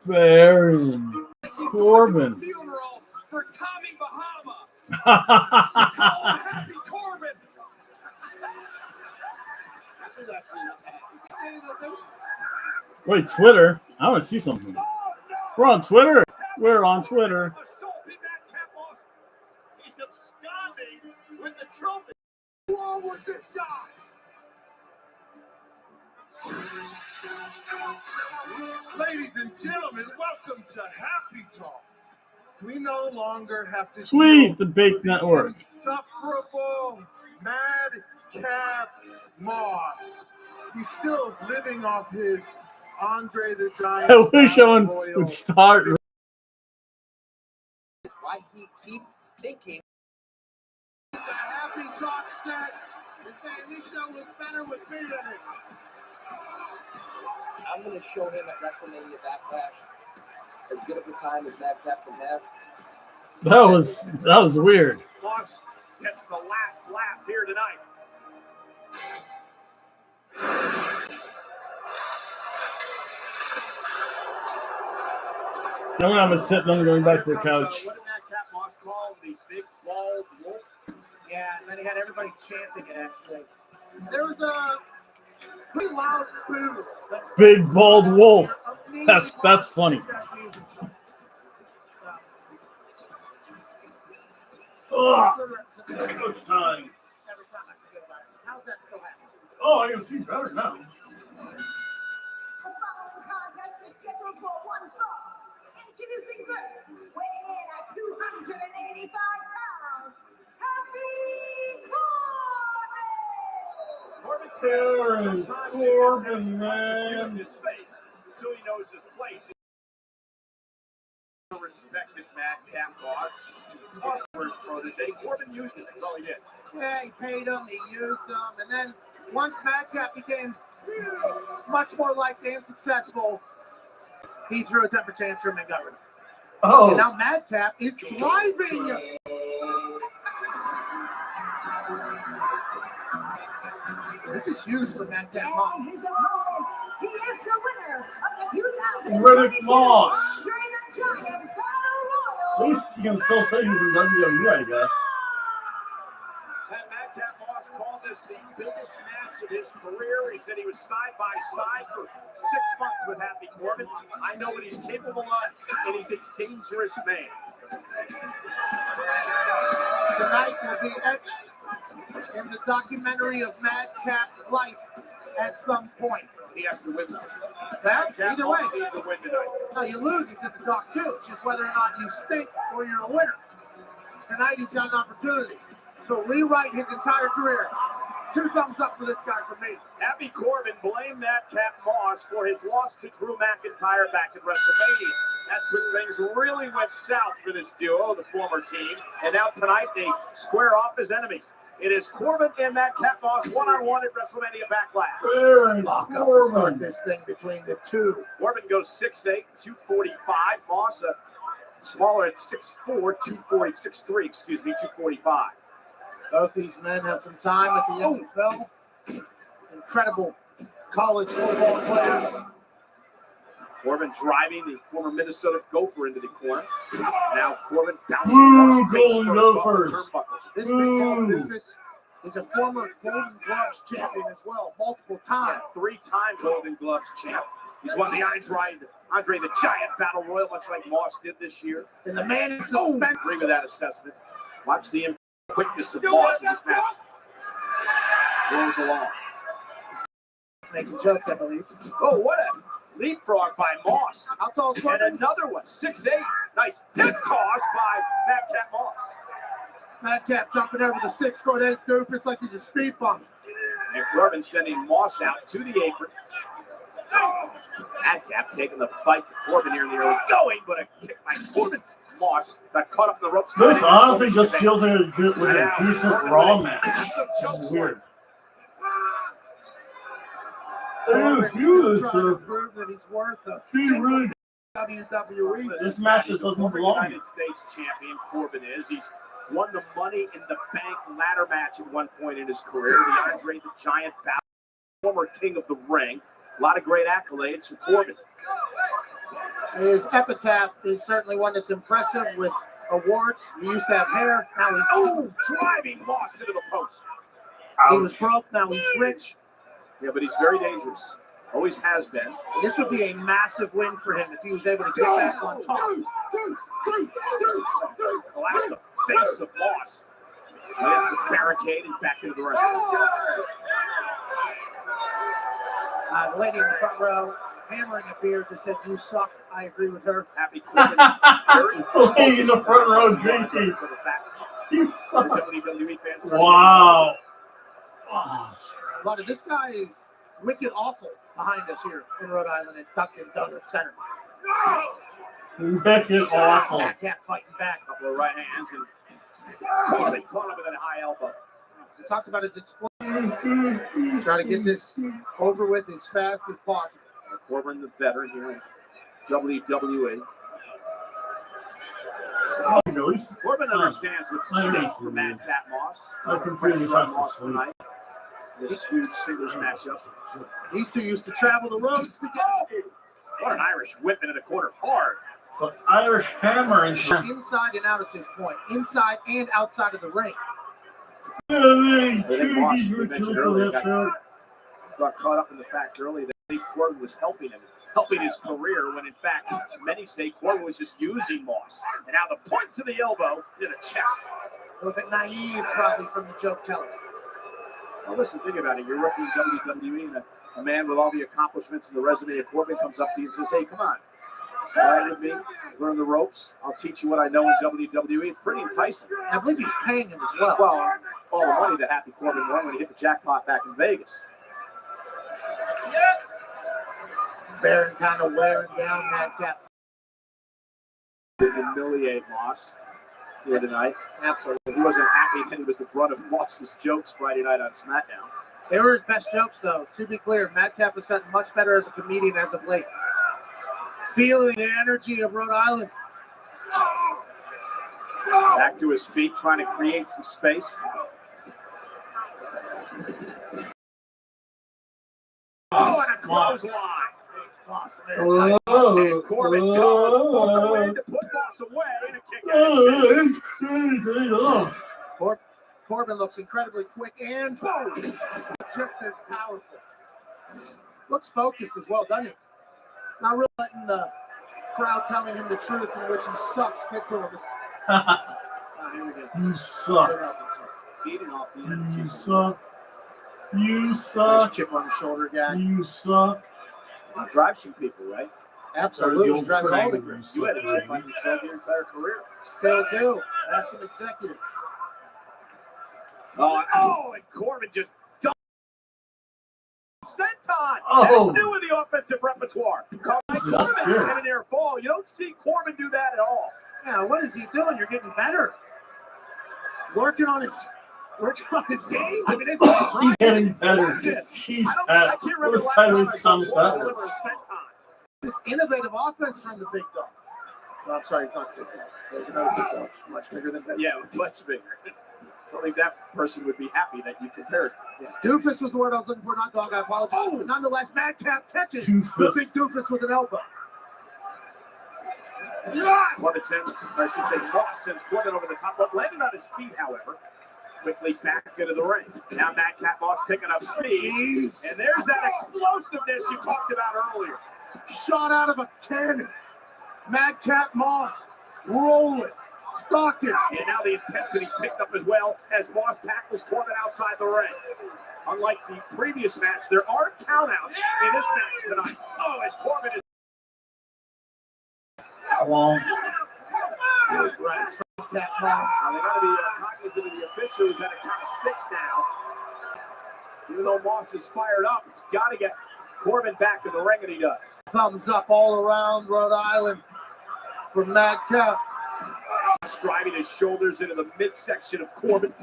Baron Corbin. Funeral for Tommy Bahama. Happy Corbin. Wait, Twitter? I want to see something. We're on Twitter. We're on Twitter. Assaulted that Cap Moss. He's absconding with the trophy. What's wrong with this guy? Ladies and gentlemen, welcome to Happy Talk. We no longer have to Sweet, the Bake Network. Insufferable Madcap Moss. He's still living off his Andre the Giant. I wish someone would start. That's why he keeps thinking. The Happy Talk set and saying this show was better with me in it. I'm going to show him at WrestleMania Backlash as good of a time as Madcap can have. That was weird. Moss gets the last laugh here tonight. I'm gonna sit and I'm going back to the couch. What did Madcap Moss call the big bald wolf? Yeah, and then he had everybody chanting it, actually. There was a pretty loud boo. Big bald wolf. That's funny. Ugh. Coach time. How's that still happening? Oh, I can see better now. The following contest is scheduled for one fall. Introducing first, weighing in at 285 pounds, Happy Corbin! Corbin, man. His face, so he knows his place. Respected Madcap Moss. Moss for his protege. Corbin used it. That's all he did. Yeah, he paid him, he used him, and then once Madcap became much more likely and successful, he threw a temper tantrum and got rid of him. Oh. And now Madcap is thriving. This is huge for Madcap Moss. And his opponent, he is the winner of the 2022 Riddick Moss. Andre the Giant Battle At Royal. least you can still say he was in WWE, I guess. And Madcap Moss called this the biggest match of his career. He said he was side by side for 6 months with Happy Corbin. I know what he's capable of, and he's a dangerous man. Tonight will be etched in the documentary of Madcap's life at some point. He has to win, though. That, either way. He needs to win tonight. No, you lose, it's in the talk too. It's just whether or not you stink or you're a winner. Tonight he's got an opportunity to rewrite his entire career. 2 thumbs up for this guy from me. Happy Corbin blamed Madcap Moss for his loss to Drew McIntyre back at WrestleMania. That's when things really went south for this duo, the former team. And now tonight they square off as enemies. It is Corbin and Madcap Moss one-on-one at WrestleMania Backlash. Lock up and start this thing between the two. Corbin goes 6'8", 245. Moss smaller at 6'4", 6'3", 245. Both these men have some time at the NFL. Incredible college football players. Corbin driving the former Minnesota Gopher into the corner. Now Corbin bouncing Ooh, across space Golden for his Gophers. turnbuckle. This big ball doofus is a former Golden Gloves champion as well, multiple times. 3-time Golden Gloves champ. He's won the Andre the Giant Battle Royal, much like Moss did this year. And the man is suspended. Agree with that assessment. Watch the quickness of Moss in this match. Rolls along. Makes jokes, I believe. Oh, what a leapfrog by Moss. How tall is And Corbin? another one, 6'8". Nice hip toss by Madcap Moss. Madcap jumping over the 6'8" doofus like he's a speed bump. And Corbin sending Moss out to the apron. Madcap taking the fight to Corbin here in the early going, but a kick by Corbin. Moss got caught up in the ropes. This honestly just feels like a good, like a decent Raw match. This is weird. Corbin's still trying to prove that he's worth a really WWE. This match just doesn't belong. United States champion Corbin is. He's won the Money in the Bank ladder match at one point in his career. The Andre the Giant battle, former king of the ring. A lot of great accolades for Corbin. His epitaph is certainly one that's impressive with awards. He used to have hair. Now he's driving Moss into the post. He was broke. Now he's rich. Yeah, but he's very dangerous. Always has been. This would be a massive win for him if he was able to get back on top. Collapse the face of Moss. There's the barricade and back into the ring. The lady in the front row hammering a beer just said, "You suck." I agree with her. Happy Corbin. Lady in the front row drinking. You suck. WWE fans. Wow. But this guy is wicked awful behind us here in Rhode Island at Dunkin' Donuts Center. Wicked awful. Madcap fighting back. Couple of right hands and Corbin caught him with a high elbow. We talked about his explosion. Trying to get this over with as fast as possible. Corbin, the veteran here in WWE. Corbin understands what's at stake for Madcap Moss. Tonight. This huge singles matchup. These two used to travel the roads together. What an Irish whip into the corner hard. So Irish hammer inside and out at this point. Inside and outside of the ring. Got caught up in the fact early that Corbin was helping his career, when in fact many say Corbin was just using Moss. And now the point to the elbow to the chest. A little bit naive probably from the joke teller. Well, listen, think about it. You're rookie in WWE, and a man with all the accomplishments and the resume of Corbin comes up to you and says, "Hey, come on, ride with me, learn the ropes. I'll teach you what I know in WWE." It's pretty enticing. I believe he's paying him as well. Well, all the money that Happy Corbin won when he hit the jackpot back in Vegas. Baron kind of wearing down that gap. Humiliate Moss here tonight. Absolutely. He wasn't happy that he was the brunt of Moss's jokes Friday night on SmackDown. They were his best jokes, though. To be clear, Madcap has gotten much better as a comedian as of late. Feeling the energy of Rhode Island. Back to his feet, trying to create some space. Oh, and a clothesline. And Corbin away to put Moss away and a kick out. Corbin looks incredibly quick and boom, just as powerful. Looks focused as well, doesn't he? Not really letting the crowd telling him the truth in which he sucks get to him. Here we go. You suck. Beating off the energy. You suck. You suck. Chip on the shoulder guy. You suck. You drive some people, right? Absolutely. Drives all the groups. You had a chip on your shoulder your entire career. Still do. That's some executives. Oh, and Corbin just dumped senton. Oh. That's new in the offensive repertoire. Corbin and an air fall. You don't see Corbin do that at all. Yeah, what is he doing? You're getting better. Working on his game. I mean, this is he's getting better. He's better. What a sideways comment that was. This innovative offense from the big dog. No, I'm sorry, he's not the big dog. There's another big dog, much bigger than that. Yeah, much bigger. I don't think that person would be happy that you compared. Yeah. Doofus was the word I was looking for, not dog. I apologize. But nonetheless, Madcap catches the big doofus with an elbow. Corbin sends, or I should say, Moss sends Corbin over the top, but landed on his feet, however. Quickly back into the ring. Now Madcap Moss picking up speed. And there's that explosiveness you talked about earlier. Shot out of a cannon. Madcap Moss rolling, stalking. And now the intensity's picked up as well as Moss tackles Corbin outside the ring. Unlike the previous match, there are countouts in this match tonight. Oh, as Corbin is. Well, right, it's from Madcap Moss. Now they got to be cognizant official, who's at a count of 6 now. Even though Moss is fired up, he's got to get Corbin back in the ring, and he does. Thumbs up all around Rhode Island from Madcap. Driving his shoulders into the midsection of Corbin.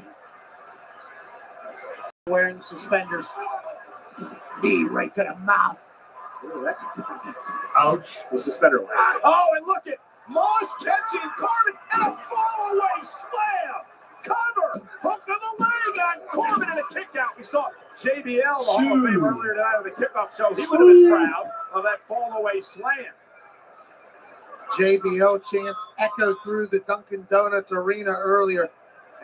Wearing suspenders. Knee right to the mouth. Ouch. The suspender. Oh, and look at Moss catching Corbin and a fall-away slam. Cover. Hook to the leg on Corbin and a kick out. We saw JBL, the Hall of Fame, earlier tonight on the kickoff show. He would have been proud of that fall-away slam. JBL chants echoed through the Dunkin' Donuts arena earlier.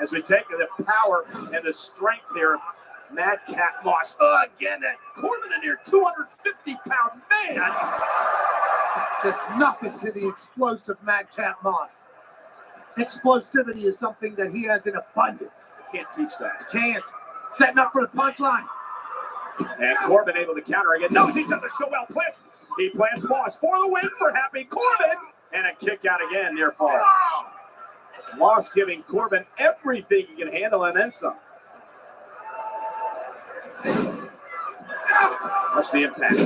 As we take the power and the strength here, Madcap Moss. Again, that Corbin, a near 250-pound man. Just nothing to the explosive Madcap Moss. Explosivity is something that he has in abundance. Can't teach that. Can't. Setting up for the punchline. And Corbin able to counter again. Knows each other so well. Plants. He plants Moss for the win for Happy Corbin. And a kick out again near fall. Moss giving Corbin everything he can handle and then some. Watch the impact.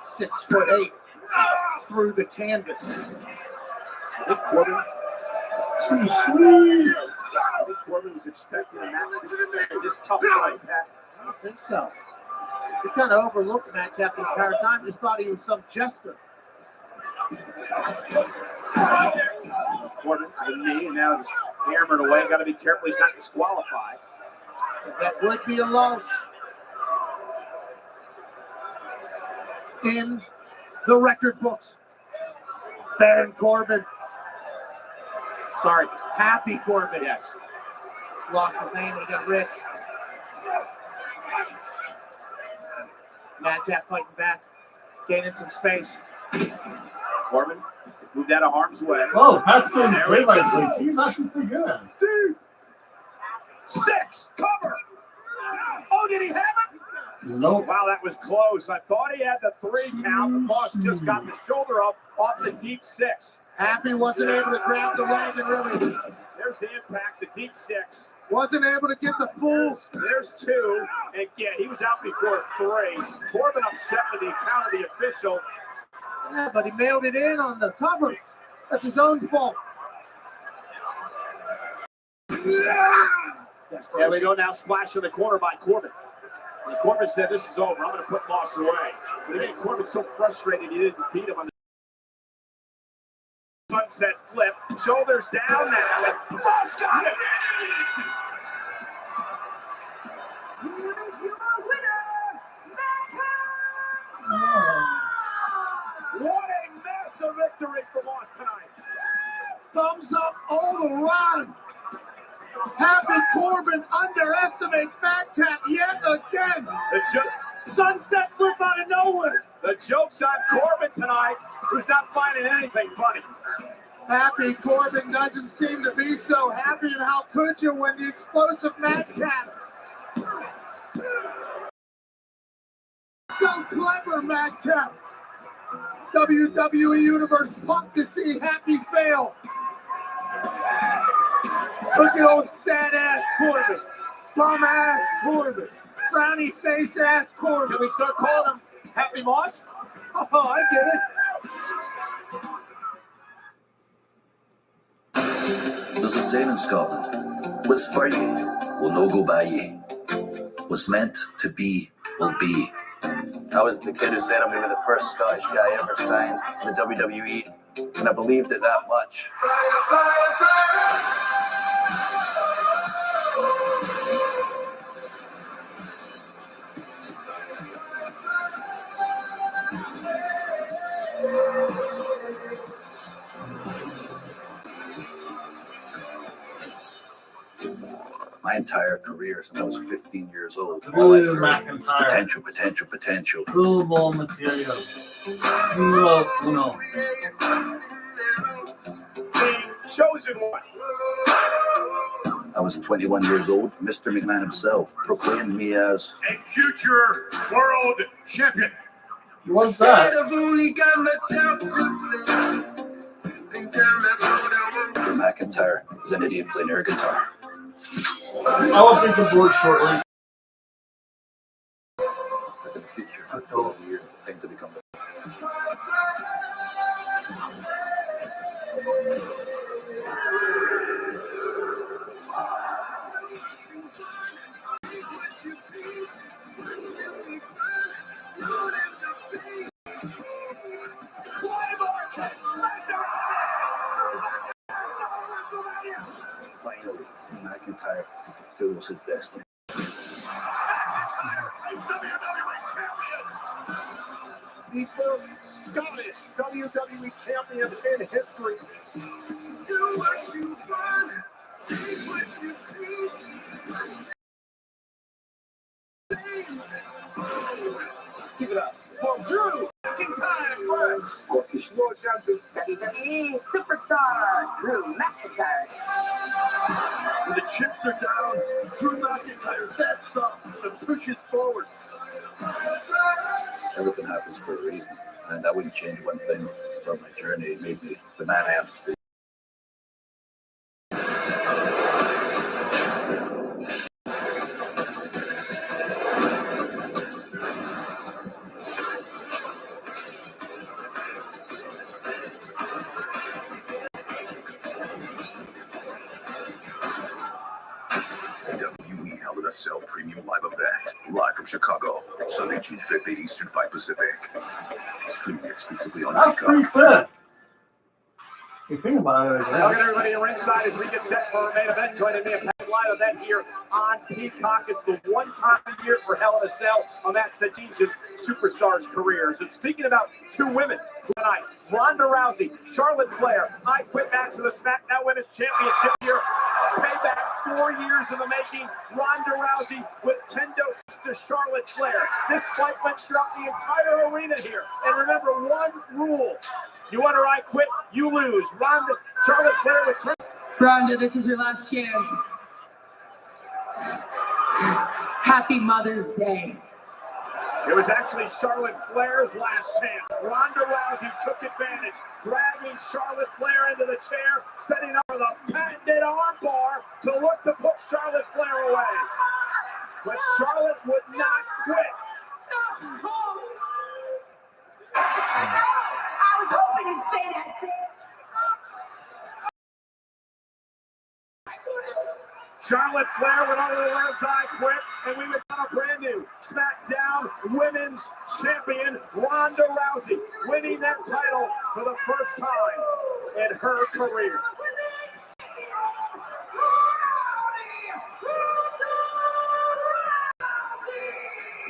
6'8" through the canvas. I think Corbin. Too sweet. I think Corbin was expecting a match this tough like that. I don't think so. He kind of overlooked Madcap the entire time. Just thought he was some jester. Corbin to the knee, and now hammered away. Got to be careful he's not disqualified. That would be a loss in the record books. Baron Corbin. Sorry, Happy Corbin. Yes. Lost his name when he got rich. Madcap fighting back, gaining some space. Corbin moved out of harm's way. Oh, Pat's doing great by plates. He's actually pretty good at it. Dude. 6, cover. Oh, did he have it? Nope. Wow, that was close. I thought he had the 3 count. The boss just got the shoulder up off the deep 6. Happy wasn't able to grab the wagon really. There's the impact, the deep 6. Wasn't able to get the full. There's 2. And yeah, he was out before 3. Corbin upset with the account of the official. Yeah, but he mailed it in on the cover. That's his own fault. There we go now, splash in the corner by Corbin. And Corbin said, this is over. I'm going to put Moss away. But again, Corbin's so frustrated he didn't beat him on the sunset flip. Shoulders down now. And Moss got it. Here's your winner, What a massive victory for Moss tonight. Thumbs up all around. Happy Corbin underestimates Madcap yet again. Sunset flip out of nowhere. The joke's on Corbin tonight, who's not finding anything funny. Happy Corbin doesn't seem to be so happy, and how could you when the explosive Madcap? So clever, Madcap. WWE Universe pumped to see Happy fail. Look at old sad-ass Corbin. Bum-ass Corbin. Frowny-face-ass Corbin. Can we start calling him Happy Moss? Oh, I get it. There's a saying in Scotland, what's for you will no go by you. What's meant to be will be. I was the kid who said I'm going to be the first Scottish guy ever signed to the WWE, and I believed it that much. My entire career since I was 15 years old. Drew McIntyre. Potential. Full ball material. No. The chosen one. I was 21 years old. Mr. McMahon himself proclaimed me as a future world champion. What's that? Drew McIntyre is an idiot playing air guitar. I'll update the board shortly. I've been featured for 12 years. It's time to become the finally McIntyre fulfills his destiny. The first Scottish WWE champion in history. Do what you want, take what you please. Give it up for Drew McIntyre, Scottish World Champion. WWE Superstar Drew McIntyre. When the chips are down, Drew McIntyre steps up and pushes forward. Everything happens for a reason, and I wouldn't change one thing about my journey. It made me the man I am today. WWE Hell in a Cell Premium Live Event, live from Chicago, Sunday, June 5th, 8 Eastern, 5 Pacific. Streaming exclusively on That's pretty Peacock. quick. You think about it, I Look guess. at everybody ringside as we get set for our main event. Joining me, a packed live event here on Peacock. It's the one-time year for Hell in a Cell, a match that changes superstars' careers. And speaking about two women tonight, Ronda Rousey, Charlotte Flair. I Quit match for the SmackDown Women's Championship here. Payback 4 years in the making. Ronda Rousey with kendo to Charlotte Flair. This fight went throughout the entire arena here. And remember one rule. You want her I Quit, you lose. Ronda, Charlotte Flair with turn. Ronda, this is your last chance. Happy Mother's Day. It was actually Charlotte Flair's last chance. Ronda Rousey took advantage, dragging Charlotte Flair into the chair, setting up with a patented armbar to look to put Charlotte Flair away. But Charlotte would not quit. I was hoping you'd say that, bitch. Charlotte Flair went over the words I Quit, and we would have a brand new SmackDown Women's Champion, Ronda Rousey, winning that title for the first time in her career.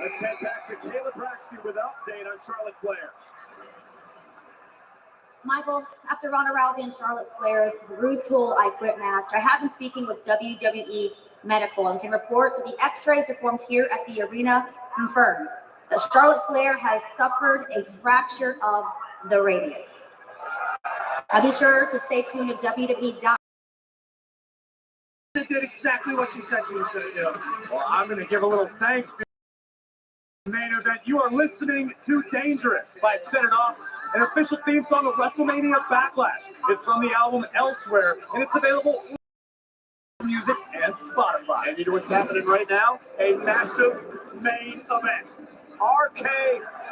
Let's head back to Kayla Braxton with an update on Charlotte Flair. Michael, after Ronda Rousey and Charlotte Flair's brutal I Quit match, I have been speaking with WWE Medical and can report that the x-rays performed here at the arena confirm that Charlotte Flair has suffered a fracture of the radius. Be sure to stay tuned to WWE. It did exactly what you said she was going to do. Well, I'm going to give a little thanks to the main event. You are listening to Dangerous by Set It Off, an official theme song of WrestleMania Backlash. It's from the album Elsewhere, and it's available on music and Spotify. And you know what's happening right now? A massive main event. RK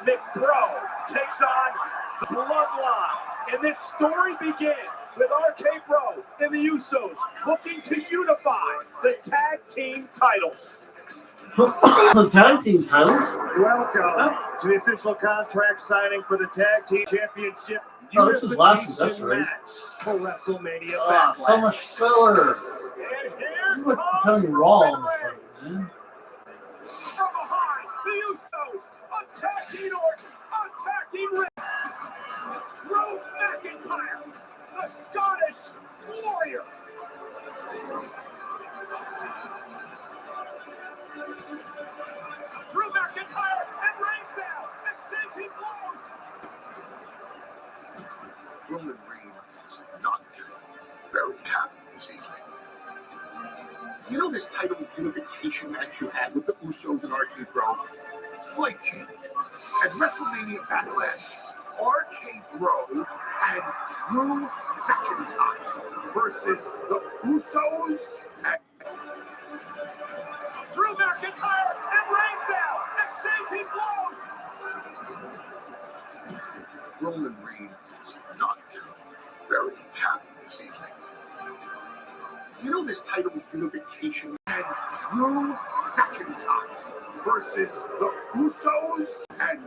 McBro takes on the Bloodline. And this story begins with RK Bro and the Usos looking to unify the tag team titles. The tag team titles? Welcome to the official contract signing for the Tag Team Championship. Oh, this was last week, that's right. Match for WrestleMania Ah, Backlash. so much filler. This is like becoming Raw all of a sudden, man. From behind, the Usos attacking Orton, attacking Rick. Drew McIntyre, the Scottish Warrior. Drew McIntyre and Reigns now, exchanging blows. Roman Reigns is not very happy this evening. You know this title unification match you had with the Usos and RK Bro? Slight change. At WrestleMania Backlash, RK Bro and Drew McIntyre versus the Usos and Drew McIntyre and Reigns now, exchanging blows. Roman Reigns is not very happy this evening. You know this title unification and Drew McIntyre versus the Usos and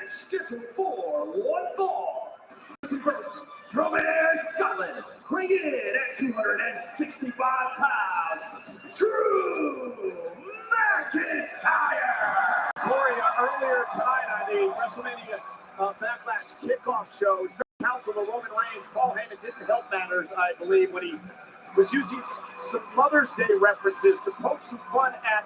Scheduled for one fall. First, from Scotland, bringing in at 265 pounds, Drew McIntyre. Corey, earlier tonight on the WrestleMania Backlash kickoff show, Council of Roman Reigns, Paul Heyman didn't help matters, I believe, when he was using some Mother's Day references to poke some fun at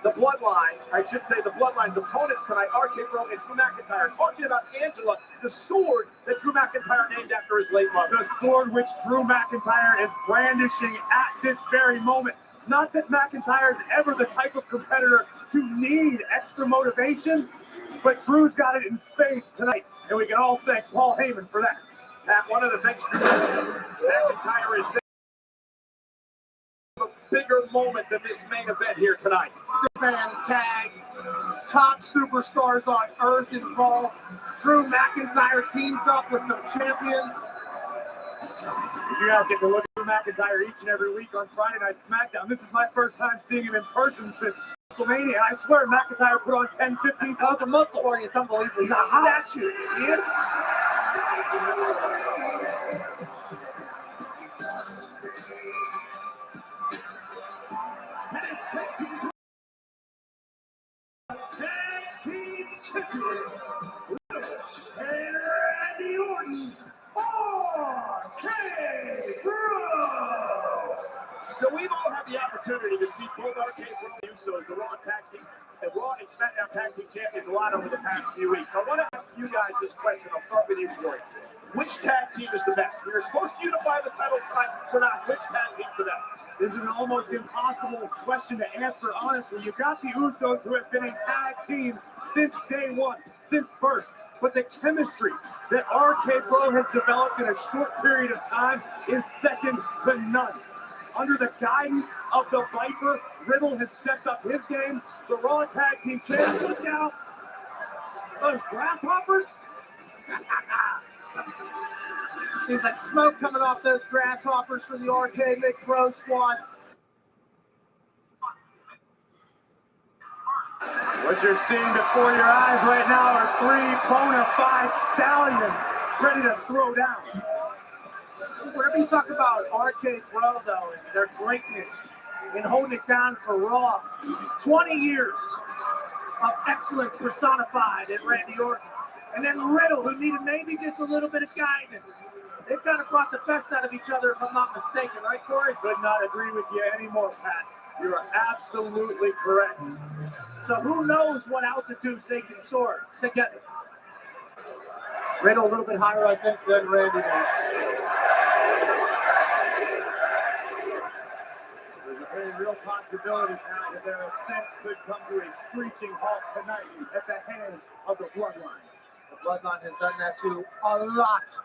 the Bloodline, I should say the Bloodline's opponents tonight, RK-Bro and Drew McIntyre, talking about Angela, the sword that Drew McIntyre named after his late mother. The sword which Drew McIntyre is brandishing at this very moment. Not that McIntyre is ever the type of competitor to need extra motivation, but Drew's got it in spades tonight, and we can all thank Paul Heyman for that. At one of the things McIntyre is saying, a bigger moment than this main event here tonight. Superman tag, top superstars on earth involved. Drew McIntyre teams up with some champions. You guys get to look at Drew McIntyre each and every week on Friday Night SmackDown. This is my first time seeing him in person since WrestleMania. I swear McIntyre put on 10, 15 pounds of muscle. It's unbelievable. He's a statue. He is. Tag team champions, and Randy Orton, RK-Bro. So we've all had the opportunity to see both RK-Bro and Usos, the Raw Tag Team, and Raw and SmackDown Tag Team Champions a lot over the past few weeks. So I want to ask you guys this question. I'll start with you, Corey. Which tag team is the best? We were supposed to unify the titles tonight. We're not. Which tag team is the best? This is an almost impossible question to answer, honestly. You've got the Usos, who have been a tag team since day one, since birth. But the chemistry that RK-Bro has developed in a short period of time is second to none. Under the guidance of the Viper, Riddle has stepped up his game. The Raw Tag Team Champions, look out! Those grasshoppers? Seems like smoke coming off those grasshoppers from the RK-Bro squad. What you're seeing before your eyes right now are three bona fide stallions ready to throw down. Whenever you talk about RK-Bro, though, and their greatness in holding it down for Raw, 20 years of excellence personified in Randy Orton. And then Riddle, who needed maybe just a little bit of guidance. They've kind of brought the best out of each other, if I'm not mistaken, right, Corey? Could not agree with you anymore, Pat. You're absolutely correct. So who knows what altitudes they can soar together? Riddle a little bit higher, I think, than Randy. There's a very real possibility, Pat, that their ascent could come to a screeching halt tonight at the hands of the Bloodline. The Bloodline has done that to a lot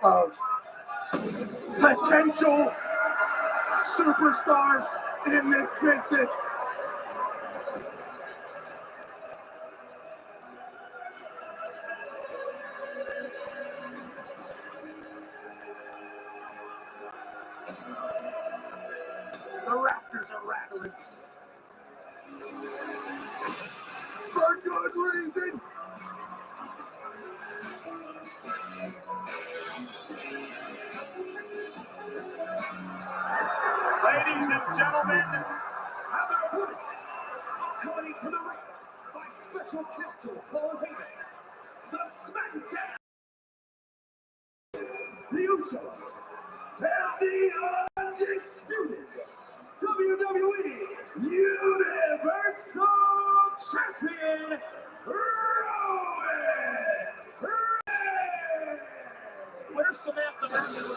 of potential superstars in this business. The rafters are rattling. For good reason. Ladies and gentlemen, how about Coming to the ring by special counsel Paul Heyman, the SmackDown the Usos and the undisputed WWE Universal Champion Roman Reigns. Where's Samantha Merkel?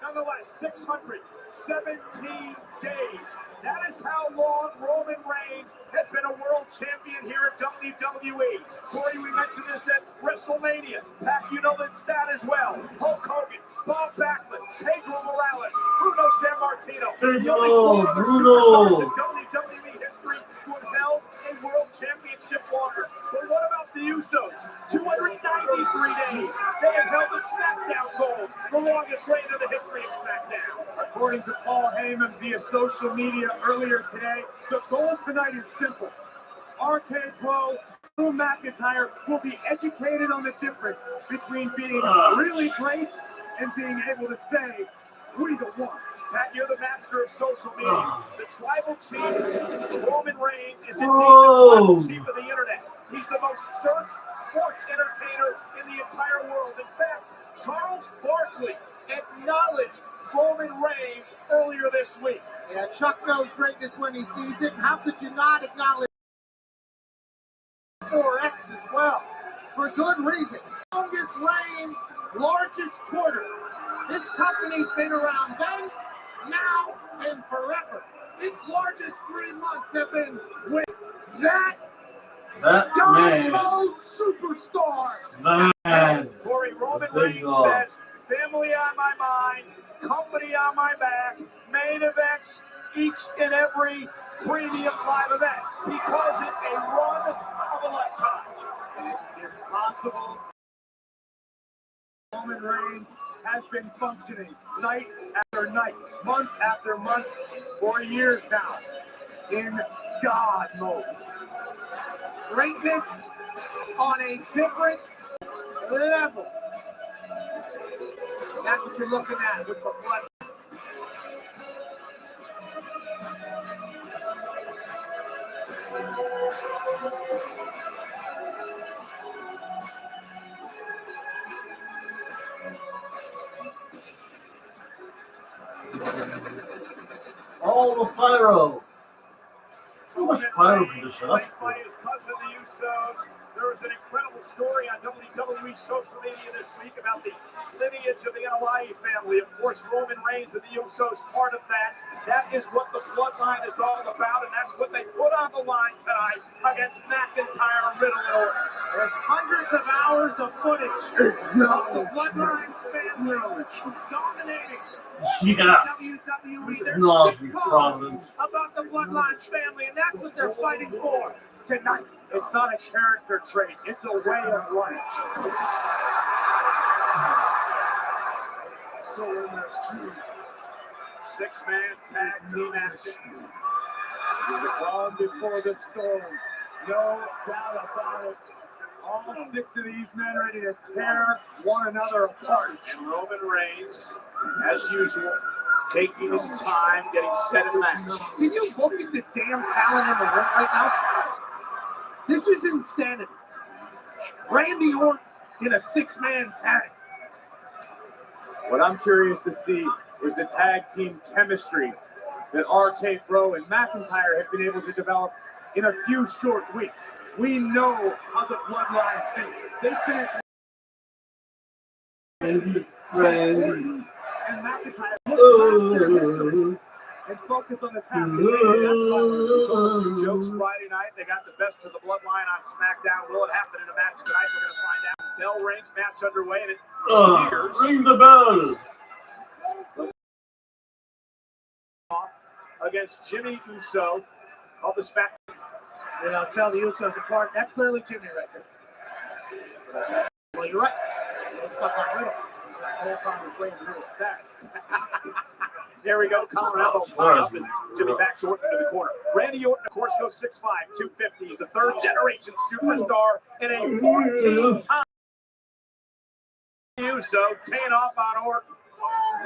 Nonetheless, 617 days. That is how long Roman Reigns has been a world champion here at WWE. Corey, we mentioned this at WrestleMania. Pat, you know that's that as well. Hulk Hogan, Bob Backlund, Pedro Morales, Bruno Sammartino. The only four other superstars in WWE history who have held a world championship longer. But what about the Usos? 293 days. They have held the SmackDown gold, the longest reign in the history of SmackDown. According to Paul Heyman via social media earlier today, the goal tonight is simple. RK Bro, Drew McIntyre will be educated on the difference between being really great and being able to say, we the ones. Pat, you're the master of social media. The tribal chief, Roman Reigns, is indeed the tribal chief of the internet. He's the most searched sports entertainer in the entire world. In fact, Charles Barkley acknowledged Roman Reigns earlier this week. Yeah, Chuck knows greatness when he sees it. How could you not acknowledge 4X as well? For good reason. Longest reign, largest quarter. This company's been around then, now, and forever. Its largest 3 months have been with that Dynamo superstar. Man. Corey, Roman Reigns says, family on my mind, company on my back, main events, each and every premium live event. He calls it a run of a lifetime. It's impossible. Roman Reigns has been functioning night after night, month after month, for years now, in God mode. Greatness on a different level. That's what you're looking at with the blood. All the pyro. So much pyro for this show. That's by his cousin, the Usos. There was an incredible story on WWE social media this week about the lineage of the Elias family. Of course, Roman Reigns and the Usos part of that. That is what the bloodline is all about, and that's what they put on the line tonight against McIntyre, Riddle, and Orton. There's hundreds of hours of footage of the bloodline's family dominating. Yes. WWE. There's No, sitcoms about the bloodline's family, and that's what they're fighting for tonight. It's not a character trait, it's a way of life. So in this true 6-man tag team action. This is the calm before the storm. No doubt about it. All 6 of these men ready to tear one another apart. And Roman Reigns, as usual, taking his time, getting set in match. Can you look at the damn talent in the ring right now? This is insanity. Randy Orton in a 6-man tag. What I'm curious to see is the tag team chemistry that RK Bro and McIntyre have been able to develop in a few short weeks. We know how the bloodline thinks. They finish and McIntyre and focus on the task. That's why we told a few jokes Friday night. They got the best of the bloodline on SmackDown. Will it happen in a match tonight? We're going to find out. Bell rings, match underway, and it appears. Ring the bell. Against Jimmy Uso of the SmackDown. And I'll tell the Usos apart. That's clearly Jimmy right there. Well, you're right. There we go. Collar elbow tied up, and Jimmy backs Orton into the corner. Randy Orton, of course, goes 6'5", 250. He's a third-generation superstar and a 14-time Uso, teeing off on Orton.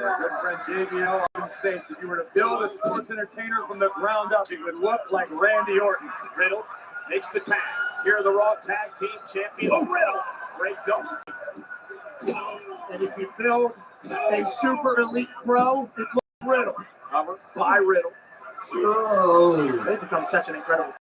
Our good friend JBL often states if you were to build a sports entertainer from the ground up, he would look like Randy Orton. Riddle makes the tag. Here are the Raw Tag Team Champions. Riddle. Great double. And if you build a super elite pro, it looks Riddle. Covered by Riddle. Oh, they become such an incredible.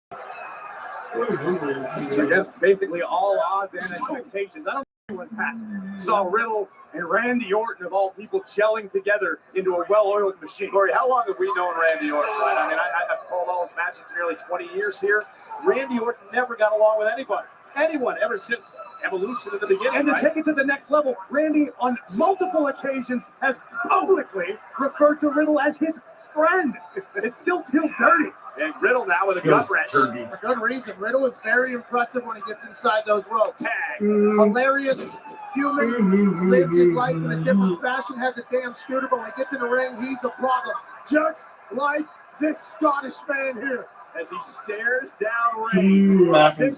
I guess basically all odds and expectations. I don't know when Pat saw Riddle and Randy Orton of all people gelling together into a well-oiled machine. Corey, how long have we known Randy Orton? Right? I mean, I've called all his matches for nearly 20 years here. Randy Orton never got along with anybody. Anyone ever since Evolution at the beginning. And to take it to the next level, Randy on multiple occasions has publicly referred to Riddle as his friend. It still feels dirty. And Riddle now with a gut wrench. For good reason. Riddle is very impressive when he gets inside those ropes. Tag. Hilarious, human, lives his life in a different fashion, has a damn scooter, but when he gets in the ring, he's a problem. Just like this Scottish man here. As he stares down Reigns, 6'5",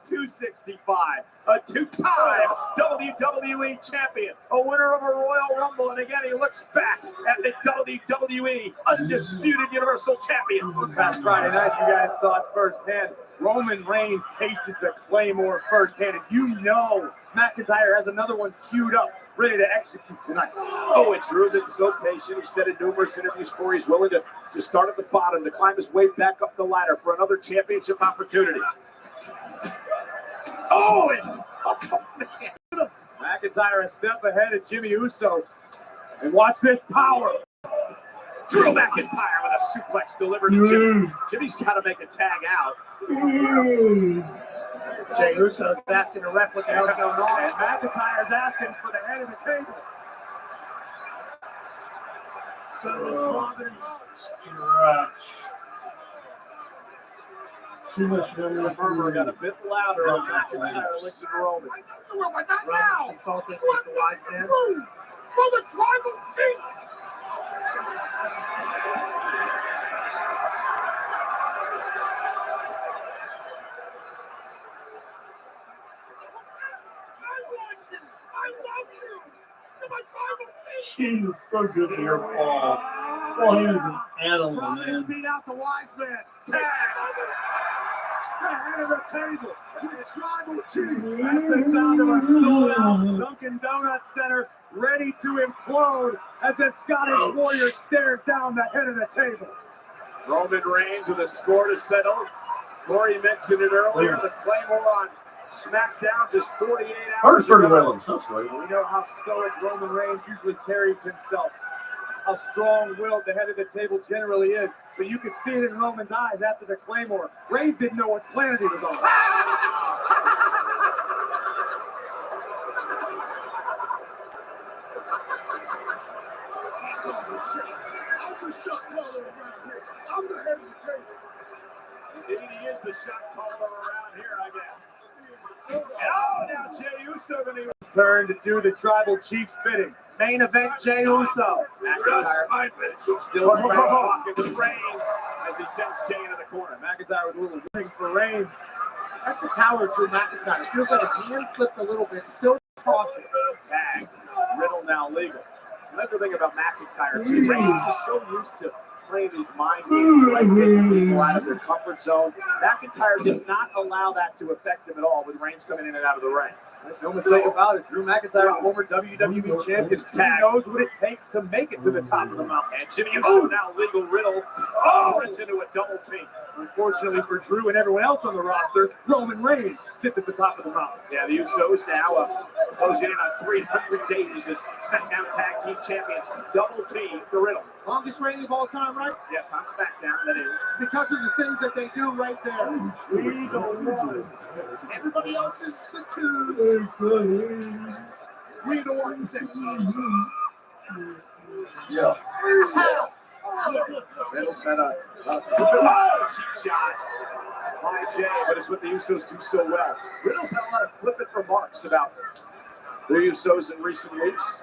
265, a two-time WWE champion, a winner of a Royal Rumble, and again he looks back at the WWE Undisputed Universal Champion. Past Friday night, you guys saw it firsthand. Roman Reigns tasted the Claymore firsthand, and you know McIntyre has another one queued up, ready to execute tonight. Oh, and Drew been so patient. He said in numerous interviews, Corey, he's willing to start at the bottom, to climb his way back up the ladder for another championship opportunity. Oh, and McIntyre a step ahead of Jimmy Uso. And watch this power. Drew McIntyre with a suplex delivered to Jimmy. Jimmy's got to make a tag out. Jey Uso's asking the ref what the hell's going on. And McIntyre's asking for the head of the table. So is Providence. Too much memory. The murmur got a bit louder on McIntyre lifted Roman. Roman's consulting with the wise man. For the tribal chief. Jesus, so good to hear Paul. Paul, he was an animal, Providence man. beat out the wise man. Tag. The head of the table. The tribal chief. That's the sound of a sold-out Dunkin' Donuts Center ready to implode as the Scottish Warrior stares down the head of the table. Roman Reigns with a score to settle. Corey mentioned it earlier. The Claymore on SmackDown just 48 hours Hartford ago. Williams, that's right. We know how stoic Roman Reigns usually carries himself. How strong-willed the head of the table generally is. But you could see it in Roman's eyes after the Claymore. Reigns didn't know what planet he was on. I'm the shot caller around here. I'm the head of the table. Indeed, he is the shot caller around here, I guess. And oh, now Jey Uso going to Turn to do the tribal chief's bidding. Main event, Jey Uso. McIntyre still in the back pocket with Reigns as he sends Jey into the corner. McIntyre with a little wing for Reigns. That's the power of Drew McIntyre. It feels like his hand slipped a little bit, still tossing. Tag. Riddle now legal. Another thing about McIntyre, too, Reigns is so used to playing these mind games, like taking people out of their comfort zone. McIntyre did not allow that to affect him at all with Reigns coming in and out of the ring. No mistake about it. Drew McIntyre, former WWE champion, he knows what it takes to make it to the top of the mountain. And Jimmy Uso now legal Riddle. Oh, it's into a double team. Unfortunately for Drew and everyone else on the roster, Roman Reigns sits at the top of the mountain. Yeah, the Usos now closing in on 300 days as SmackDown Tag Team Champions. Double team the Riddle. Longest reign of all time, right? Yes, on SmackDown, that is. Because of the things that they do right there. We the ones. Everybody else is the twos. We the ones. Yeah. Riddle's had a cheap shot by Jey, but it's what the Usos do so well. Riddle's had a lot of flippant remarks about the Usos in recent weeks.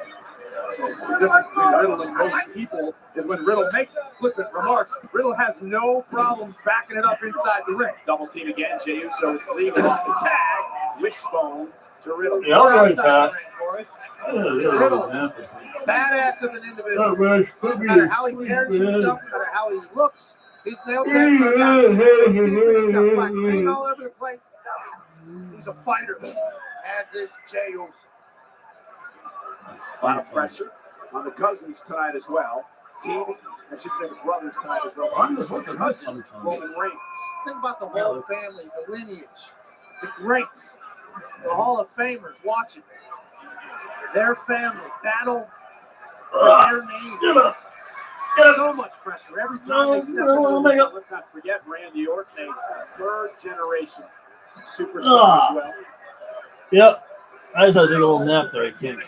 The difference between Riddle and most people is when Riddle makes flippant remarks, Riddle has no problem backing it up inside the ring. Double team again. Jey Uso is leaving off the tag. Wishbone to Riddle. Yeah, I'll go back. Riddle badass of an individual. That man No should be matter how he asleep, carries man. himself, no matter how he looks, he's nailed that. He's got black paint all over the place. He's a fighter, as is Jey Uso. A lot of pressure on the cousins tonight as well. Team, I should say the brothers tonight as well. I'm just looking at sometimes. Roman Reigns. Think about the whole family, the lineage, the greats, the Hall of Famers watching. Their family battle for their name. So much pressure every time they step into the ring. Let's not forget Randy Orton, a third generation superstar as well. Yep. I just had to take a little nap there, I think.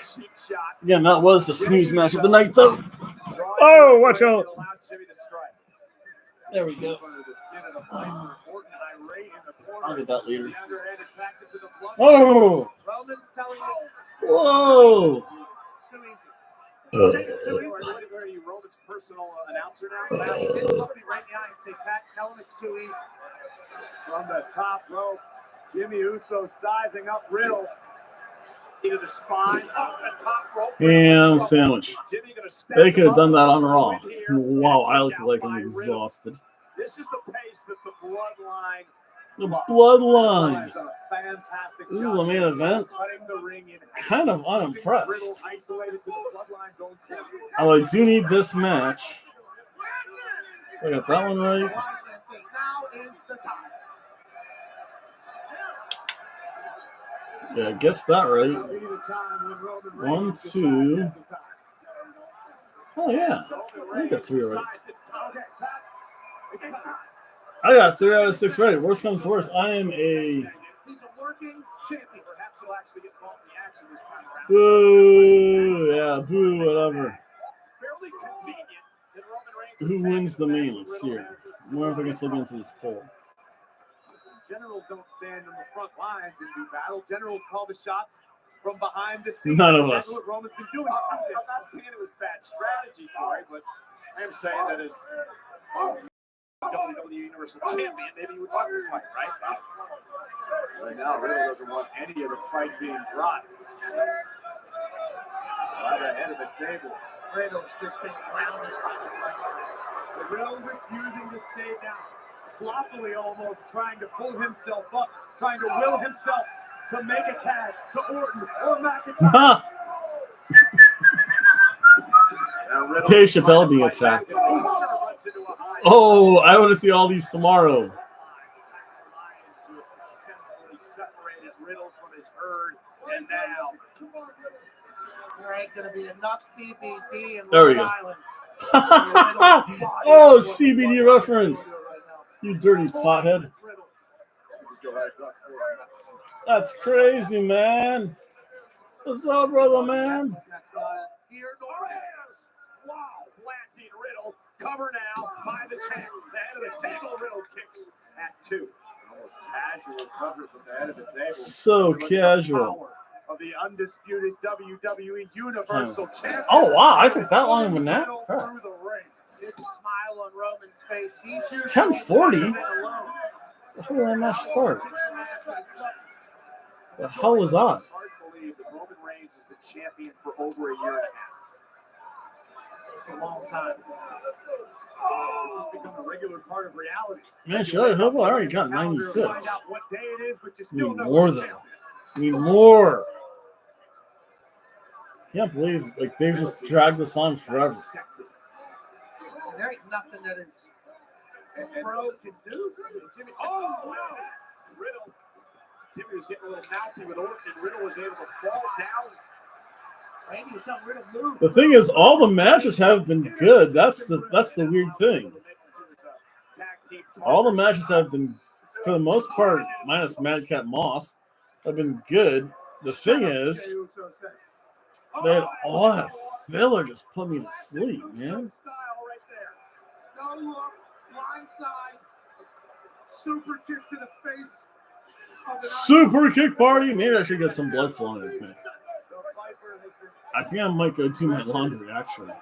Again, that was the snooze match of the night, though. Oh, watch out. There we go. I'll get that later. Oh! Whoa! Where are you, Roman's personal announcer now? Right behind, say, Pat, tell him it's too easy. From the top rope, Jimmy Uso sizing up Riddle into the spine, up the top rope. Ham sandwich. They could have done that on Raw. Wow, I look like I'm exhausted. This is the pace that the bloodline. The bloodline. This is the main event. Kind of unimpressed. Although I do need this match. So I got that one right. Yeah, I guessed that right. 1, 2. Oh, yeah. I got 3 right. I got 3 out of 6 right. Worst comes to worst. I am a. He's a working champion. Perhaps he'll actually get involved in the action this time around. Boo. Yeah, boo, whatever. Who wins the main? Let's see here. I wonder if I can slip into this poll. Generals don't stand in the front lines and do battle. Generals call the shots from behind the scenes. None of us. That's what Roman's been doing. I'm not saying it was bad strategy, Corey, but I am saying that as WWE Universal Champion, maybe you would want to fight, right? Right now, Riddle doesn't want any of the fight being brought. Right ahead of the table. Riddle's just been grounded. Riddle refusing to stay down. Sloppily almost trying to pull himself up, trying to will himself to make a tag to Orton or McIntyre. Dave Chappelle being attacked. Oh, I want to see all these tomorrow. Successfully separated Riddle from his herd, and now there ain't gonna be enough CBD in there we Rhode go. Island. Oh, CBD reference. You dirty pothead. That's crazy, man. What's up, brother, man? Here nor has. Wow, planting Riddle. Cover now by the champ. The head of the table, Riddle kicks at 2. Almost casual cover from the head of the table. So casual. Of the undisputed WWE Universal Champion. Oh, wow. I took that long of a nap. Big smile on Roman's face. He's It's 10:40. The hell did that match start? The hell was on? It's hard to believe that Roman Reigns has been champion for over a year and a half. It's a long time. It's just become a regular part of reality. Man, should I Hobo? I already got 96. Find out what day it is, but you I still need know more, though. I need more. Can't believe like they've just dragged this on forever. There ain't nothing that is pro can do. Jimmy, oh wow! Riddle. Jimmy was getting a little mouthy with Orton. Riddle was able to fall down. Randy was telling Riddle move. The thing is, all the matches have been good. That's the weird thing. All the matches have been, for the most part, minus Madcap Moss, have been good. The thing is, that all that filler just put me to sleep, man. No look, blindside, super kick to the face. Super kick party. Maybe I should get some blood flowing, I think I might go do my laundry, actually.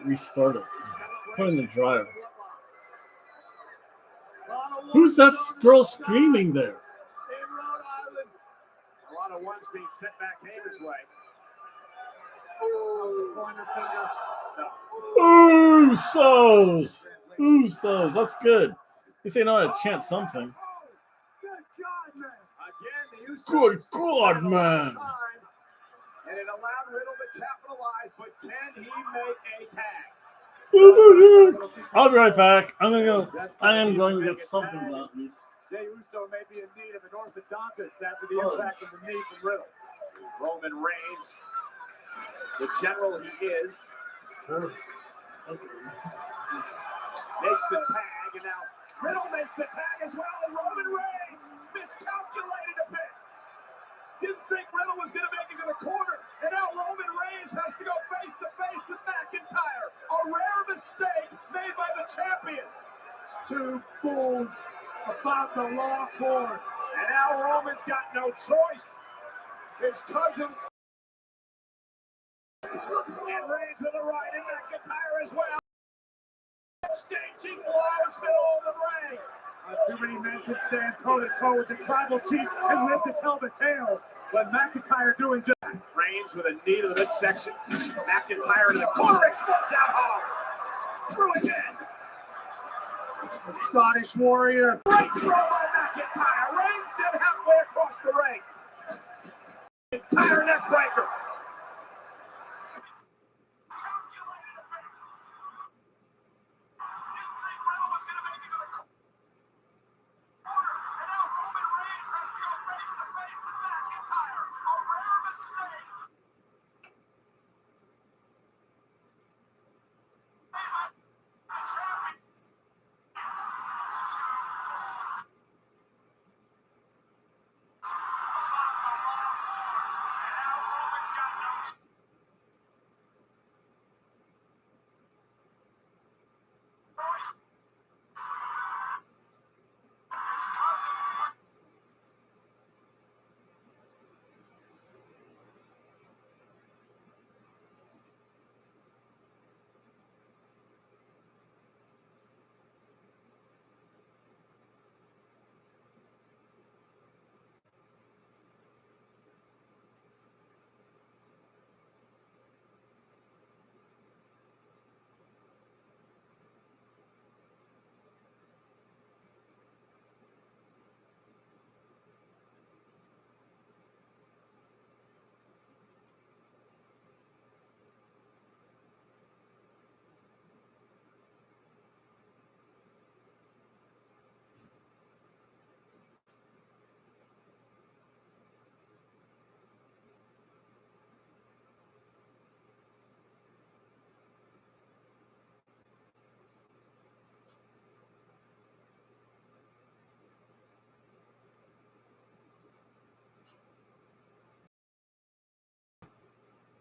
Restart it. Put it in the dryer. Who's that girl screaming there? A lot of ones being sent back Hager's way. Usos. That's good. You say know how to chant something. Good God, man. And it allowed Riddle to capitalize, but can he make a tag? I'll be right back. I am going to get something done at least. Jey Uso may be in need of an orthodontist after the impact of the knee from Riddle. Roman Reigns, the general he is, makes the tag, and now Riddle makes the tag as well, and Roman Reigns miscalculated a bit. Didn't think Riddle was going to make it to the corner, and now Roman Reigns has to go face-to-face with McIntyre. A rare mistake made by the champion. Two bulls about the law courts. And now Roman's got no choice. His cousins. And Reigns with a right, and McIntyre as well. Exchanging blows, middle of the ring. Too many men can stand toe-to-toe with the tribal chief and live to tell the tale. But McIntyre doing just that. Reigns with a knee to the midsection. McIntyre to the corner, explodes out hard. Through again. The Scottish Warrior. Right throw by McIntyre. Reigns sent halfway across the ring. Entire neck breaker.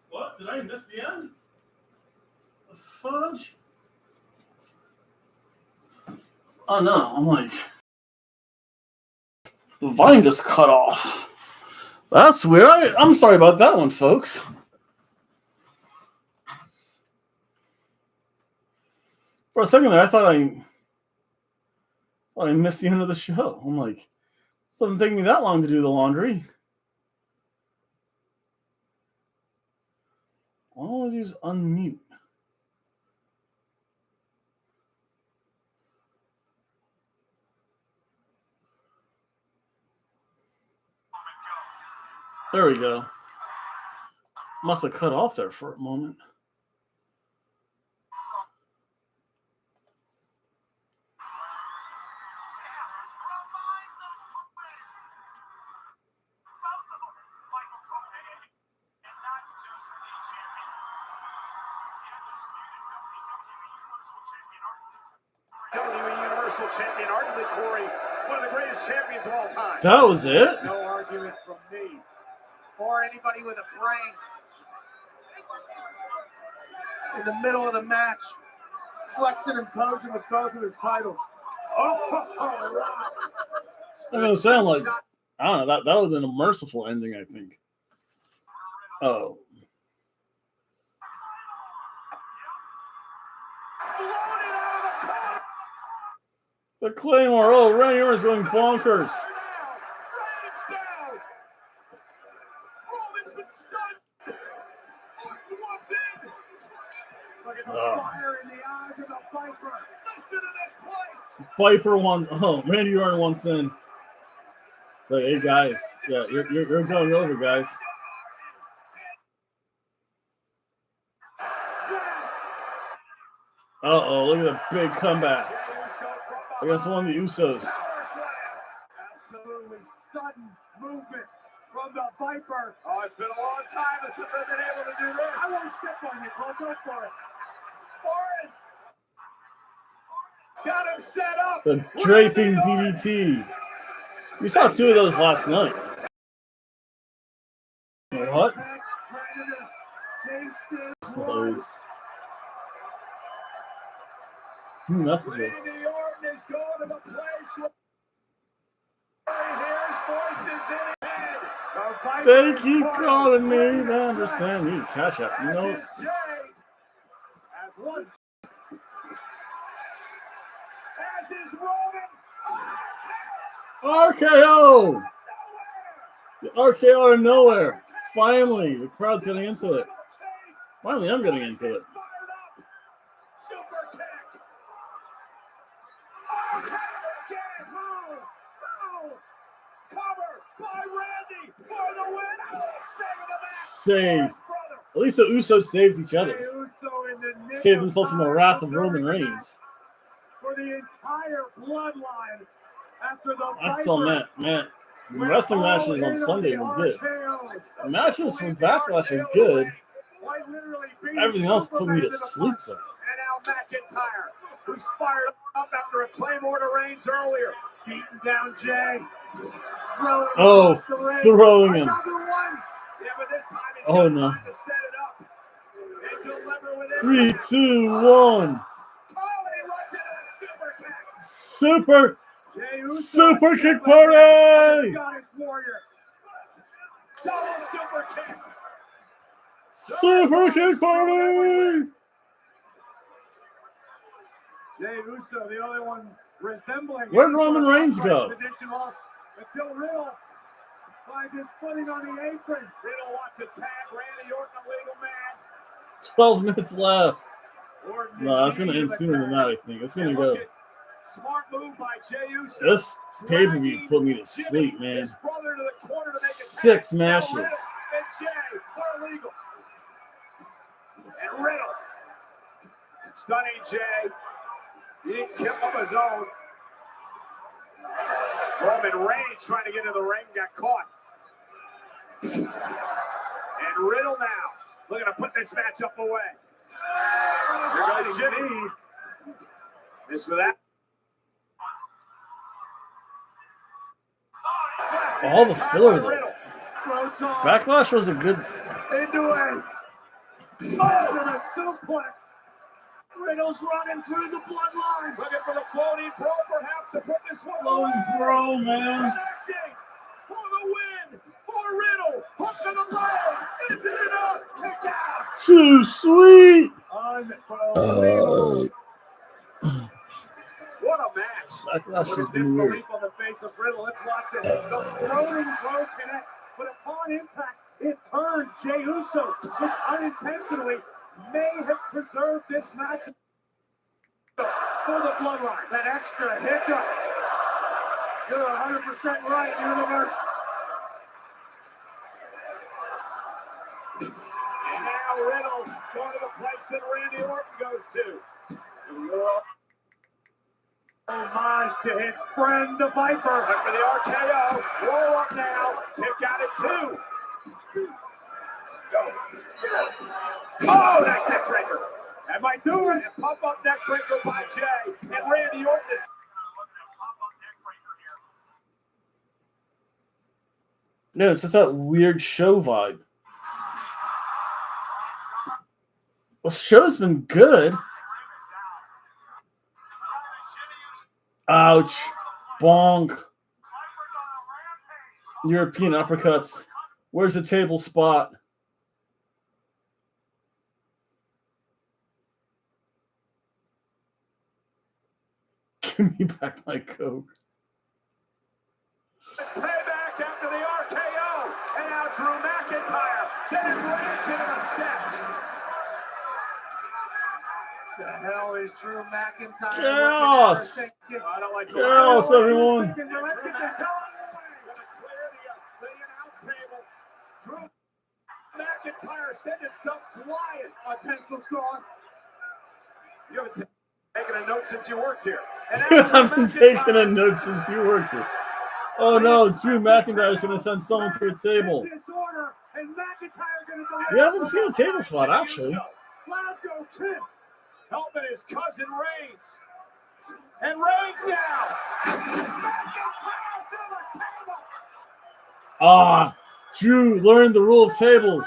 What? Did I miss the end? The fudge? Oh no, I'm like, the vine just cut off. That's weird. I'm sorry about that one, folks. For a second there, I thought I missed the end of the show. I'm like, this doesn't take me that long to do the laundry. All I want to do is unmute. There we go. Must have cut off there for a moment. WWE Universal Champion, arguably Corey, one of the greatest champions of all time. That was it? No argument from me or anybody with a brain. In the middle of the match, flexing and posing with both of his titles. I'm gonna sound like, I don't know, that would have been a merciful ending, I think. Oh. The Claymore. Oh, Randy Orton's going bonkers. Roman's been stunned. Orton Viper. Listen to this place. Viper won. Oh, Randy Orton wants in. Like, hey guys, yeah, you're going over, guys. Uh-oh, look at the big comebacks against one of the Usos. Absolutely sudden movement from the Viper. Oh, it's been a long time since I've been able to do this. I won't step on you, Cole. Go for it. Orton got him set up. The draping DDT. We saw two of those last night. What? Close. New messages. Randy Orton is going to the place where he hears voices in his head. They keep calling me. They understand me. Cash out. No. As is Roman. RKO! The RKO out of nowhere. Finally, the crowd's getting into it. Finally, I'm getting into it. Super kick. Cover by Randy for the win. Saved. At least the Usos saved each other. Saved themselves from the wrath of Roman Reigns. For the entire bloodline after the That's all, man. The wrestling matches on Sunday were good. The matches from Backlash are good. Everything else put me to sleep, though. And now McIntyre, who's fired up after a Claymore to Reigns earlier. Beating down Jay. Throwing him. Another one. Yeah, but this time it's Oh, no. time to set it up. And deliver with it. 3, 2, 1. Oh, and he runs into the Super kick party! Scottish Warrior. Double super kick. Super kick party! Jey Uso, the only one resembling. Where'd Roman Reigns go? Until Riddle finds his footing on the apron. Riddle wants to tag Randy Orton, a legal man. 12 minutes left. No, it's going to end sooner than that, I think. It's going to go. Smart move by Jey Uso. This pay-per-view put me to sleep, man. 6 matches. And Jey are legal. And Riddle. Stunning Jey. He didn't keep up his own. Roman Reigns trying to get into the ring, got caught. And Riddle now looking to put this matchup away. Here goes Jimmy. This for that. All the filler, though. Backlash was a good... Into a suplex. Riddle's running through the bloodline. Looking for the floating pro, perhaps, to put this one away. Floating pro, man. Connecting for the win. For Riddle. Hook to the leg. Is it enough? Kick out. Too sweet. Unbelievable. What a match. Backlash has been Disbelief weird. on the face of Riddle. Let's watch it. The floating pro connects, but upon impact, it turned Jey Uso, which unintentionally may have preserved this match for the bloodline. That extra hiccup. You're 100% right, Universe. And now Riddle going to the place that Randy Orton goes to. Homage to his friend, the Viper. Look for the RKO. Roll up now. Kick out at 2. Go. Oh, nice neck breaker. That might do it. Pump up neck breaker by Jey. And Randy Orton is No, it's just that weird show vibe. The show's been good. Ouch. Bonk. European uppercuts. Where's the table spot? Give me back my Coke. payback after the RKO. And now Drew McIntyre sending Reigns into the steps. The hell is Drew McIntyre? Chaos! I don't like Chaos, everyone! Let's get the hell out of the way. The announce table. Drew McIntyre sending stuff flying. My pencil's gone. You haven't taken a note since you worked here. You haven't taken a note since you worked here. Oh no, Drew McIntyre's going to send someone to a table. We haven't seen a table spot, actually. Glasgow Kiss helping his cousin Reigns. And Reigns now. McIntyre to the table. Ah, Drew learned the rule of tables.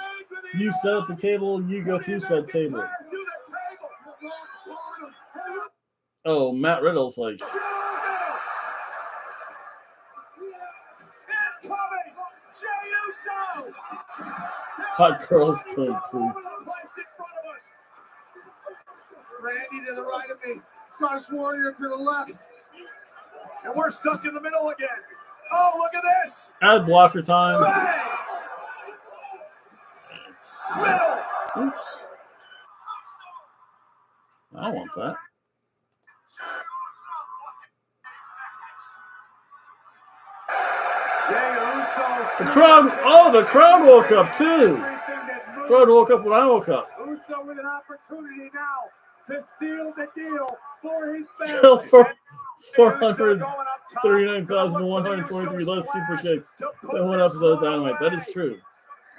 You set up the table, you go through said table. Oh, Matt Riddle's like. Hot girls turn poop. Randy to the right of me. Scottish Warrior to the left. And we're stuck in the middle again. Oh, look at this. Ad blocker time. Bang! Oops. I don't want that. The crowd woke up too. The crowd woke up when I woke up. Uso with an opportunity now to seal the deal for his Still for 439,123 less super kicks than one episode of Dynamite. That is true.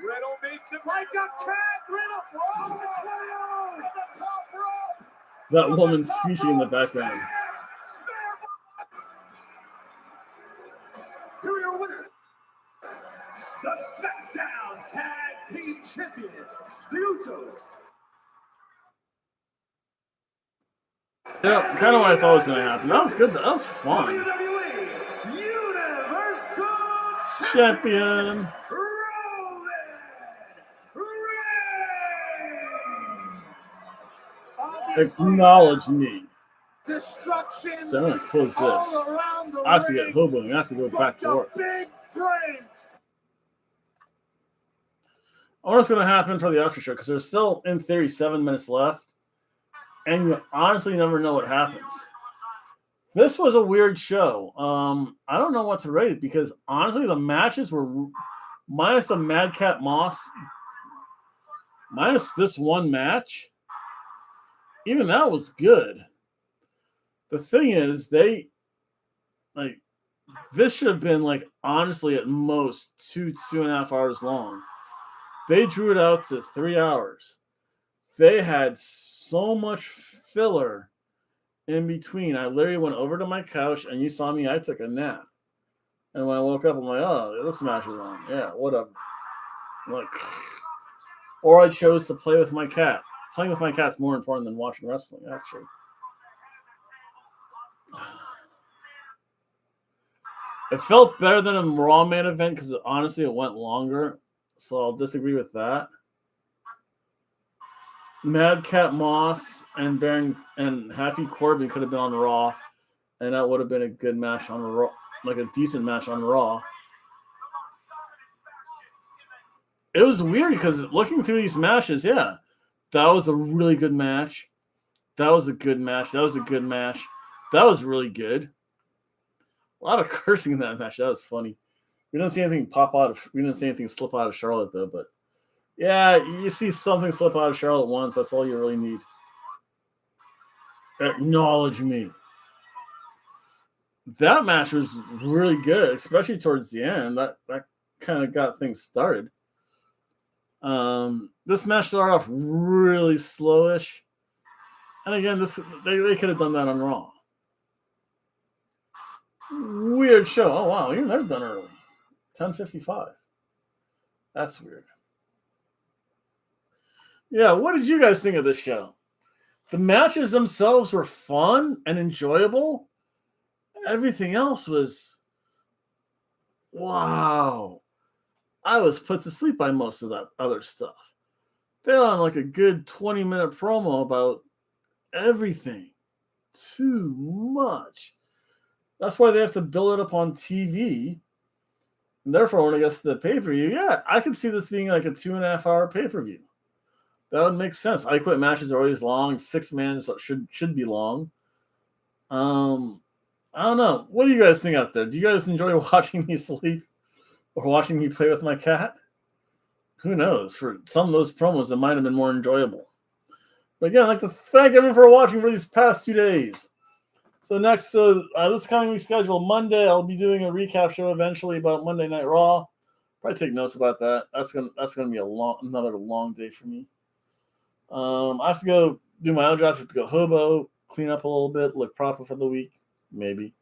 Riddle beats him like a cat. Riddle. Oh, the top rope. That woman screeching in the background. Here are your winners. The SmackDown Tag Team Champions, the Usos. Yeah, kind of what I thought was going to happen. That was good. That was fun. WWE Universal Champion. Acknowledge me. Destruction. So I'm going to close this. I have to get Hobo and I have to go back to work. Big brain. I wonder what's going to happen for the after show because there's still, in theory, 7 minutes left. And you honestly never know what happens. This was a weird show. I don't know what to rate because honestly, the matches were minus the Madcap Moss, minus this one match. Even that was good. The thing is, this should have been honestly at most 2.5 hours long. They drew it out to 3 hours. They had so much filler in between. I literally went over to my couch and you saw me, I took a nap. And when I woke up, I'm like, oh, this match is on. Yeah, whatever. Or I chose to play with my cat. Playing with my cat's more important than watching wrestling, actually. It felt better than a Raw main event because honestly it went longer. So I'll disagree with that. Madcap Moss and Baron and Happy Corbin could have been on Raw, and that would have been a good match on Raw, a decent match on Raw. It was weird because looking through these matches, yeah, that was a really good match. That was a good match. That was a good match. That was really good. A lot of cursing in that match. That was funny. We didn't see anything we didn't see anything slip out of Charlotte though, but yeah, you see something slip out of Charlotte once. That's all you really need. Acknowledge me. That match was really good, especially towards the end. That kind of got things started. This match started off really slowish. And again, they could have done that on Raw. Weird show. Oh, wow. Even they're done early. 10:55. That's weird. Yeah, what did you guys think of this show? The matches themselves were fun and enjoyable. Everything else was, wow. I was put to sleep by most of that other stuff. They had on a good 20-minute promo about everything. Too much. That's why they have to build it up on TV. And therefore, when it gets to the pay-per-view, yeah, I could see this being a 2.5 hour pay-per-view. That would make sense. I Quit matches are always long. 6 man should be long. I don't know. What do you guys think out there? Do you guys enjoy watching me sleep or watching me play with my cat? Who knows? For some of those promos, it might have been more enjoyable. But again, I'd like to thank everyone for watching for these past 2 days. So next, this coming week's schedule, Monday, I'll be doing a recap show eventually about Monday Night Raw. Probably take notes about that. That's gonna be another long day for me. I have to go do my own job. I have to go Hobo, clean up a little bit, look proper for the week, maybe.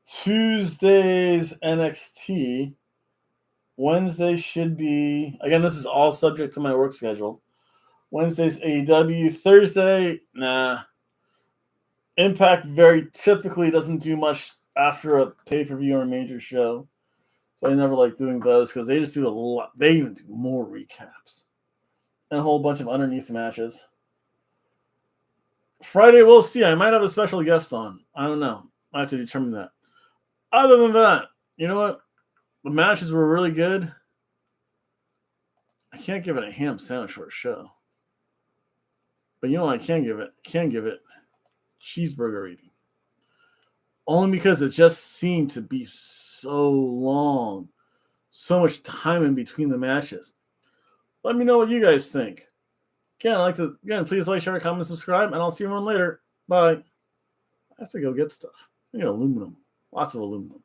Tuesday's NXT. Wednesday should be, again, this is all subject to my work schedule. Wednesday's AEW. Thursday, nah. Impact very typically doesn't do much after a pay-per-view or a major show. So I never like doing those because they just do a lot. They even do more recaps and a whole bunch of underneath matches. Friday, we'll see. I might have a special guest on. I don't know. I have to determine that. Other than that, you know what? The matches were really good. I can't give it a ham sandwich for a show. But you know what I can give it? I can give it cheeseburger rating. Only because it just seemed to be so long. So much time in between the matches. Let me know what you guys think. Again, please like, share, comment, subscribe, and I'll see you on later. Bye. I have to go get stuff. I need aluminum. Lots of aluminum.